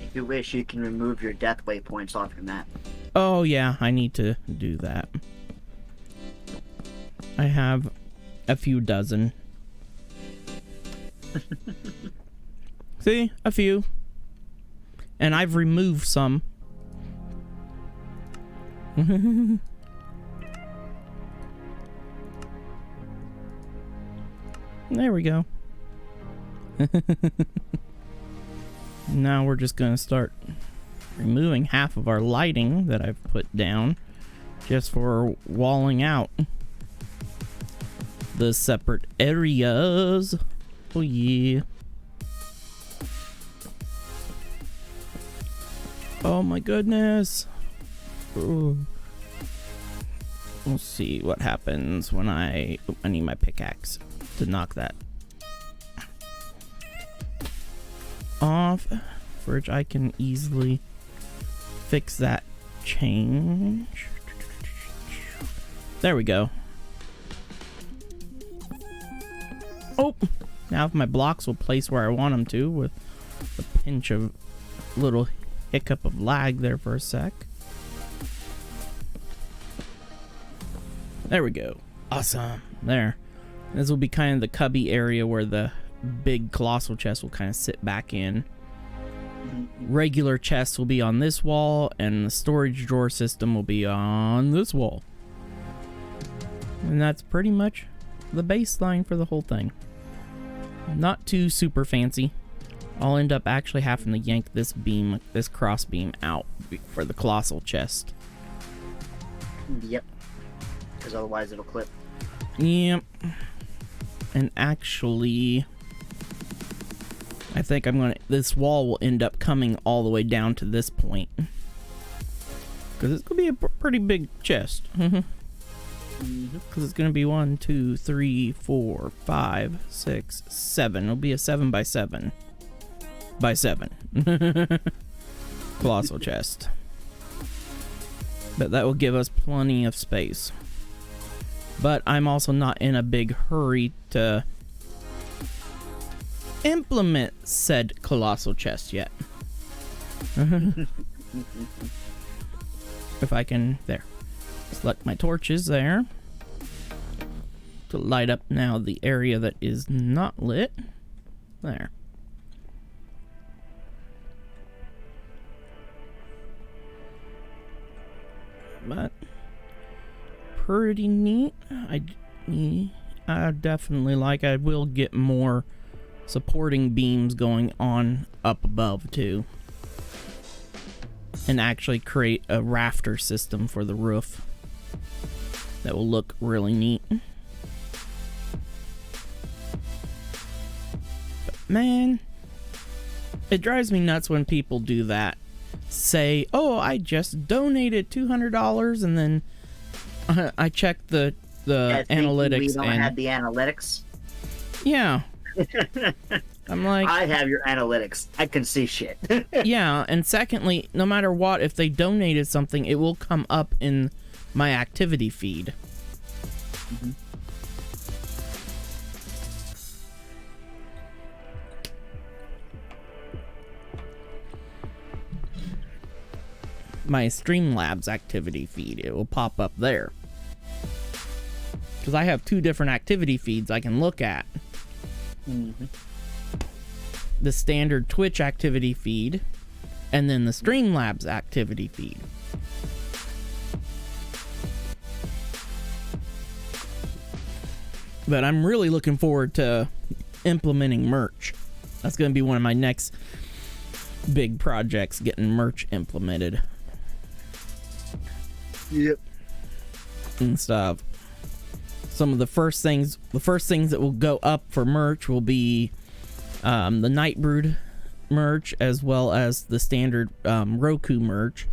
If you wish, you can remove your death waypoints off your map. Oh yeah, I need to do that. I have a few dozen. See? A few. And I've removed some. There we go. Now we're just gonna start removing half of our lighting that I've put down just for walling out the separate areas. Oh yeah. Oh my goodness. Ooh. We'll see what happens when I need my pickaxe to knock that off, for which I can easily fix that change. There we go. Oh, now if my blocks will place where I want them to, with a pinch of little hiccup of lag there for a sec. There we go. Awesome. There. This will be kind of the cubby area where the big colossal chest will kind of sit back in. Regular chests will be on this wall, and the storage drawer system will be on this wall. And that's pretty much the baseline for the whole thing. Not too super fancy. I'll end up actually having to yank this beam, this cross beam out for the colossal chest. Yep. Because otherwise it'll clip. Yep. And actually, I think this wall will end up coming all the way down to this point. Because it's going to be a pretty big chest. Because it's going to be 1, 2, 3, 4, 5, 6, 7. It'll be a 7 by 7 by 7 colossal chest. But that will give us plenty of space. But I'm also not in a big hurry to implement said colossal chest yet. If I can, there. Select my torches there to light up now the area that is not lit. There. But pretty neat. I definitely like. I will get more supporting beams going on up above too, and actually create a rafter system for the roof that will look really neat. But man, it drives me nuts when people do that. Say, oh, I just donated $200, and then I check the analytics. We don't have the analytics. Yeah. I'm like, I have your analytics. I can see shit. Yeah, and secondly, no matter what, if they donated something, it will come up in my activity feed. My Streamlabs activity feed, it will pop up there. Because I have 2 different activity feeds I can look at. The standard Twitch activity feed, and then the Streamlabs activity feed. But I'm really looking forward to implementing merch. That's going to be one of my next big projects, getting merch implemented. Yep. And stuff. Some of the first things that will go up for merch will be the Nightbrood merch, as well as the standard Roku merch.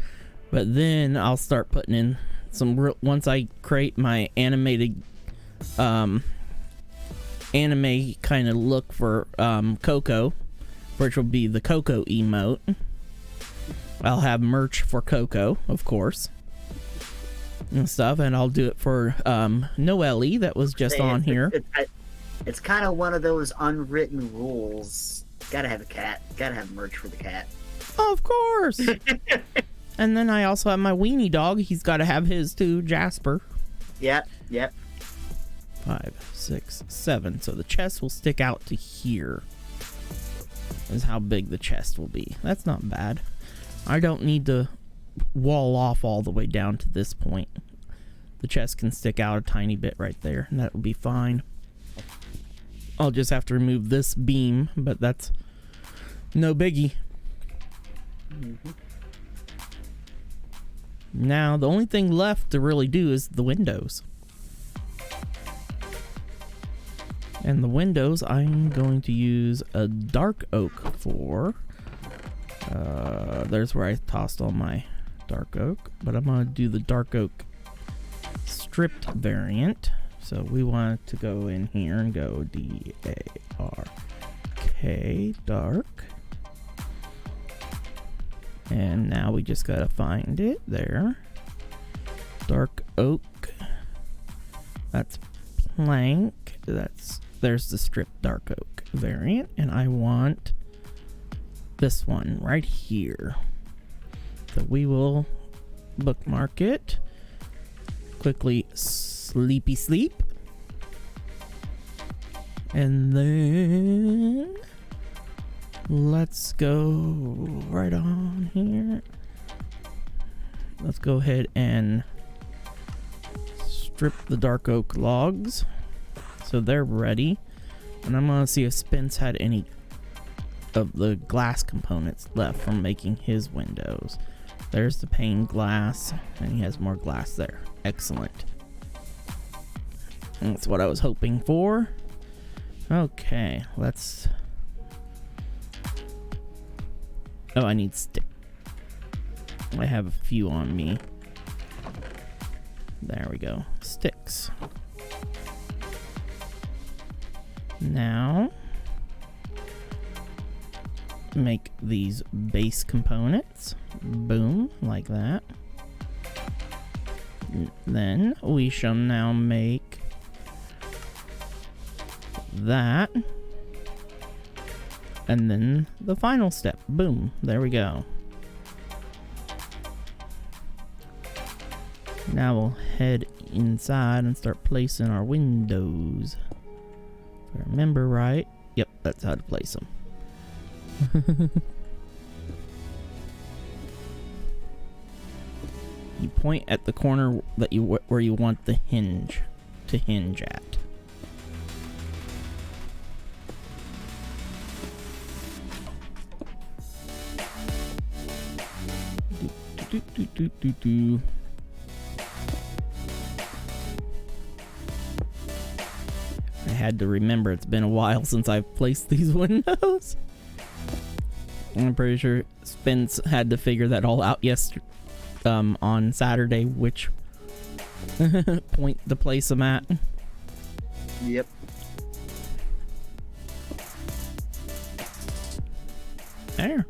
But then I'll start putting in some once I create my animated anime kind of look for Coco, which will be the Coco emote. I'll have merch for Coco, of course, and stuff, and I'll do it for Noelle that was just on here. It's kind of one of those unwritten rules. Gotta have a cat. Gotta have merch for the cat. Of course. And then I also have my weenie dog. He's got to have his too, Jasper. Yep. 5, 6, 7. So the chest will stick out to here. Is how big the chest will be. That's not bad. I don't need to wall off all the way down to this point. The chest can stick out a tiny bit right there, and that will be fine. I'll just have to remove this beam, but that's no biggie. Mm-hmm. Now, the only thing left to really do is the windows. And the windows, I'm going to use a dark oak for. There's where I tossed all my dark oak, but I'm going to do the dark oak stripped variant. So we want to go in here and go D-A-R-K, dark. And now we just gotta find it there. Dark oak. That's plank. There's the stripped dark oak variant. And I want this one right here. So we will bookmark it. Quickly sleepy sleep. And then let's go right on here. Let's go ahead and strip the dark oak logs so they're ready. And I'm gonna see if Spence had any of the glass components left from making his windows. There's the pane glass, and he has more glass there. Excellent. That's what I was hoping for. Okay, let's... Oh, I need stick. I have a few on me. There we go. Sticks. Now, make these base components. Boom, like that. Then we shall now make that. And then the final step. Boom, there we go. Now we'll head inside and start placing our windows. If I remember right. Yep, that's how to place them. You point at the corner that where you want the hinge to hinge at. I had to remember it's been a while since I've placed these windows. I'm pretty sure Spence had to figure that all out on Saturday, which point to place them at. Yep. There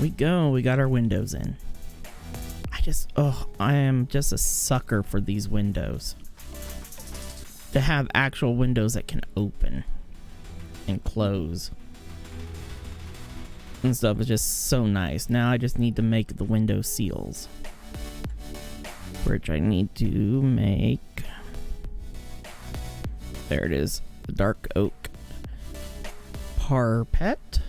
we go. We got our windows in. I am just a sucker for these windows. To have actual windows that can open and close and stuff is just so nice. Now I just need to make the window seals, which I need to make. There it is, the dark oak parpet.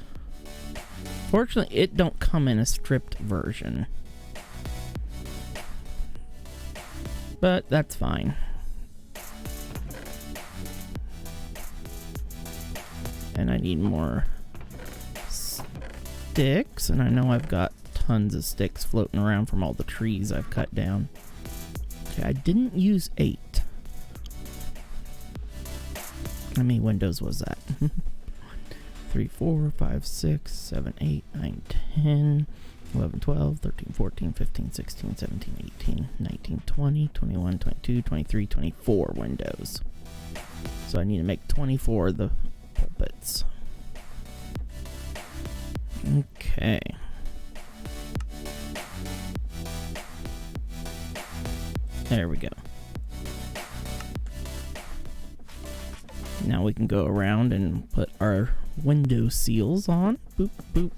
Fortunately, it don't come in a stripped version, but that's fine. And I need more sticks, and I know I've got tons of sticks floating around from all the trees I've cut down. Okay, I didn't use 8. How many windows was that? 3, 4, 5, 6, 7, 8, 9, 10, 11, 12, 13, 14, 15, 16, 17, 18, 19, 20, 21, 22, 23, 24 windows. So I need to make 24 of the pulpits. Okay. There we go. Now we can go around and put our window seals on. Boop, boop.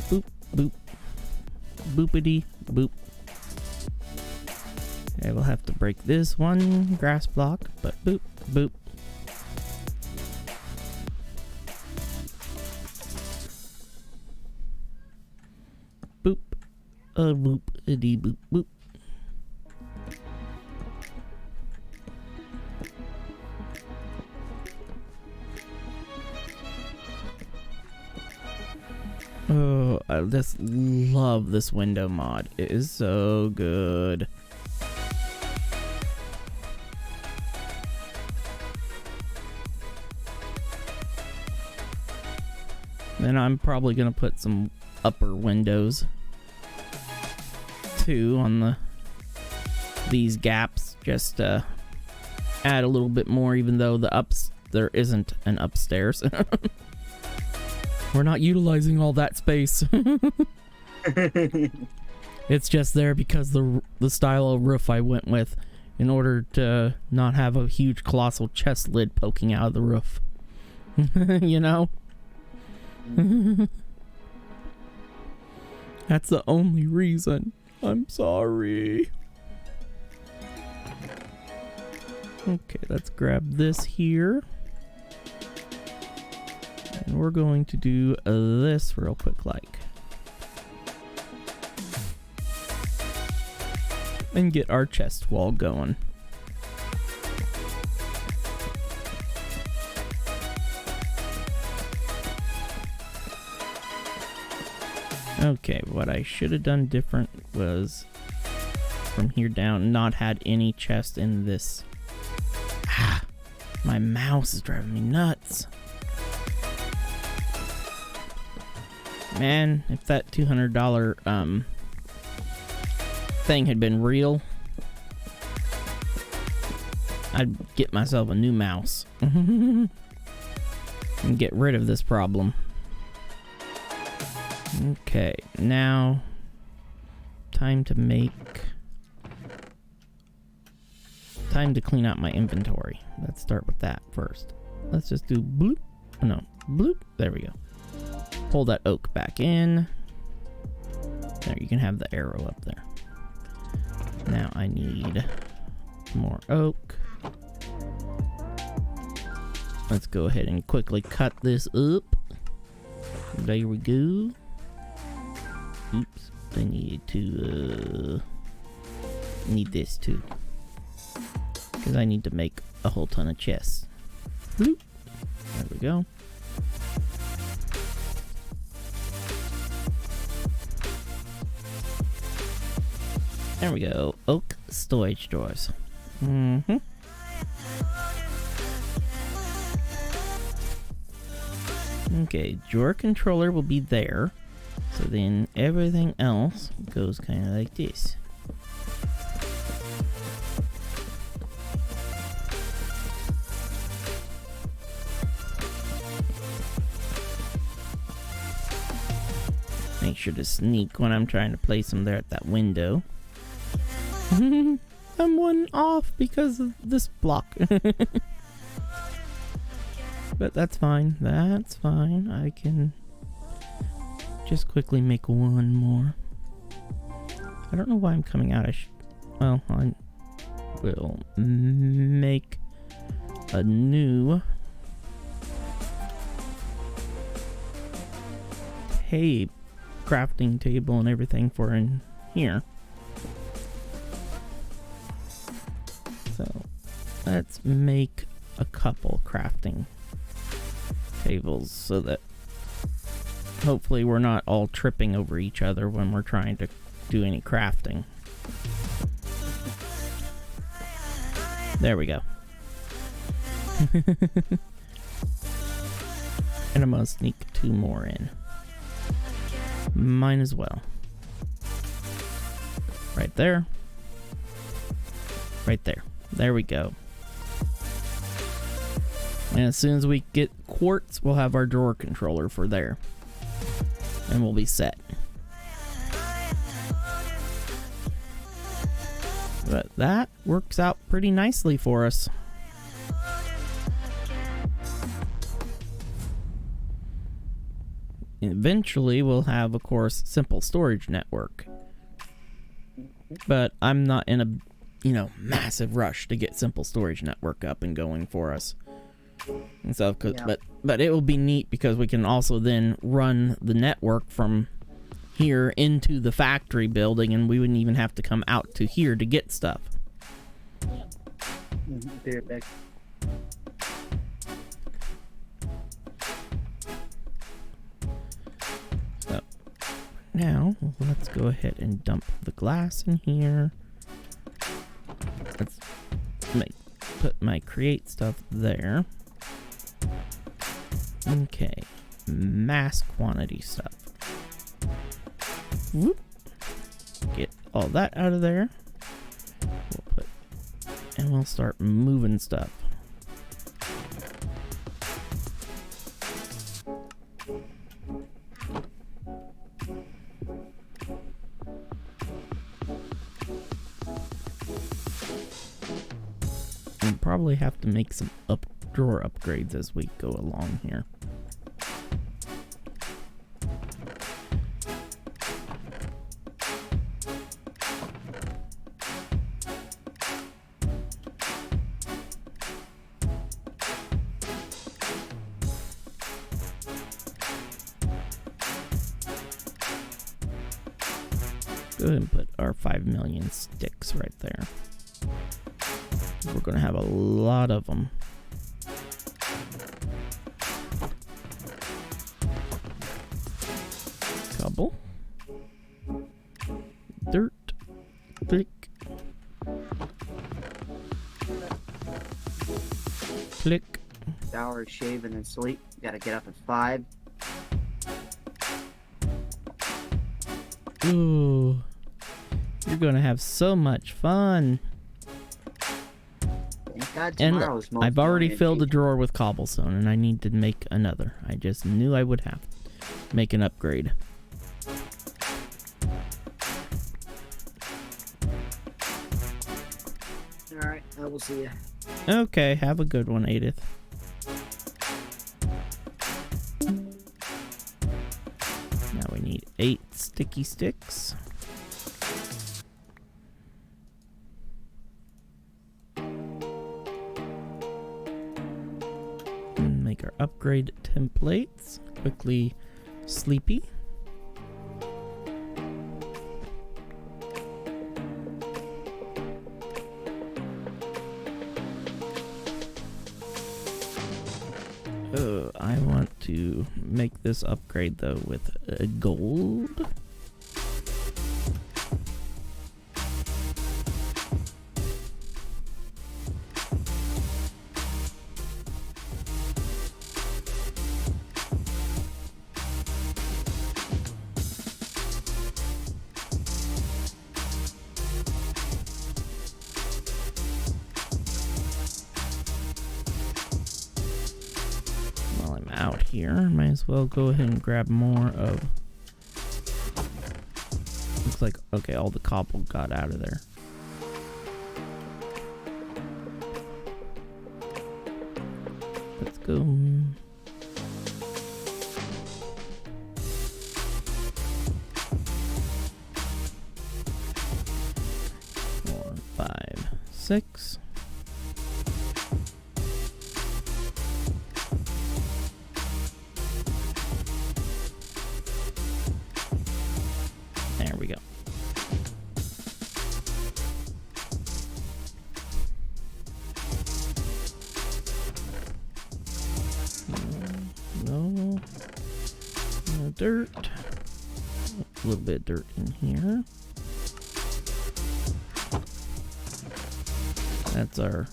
Boop, boop. Boopity, boop. Okay, we'll have to break this one grass block, but boop, boop. Boop. Boop, a dee boop, boop. Oh, I just love this window mod. It is so good. Then I'm probably gonna put some upper windows too on these gaps, just to add a little bit more, even though there isn't an upstairs. We're not utilizing all that space. It's just there because the style of roof I went with, in order to not have a huge colossal chest lid poking out of the roof. You know? That's the only reason. I'm sorry. Okay, let's grab this here. And we're going to do this real quick, like. And get our chest wall going. Okay, what I should have done different was from here down, not had any chest in this. Ah, my mouse is driving me nuts. Man, if that $200 thing had been real, I'd get myself a new mouse and get rid of this problem. Okay, now time to clean out my inventory. Let's start with that first. Let's just do bloop. No, bloop. There we go. Pull that oak back in. There, you can have the arrow up there. Now I need more oak. Let's go ahead and quickly cut this up. There we go. Oops, I need this too. Because I need to make a whole ton of chests. Bloop. There we go. There we go. Oak storage drawers. Mm-hmm. Okay, drawer controller will be there. So then everything else goes kind of like this. Make sure to sneak when I'm trying to place them there at that window. I'm one off because of this block. But that's fine. That's fine. I can just quickly make one more. I don't know why I'm coming out. Well, I will make a new crafting table and everything for in here. So let's make a couple crafting tables so that hopefully we're not all tripping over each other when we're trying to do any crafting. There we go. And I'm gonna sneak two more in. Mine as well. Right there. Right there. There we go. And as soon as we get quartz, we'll have our drawer controller for there. And we'll be set. But that works out pretty nicely for us. Eventually, we'll have, of course, simple storage network. But I'm not in a massive rush to get Simple Storage Network up and going for us and stuff. Yeah. But it will be neat because we can also then run the network from here into the factory building, and we wouldn't even have to come out to here to get stuff. Be right back. So now let's go ahead and dump the glass in here. Let's put my create stuff there. Okay, mass quantity stuff. Whoop. Get all that out of there. We'll start moving stuff. We'll probably have to make some drawer upgrades as we go along here. Go ahead and put our 5 million sticks right there. We're going to have a lot of them. Cobble. Dirt. Click. Click. Shower, shave, and then sleep. Gotta get up at 5. Ooh. You're going to have so much fun. Thank God And tomorrow's most I've already morning filled a peak. drawer with cobblestone, and I need to make another. I just knew I would have to make an upgrade. Alright, I will see you. Okay, have a good one, Edith. Now we need 8 sticky sticks. And make our upgrade templates. Quickly sleepy. I want to make this upgrade though with gold. Out here, might as well go ahead and grab more of. Looks like okay, all the cobble got out of there. Let's go. Four, 5, 6. There we go. No dirt. A little bit of dirt in here. That's our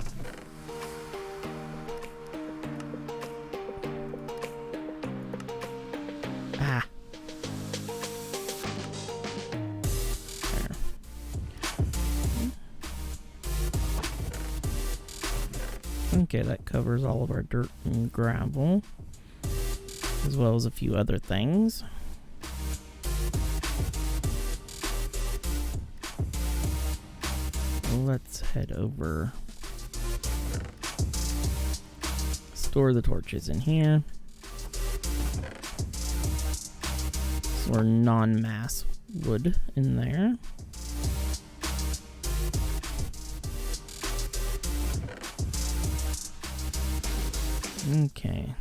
Okay, that covers all of our dirt and gravel, as well as a few other things. Let's head over. Store the torches in here. Store non-mass wood in there. Okay.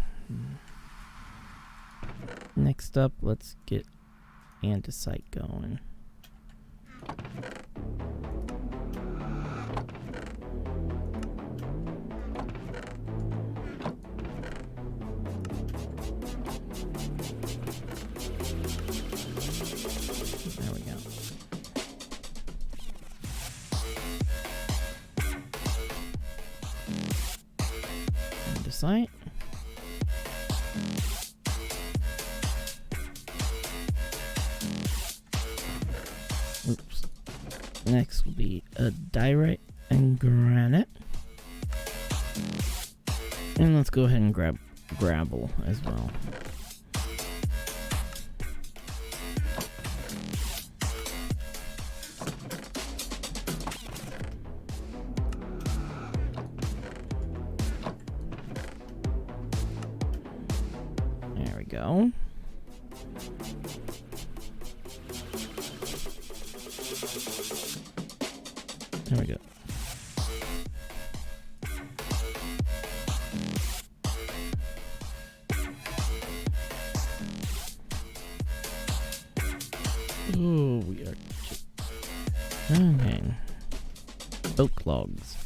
Next up, let's get andesite going. There we go. Andesite. Oops. Next will be a diorite and granite. And let's go ahead and grab gravel as well. There we go. There we go. Oh, we are okay. Oak logs,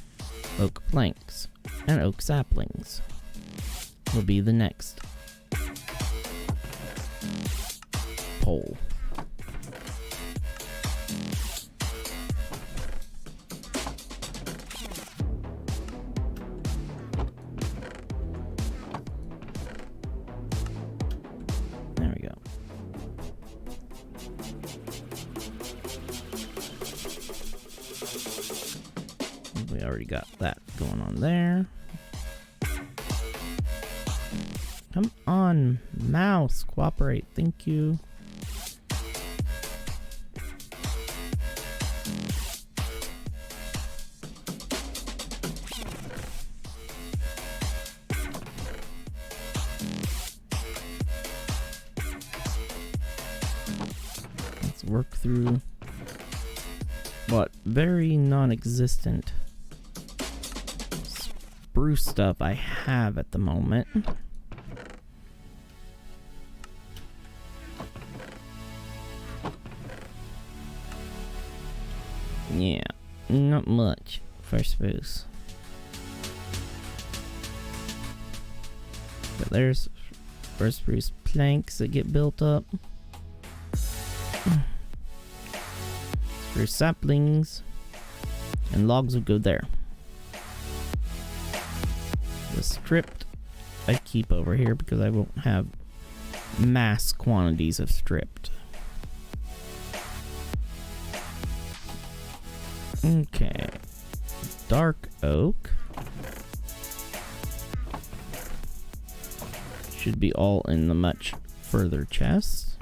oak planks, and oak saplings will be the next pole. There we go. We already got that going on there. Come on, mouse, cooperate. Thank you. Let's work through what very non-existent spruce stuff I have at the moment. Yeah, not much for spruce. But there's first spruce planks that get built up. Spruce saplings and logs will go there. The stripped I keep over here because I won't have mass quantities of stripped. Okay, dark oak should be all in the much further chest.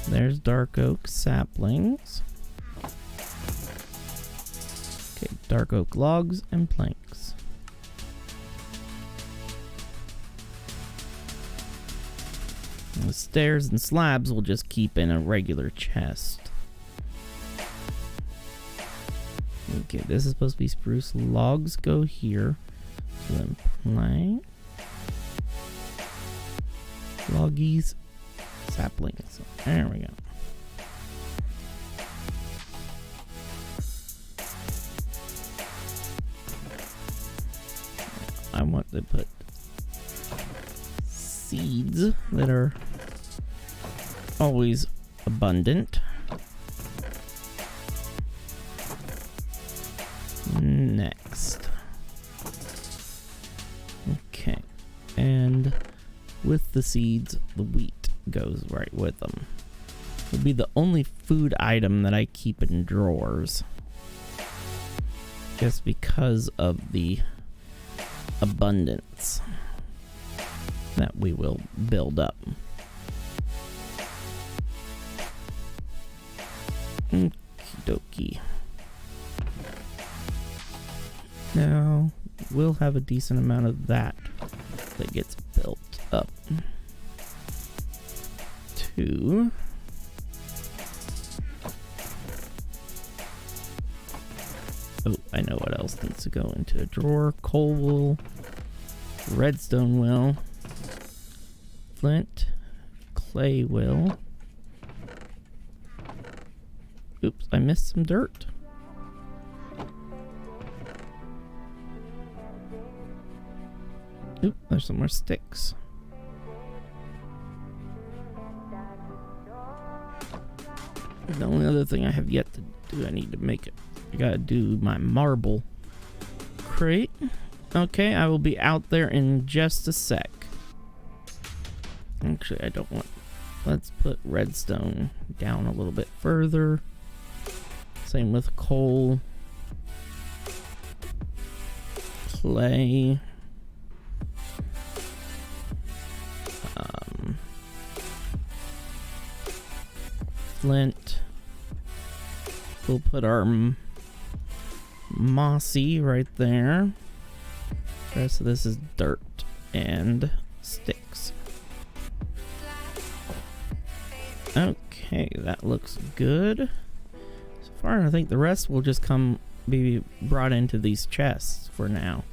There's dark oak saplings. Okay, dark oak logs and planks. The stairs and slabs will just keep in a regular chest. Okay, this is supposed to be spruce. Logs go here. So then plank. Loggies. Saplings. There we go. I want to put seeds that are always abundant. Next. Okay. And with the seeds, the wheat goes right with them. It'll be the only food item that I keep in drawers. Just because of the abundance that we will build up. Okie dokie. Now, we'll have a decent amount of that gets built up. 2. Oh, I know what else needs to go into a drawer. Coal wool, redstone will, flint, clay will. Oops, I missed some dirt. Oop, there's some more sticks. The only other thing I have yet to do, I need to make it. I gotta do my marble crate. Okay, I will be out there in just a sec. Actually, I don't want... Let's put redstone down a little bit further. Same with coal. Clay. Flint. We'll put our mossy right there. The rest of this is dirt and sticks. Okay, that looks good. So far, I think the rest will just be brought into these chests for now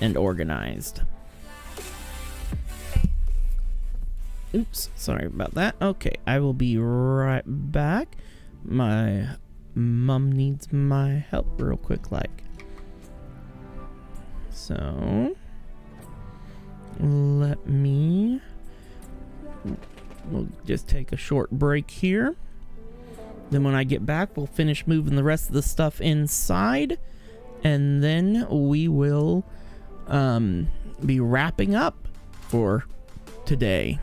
and organized. Oops, sorry about that. Okay, I will be right back. My mom needs my help real quick, like. So, we'll just take a short break here. Then when I get back, we'll finish moving the rest of the stuff inside. And then we will be wrapping up for today.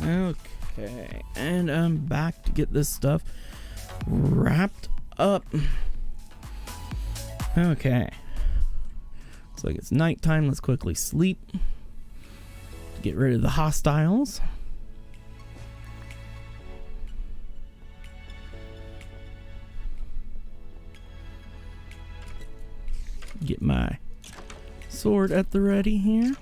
Okay, and I'm back to get this stuff wrapped up. Okay. Looks like it's nighttime. Let's quickly sleep. Get rid of the hostiles. Get my sword at the ready here.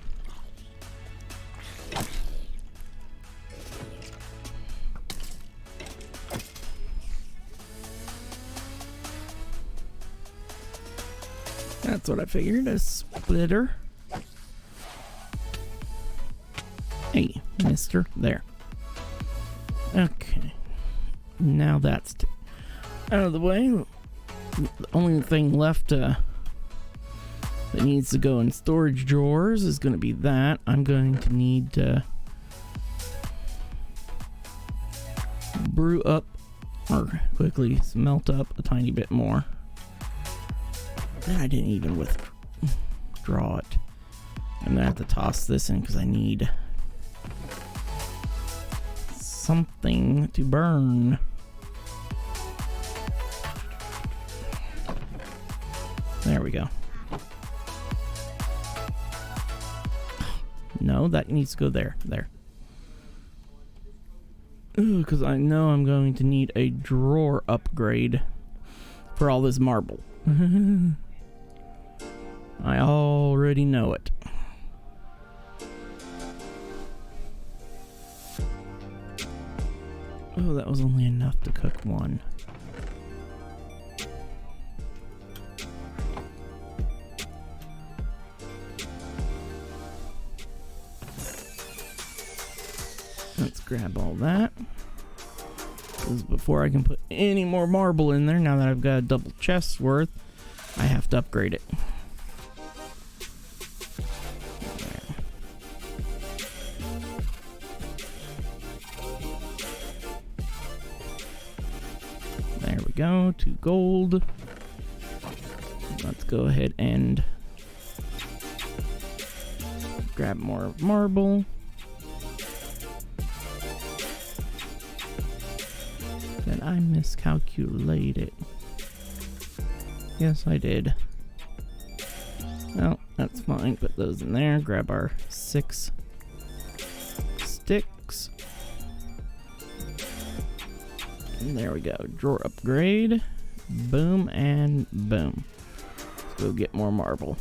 That's what I figured, a splitter. Hey, mister. There. Okay. Now that's out of the way. The only thing left that needs to go in storage drawers is going to be that. I'm going to need to brew up or quickly smelt up a tiny bit more. I didn't even withdraw it. I'm gonna have to toss this in because I need something to burn. There we go. No, that needs to go there. There. Because I know I'm going to need a drawer upgrade for all this marble. I already know it. Oh, that was only enough to cook one. Let's grab all that. Because before I can put any more marble in there, now that I've got a double chest's worth, I have to upgrade it. There we go, 2 gold. Let's go ahead and grab more marble. Did I miscalculate it? Yes, I did. Well, that's fine. Put those in there. Grab our 6 sticks. And there we go. Drawer upgrade. Boom and boom. Let's go get more marble.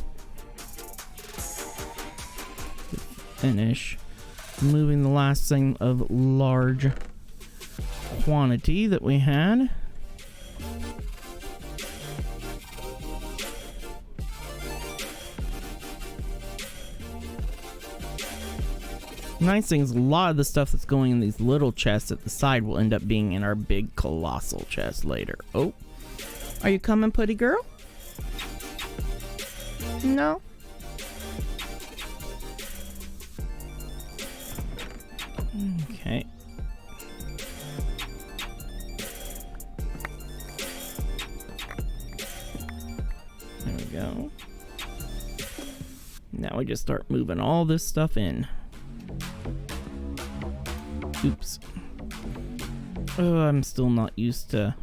Finish moving the last thing of large quantity that we had. Nice thing is a lot of the stuff that's going in these little chests at the side will end up being in our big colossal chest later. Oh, are you coming, putty girl? No. Okay. There we go. Now we just start moving all this stuff in. Oops. Oh, I'm still not used to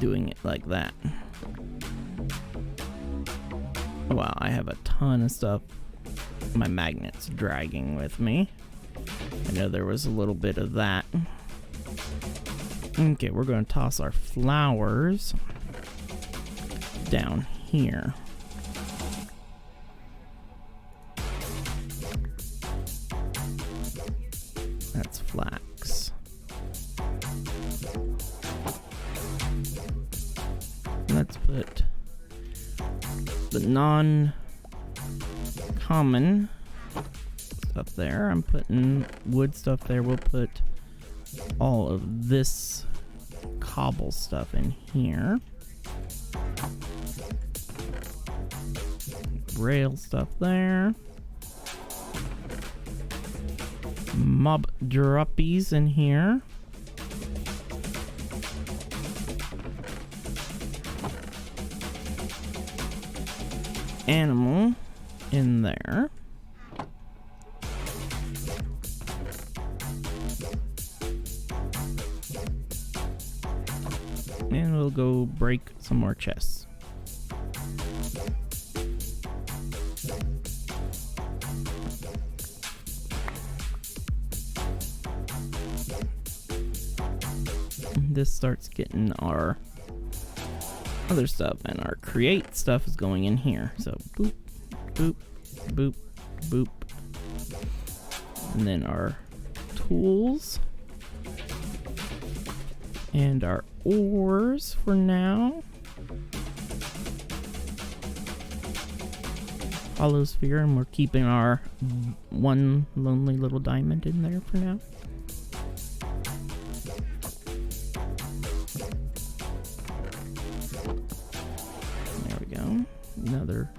doing it like that. Wow, I have a ton of stuff. My magnet's dragging with me. I know there was a little bit of that. Okay, we're going to toss our flowers down here. That's flax. Let's put the non-common stuff there. I'm putting wood stuff there. We'll put all of this cobble stuff in here. Rail stuff there. Mob droppies in here. Animal in there. we'll go break some more chests. This starts getting our other stuff, and our create stuff is going in here. So boop, boop, boop, boop. And then our tools and our ores for now. Hollow sphere, and we're keeping our one lonely little diamond in there for now. There we go. Another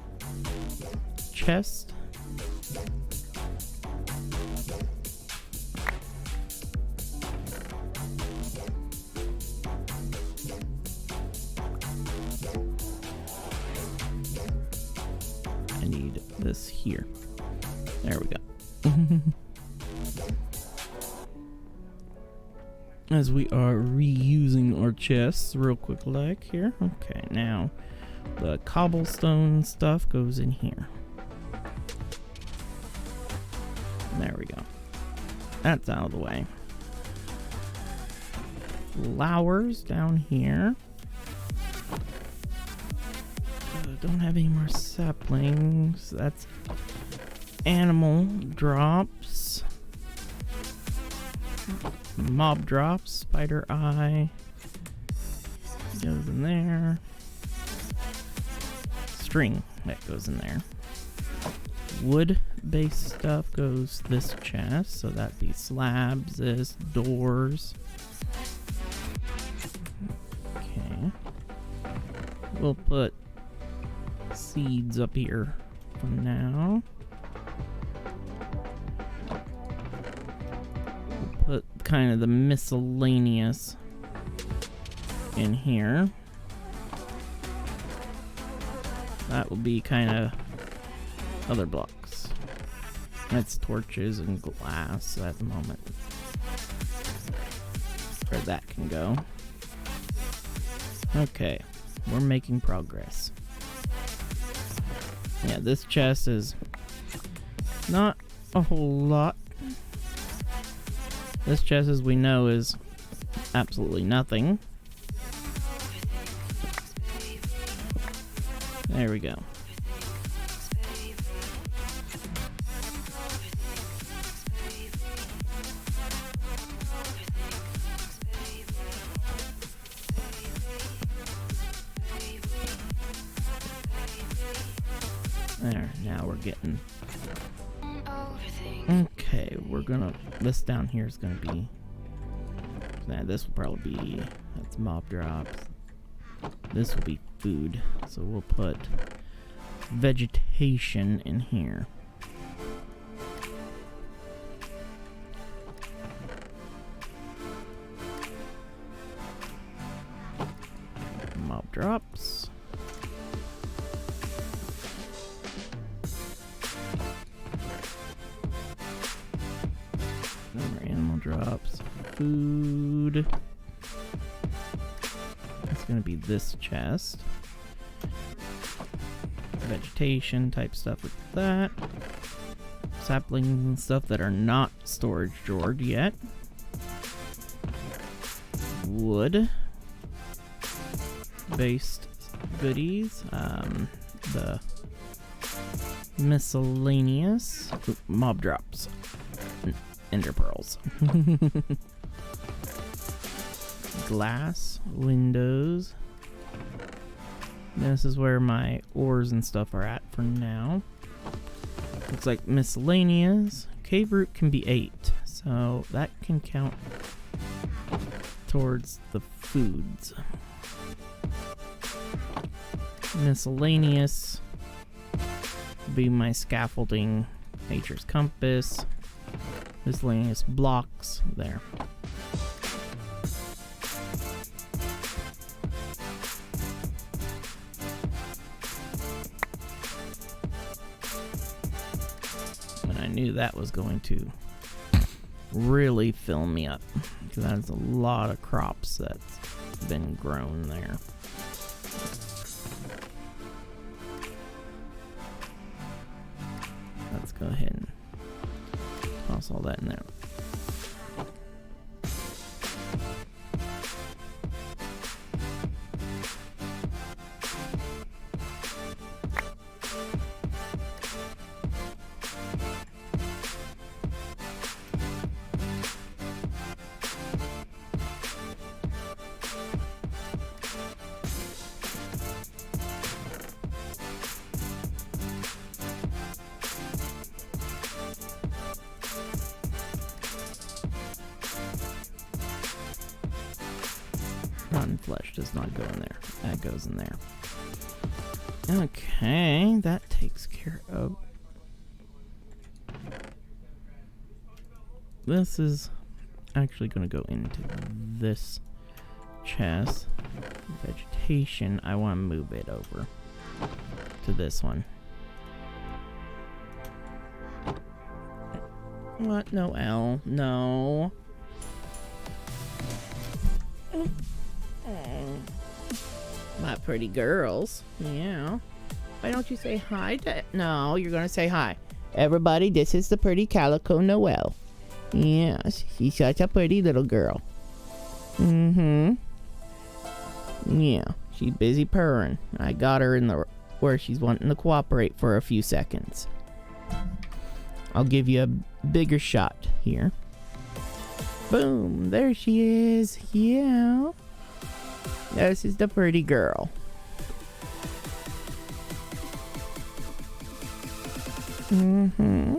chest. This here. There we go. As we are reusing our chests real quick like here. Okay, now the cobblestone stuff goes in here. There we go. That's out of the way. Flowers down here. Don't have any more saplings. That's animal drops. Mob drops. Spider eye goes in there. String that goes in there. Wood based stuff goes this chest. So that'd be slabs, this, doors. Okay. We'll put seeds up here for now. We'll put kind of the miscellaneous in here. That will be kind of other blocks. That's torches and glass at the moment. Where that can go. Okay, we're making progress. Yeah, this chest is not a whole lot. This chest, as we know, is absolutely nothing. There we go. There, now we're getting... Okay, we're gonna... This down here is gonna be... Nah, this will probably be... That's mob drops. This will be food. So we'll put vegetation in here. Mob drops. Animal drops, food. It's gonna be this chest. Vegetation type stuff with that. Sapling stuff that are not storage drawed yet. Wood based goodies. The miscellaneous mob drops. Ender pearls. Glass, windows. This is where my ores and stuff are at for now. Looks like miscellaneous. Cave root can be 8, so that can count towards the foods. Miscellaneous will be my scaffolding, nature's compass. Miscellaneous blocks there. And I knew that was going to really fill me up, because that's a lot of crops that's been grown there. Let's go ahead and toss all that in there. Rotten flesh does not go in there. That goes in there. Okay, that takes care of... This is actually going to go into this chest. Vegetation, I want to move it over to this one. What? No, L. No. My pretty girls. Yeah. Why don't you say hi to... No, you're going to say hi. Everybody, this is the pretty Calico Noelle. Yes, she's such a pretty little girl. Mm-hmm. Yeah, she's busy purring. I got her in the... where she's wanting to cooperate for a few seconds. I'll give you a bigger shot here. Boom, there she is. Yeah. This is the pretty girl. Mm-hmm.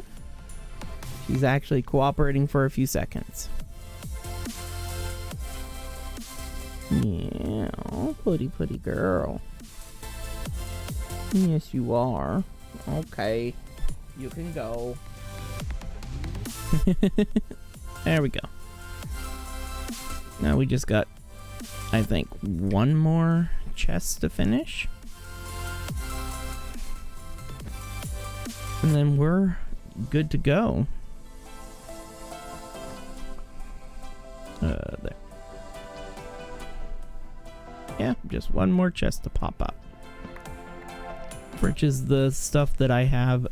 She's actually cooperating for a few seconds. Yeah, pretty girl. Yes, you are. Okay, you can go. There we go. Now we just got, I think, one more chest to finish. And then we're good to go. There. Yeah, just one more chest to pop up. Which is the stuff that I have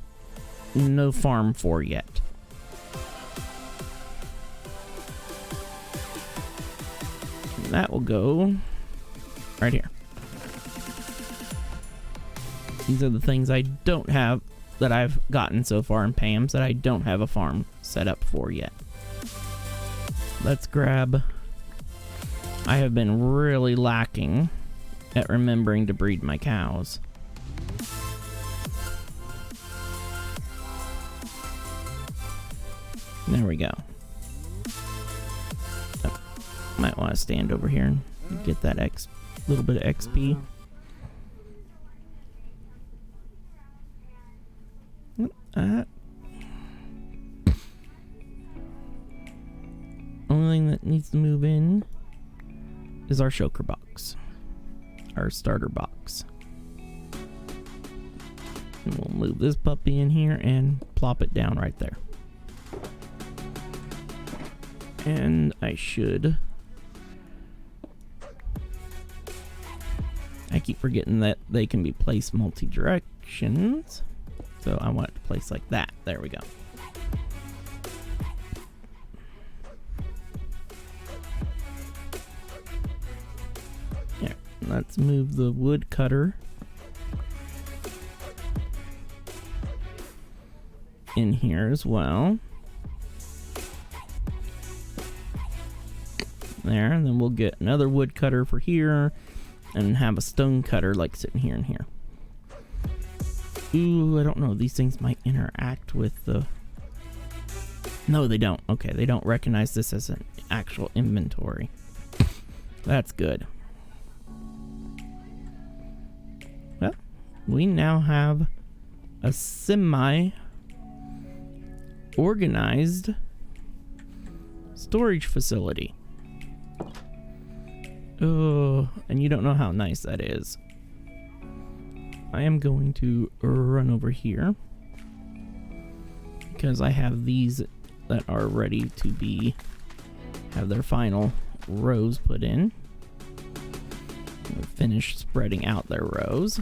no farm for yet. And that will go right here. These are the things I don't have that I've gotten so far in Pam's that I don't have a farm set up for yet. Let's grab... I have been really lacking at remembering to breed my cows. There we go. Oh, might want to stand over here and get that little bit of XP. Only thing that needs to move in is our shulker box, our starter box. And we'll move this puppy in here and plop it down right there. And I keep forgetting that they can be placed multi-directions. So I want it to place like that. There we go. Here, let's move the wood cutter in here as well. There, and then we'll get another wood cutter for here and have a stone cutter like sitting here and here. Ooh, I don't know. These things might interact with the... No, they don't. Okay, they don't recognize this as an actual inventory. That's good. Well, we now have a semi-organized storage facility. Oh, and you don't know how nice that is. I am going to run over here because I have these that are ready to have their final rows put in. finish spreading out their rows.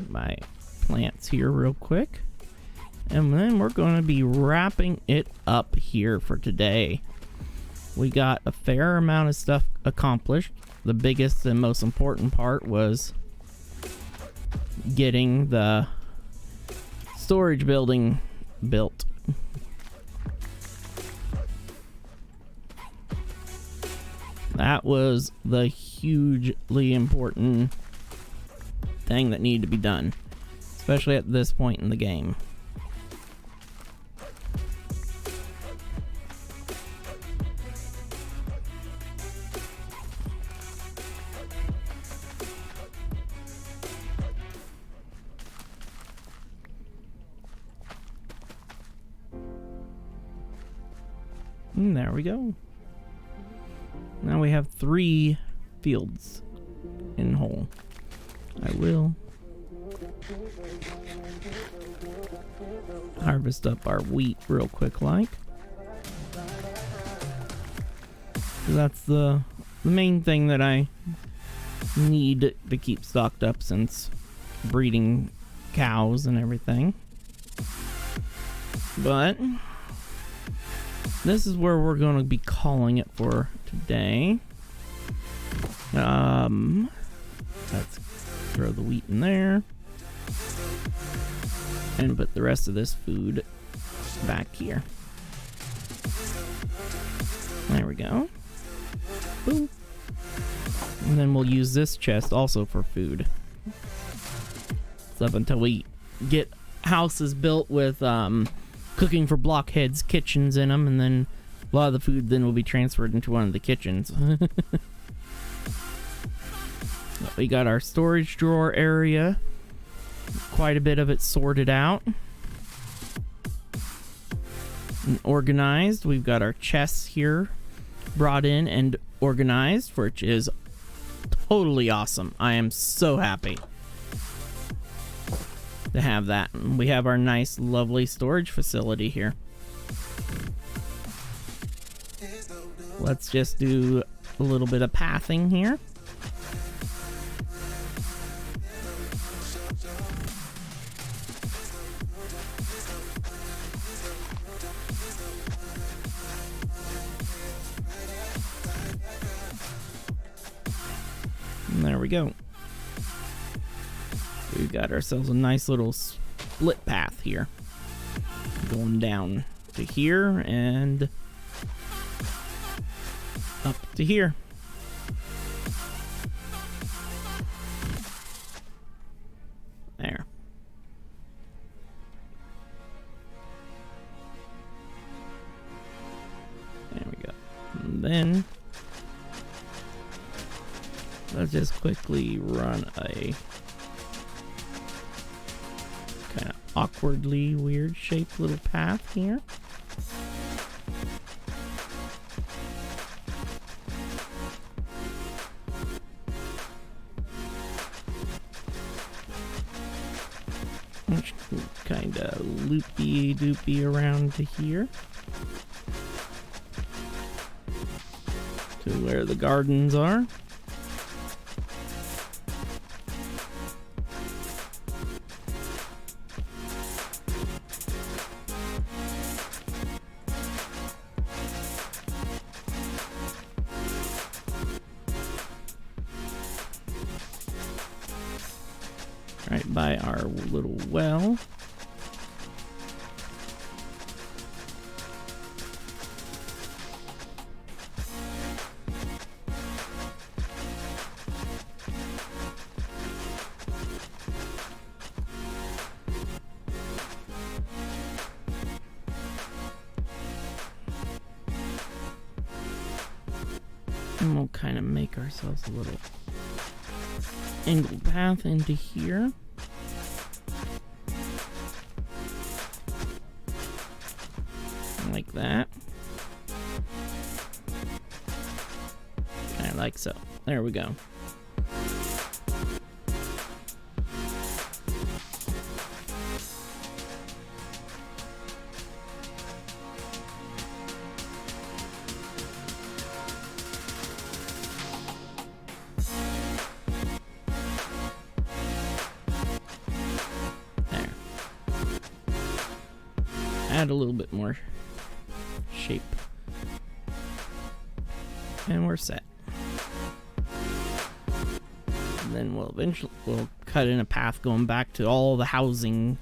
My plants here real quick. And then we're going to be wrapping it up here for today. We got a fair amount of stuff accomplished. The biggest and most important part was getting the storage building built. That was the hugely important thing that needed to be done, especially at this point in the game. And there we go. Now we have 3 fields in whole. I will harvest up our wheat real quick like. That's the main thing that I need to keep stocked up since breeding cows and everything. But this is where we're going to be calling it for today. Let's throw the wheat in there and put the rest of this food back here. There we go. Boom. And then we'll use this chest also for food. It's up until we get houses built with cooking for blockheads, kitchens in them, and then a lot of the food then will be transferred into one of the kitchens. We got our storage drawer area. Quite a bit of it sorted out and organized. We've got our chests here brought in and organized, which is totally awesome. I am so happy to have that. And we have our nice, lovely storage facility here. Let's just do a little bit of pathing here. And there we go. We've got ourselves a nice little split path here. Going down to here and up to here. There. There we go. And then let's just quickly run a kind of awkwardly weird shaped little path here. Kind of loopy doopy around to here to where the gardens are. Right by our little well. And we'll kind of make ourselves a little angled path into here. Like that. Kind of like so. There we go. add a little bit more shape. And we're set. And then we'll cut in a path going back to all the housing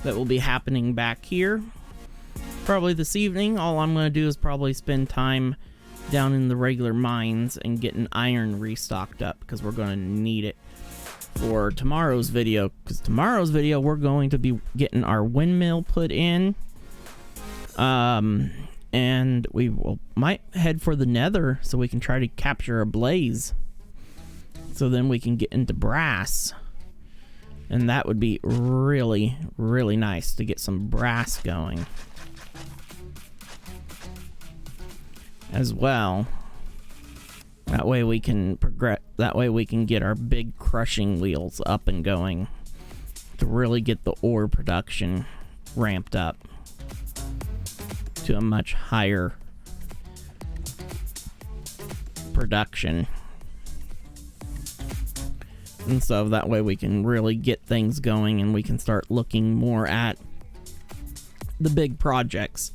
that will be happening back here. Probably this evening, all I'm going to do is probably spend time down in the regular mines and getting iron restocked up, because we're going to need it for tomorrow's video. Because tomorrow's video, we're going to be getting our windmill put in. And we might head for the nether so we can try to capture a blaze. So then we can get into brass. And that would be really, really nice to get some brass going as well. That way we can progress. That way we can get our big crushing wheels up and going to really get the ore production ramped up to a much higher production. And so that way we can really get things going and we can start looking more at the big projects.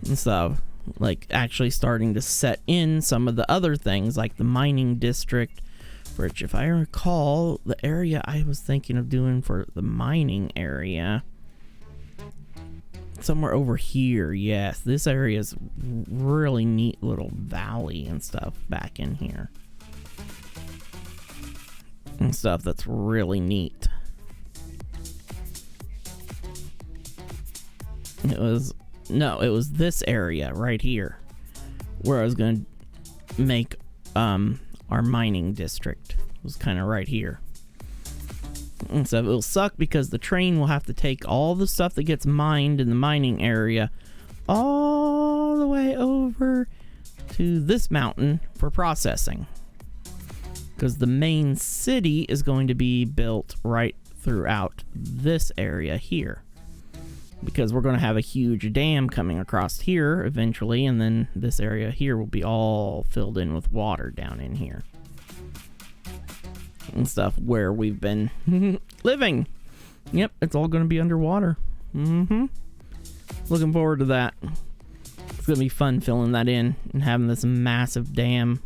And so, like, actually starting to set in some of the other things, like the mining district, which, if I recall, the area I was thinking of doing for the mining area, somewhere over here. Yes, this area is really neat little valley and stuff back in here. And stuff that's really neat. It was this area right here where I was going to make our mining district. It was kind of right here. And so it'll suck because the train will have to take all the stuff that gets mined in the mining area all the way over to this mountain for processing. Because the main city is going to be built right throughout this area here. Because we're going to have a huge dam coming across here eventually, and then this area here will be all filled in with water down in here. And stuff where we've been living. Yep, it's all going to be underwater. Looking forward to that. It's going to be fun filling that in and having this massive dam.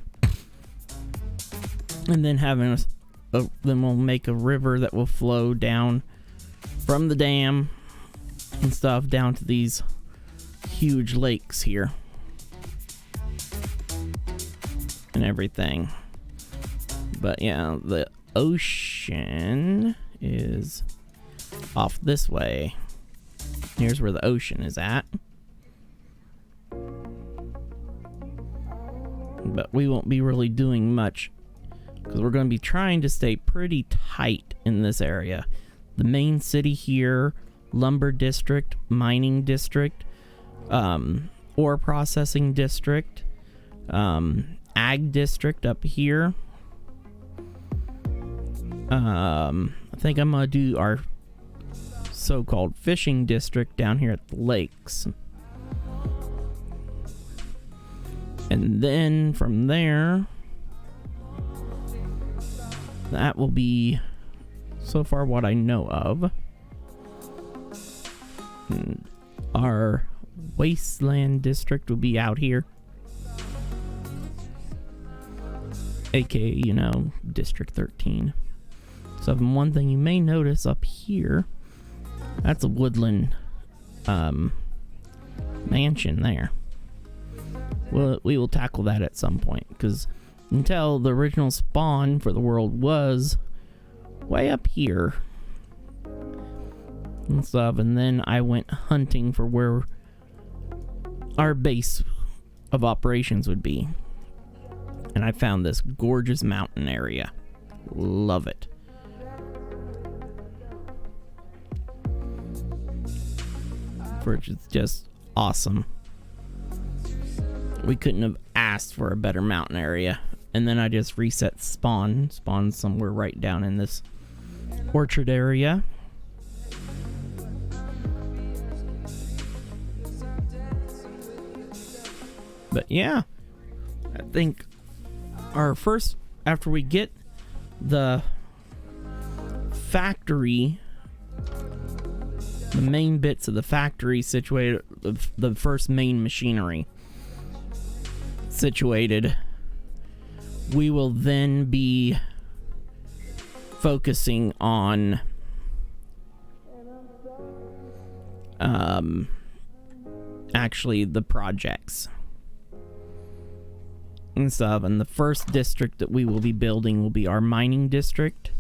And then having then we'll make a river that will flow down from the dam and stuff down to these huge lakes here and everything. But yeah, the ocean is off this way. Here's where the ocean is at. But we won't be really doing much because we're going to be trying to stay pretty tight in this area. The main city here, lumber district, mining district, ore processing district, ag district up here. I think I'm going to do our so-called fishing district down here at the lakes. And then from there, that will be so far what I know of. And our wasteland district will be out here. AKA, you know, District 13. So one thing you may notice up here, that's a woodland mansion there. Well, we will tackle that at some point, because until the original spawn for the world was way up here and stuff, and then I went hunting for where our base of operations would be, and I found this gorgeous mountain area. Love it. Which is just awesome. We couldn't have asked for a better mountain area. And then I just reset spawn somewhere right down in this orchard area. But yeah, I think our first, after we get the factory the main bits of the factory situated, the first main machinery situated, we will then be focusing on actually the projects and stuff. And the first district that we will be building will be our mining district.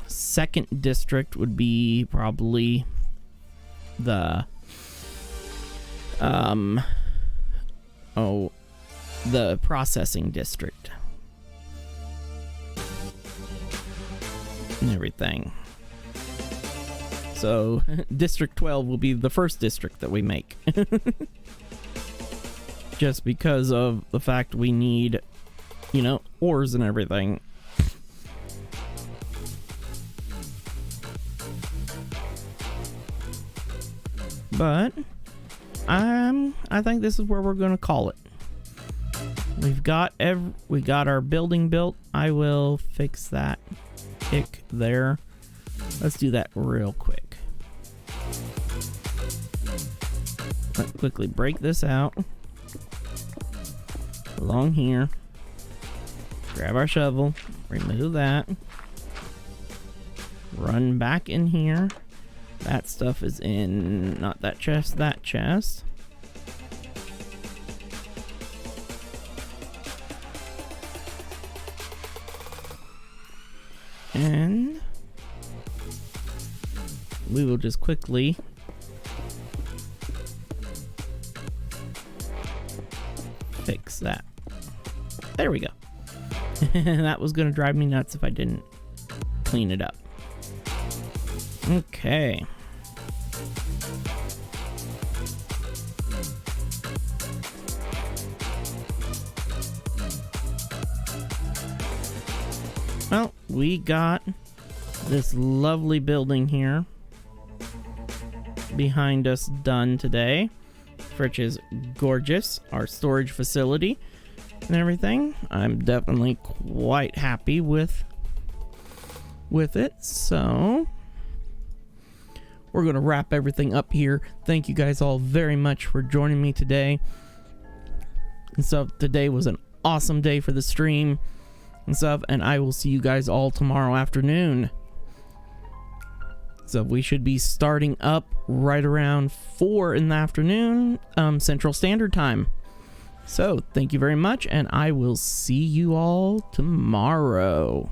Second district would be probably the the processing district and everything. So District 12 will be the first district that we make. Just because of the fact we need, you know, ores and everything. But I think this is where we're gonna call it. We got our building built. I will fix that tick there. Let's do that real quick. Let's quickly break this out. Along here. Grab our shovel. Remove that. Run back in here. That stuff is in, not that chest, that chest. And we will just quickly fix that. There we go. That was gonna drive me nuts if I didn't clean it up. Okay. Well, we got this lovely building here behind us done today, which is gorgeous. Our storage facility and everything. I'm definitely quite happy with it. So we're going to wrap everything up here. Thank you guys all very much for joining me today. And so today was an awesome day for the stream and stuff, and I will see you guys all tomorrow afternoon. So we should be starting up right around 4 in the afternoon, Central Standard Time. So thank you very much, and I will see you all tomorrow.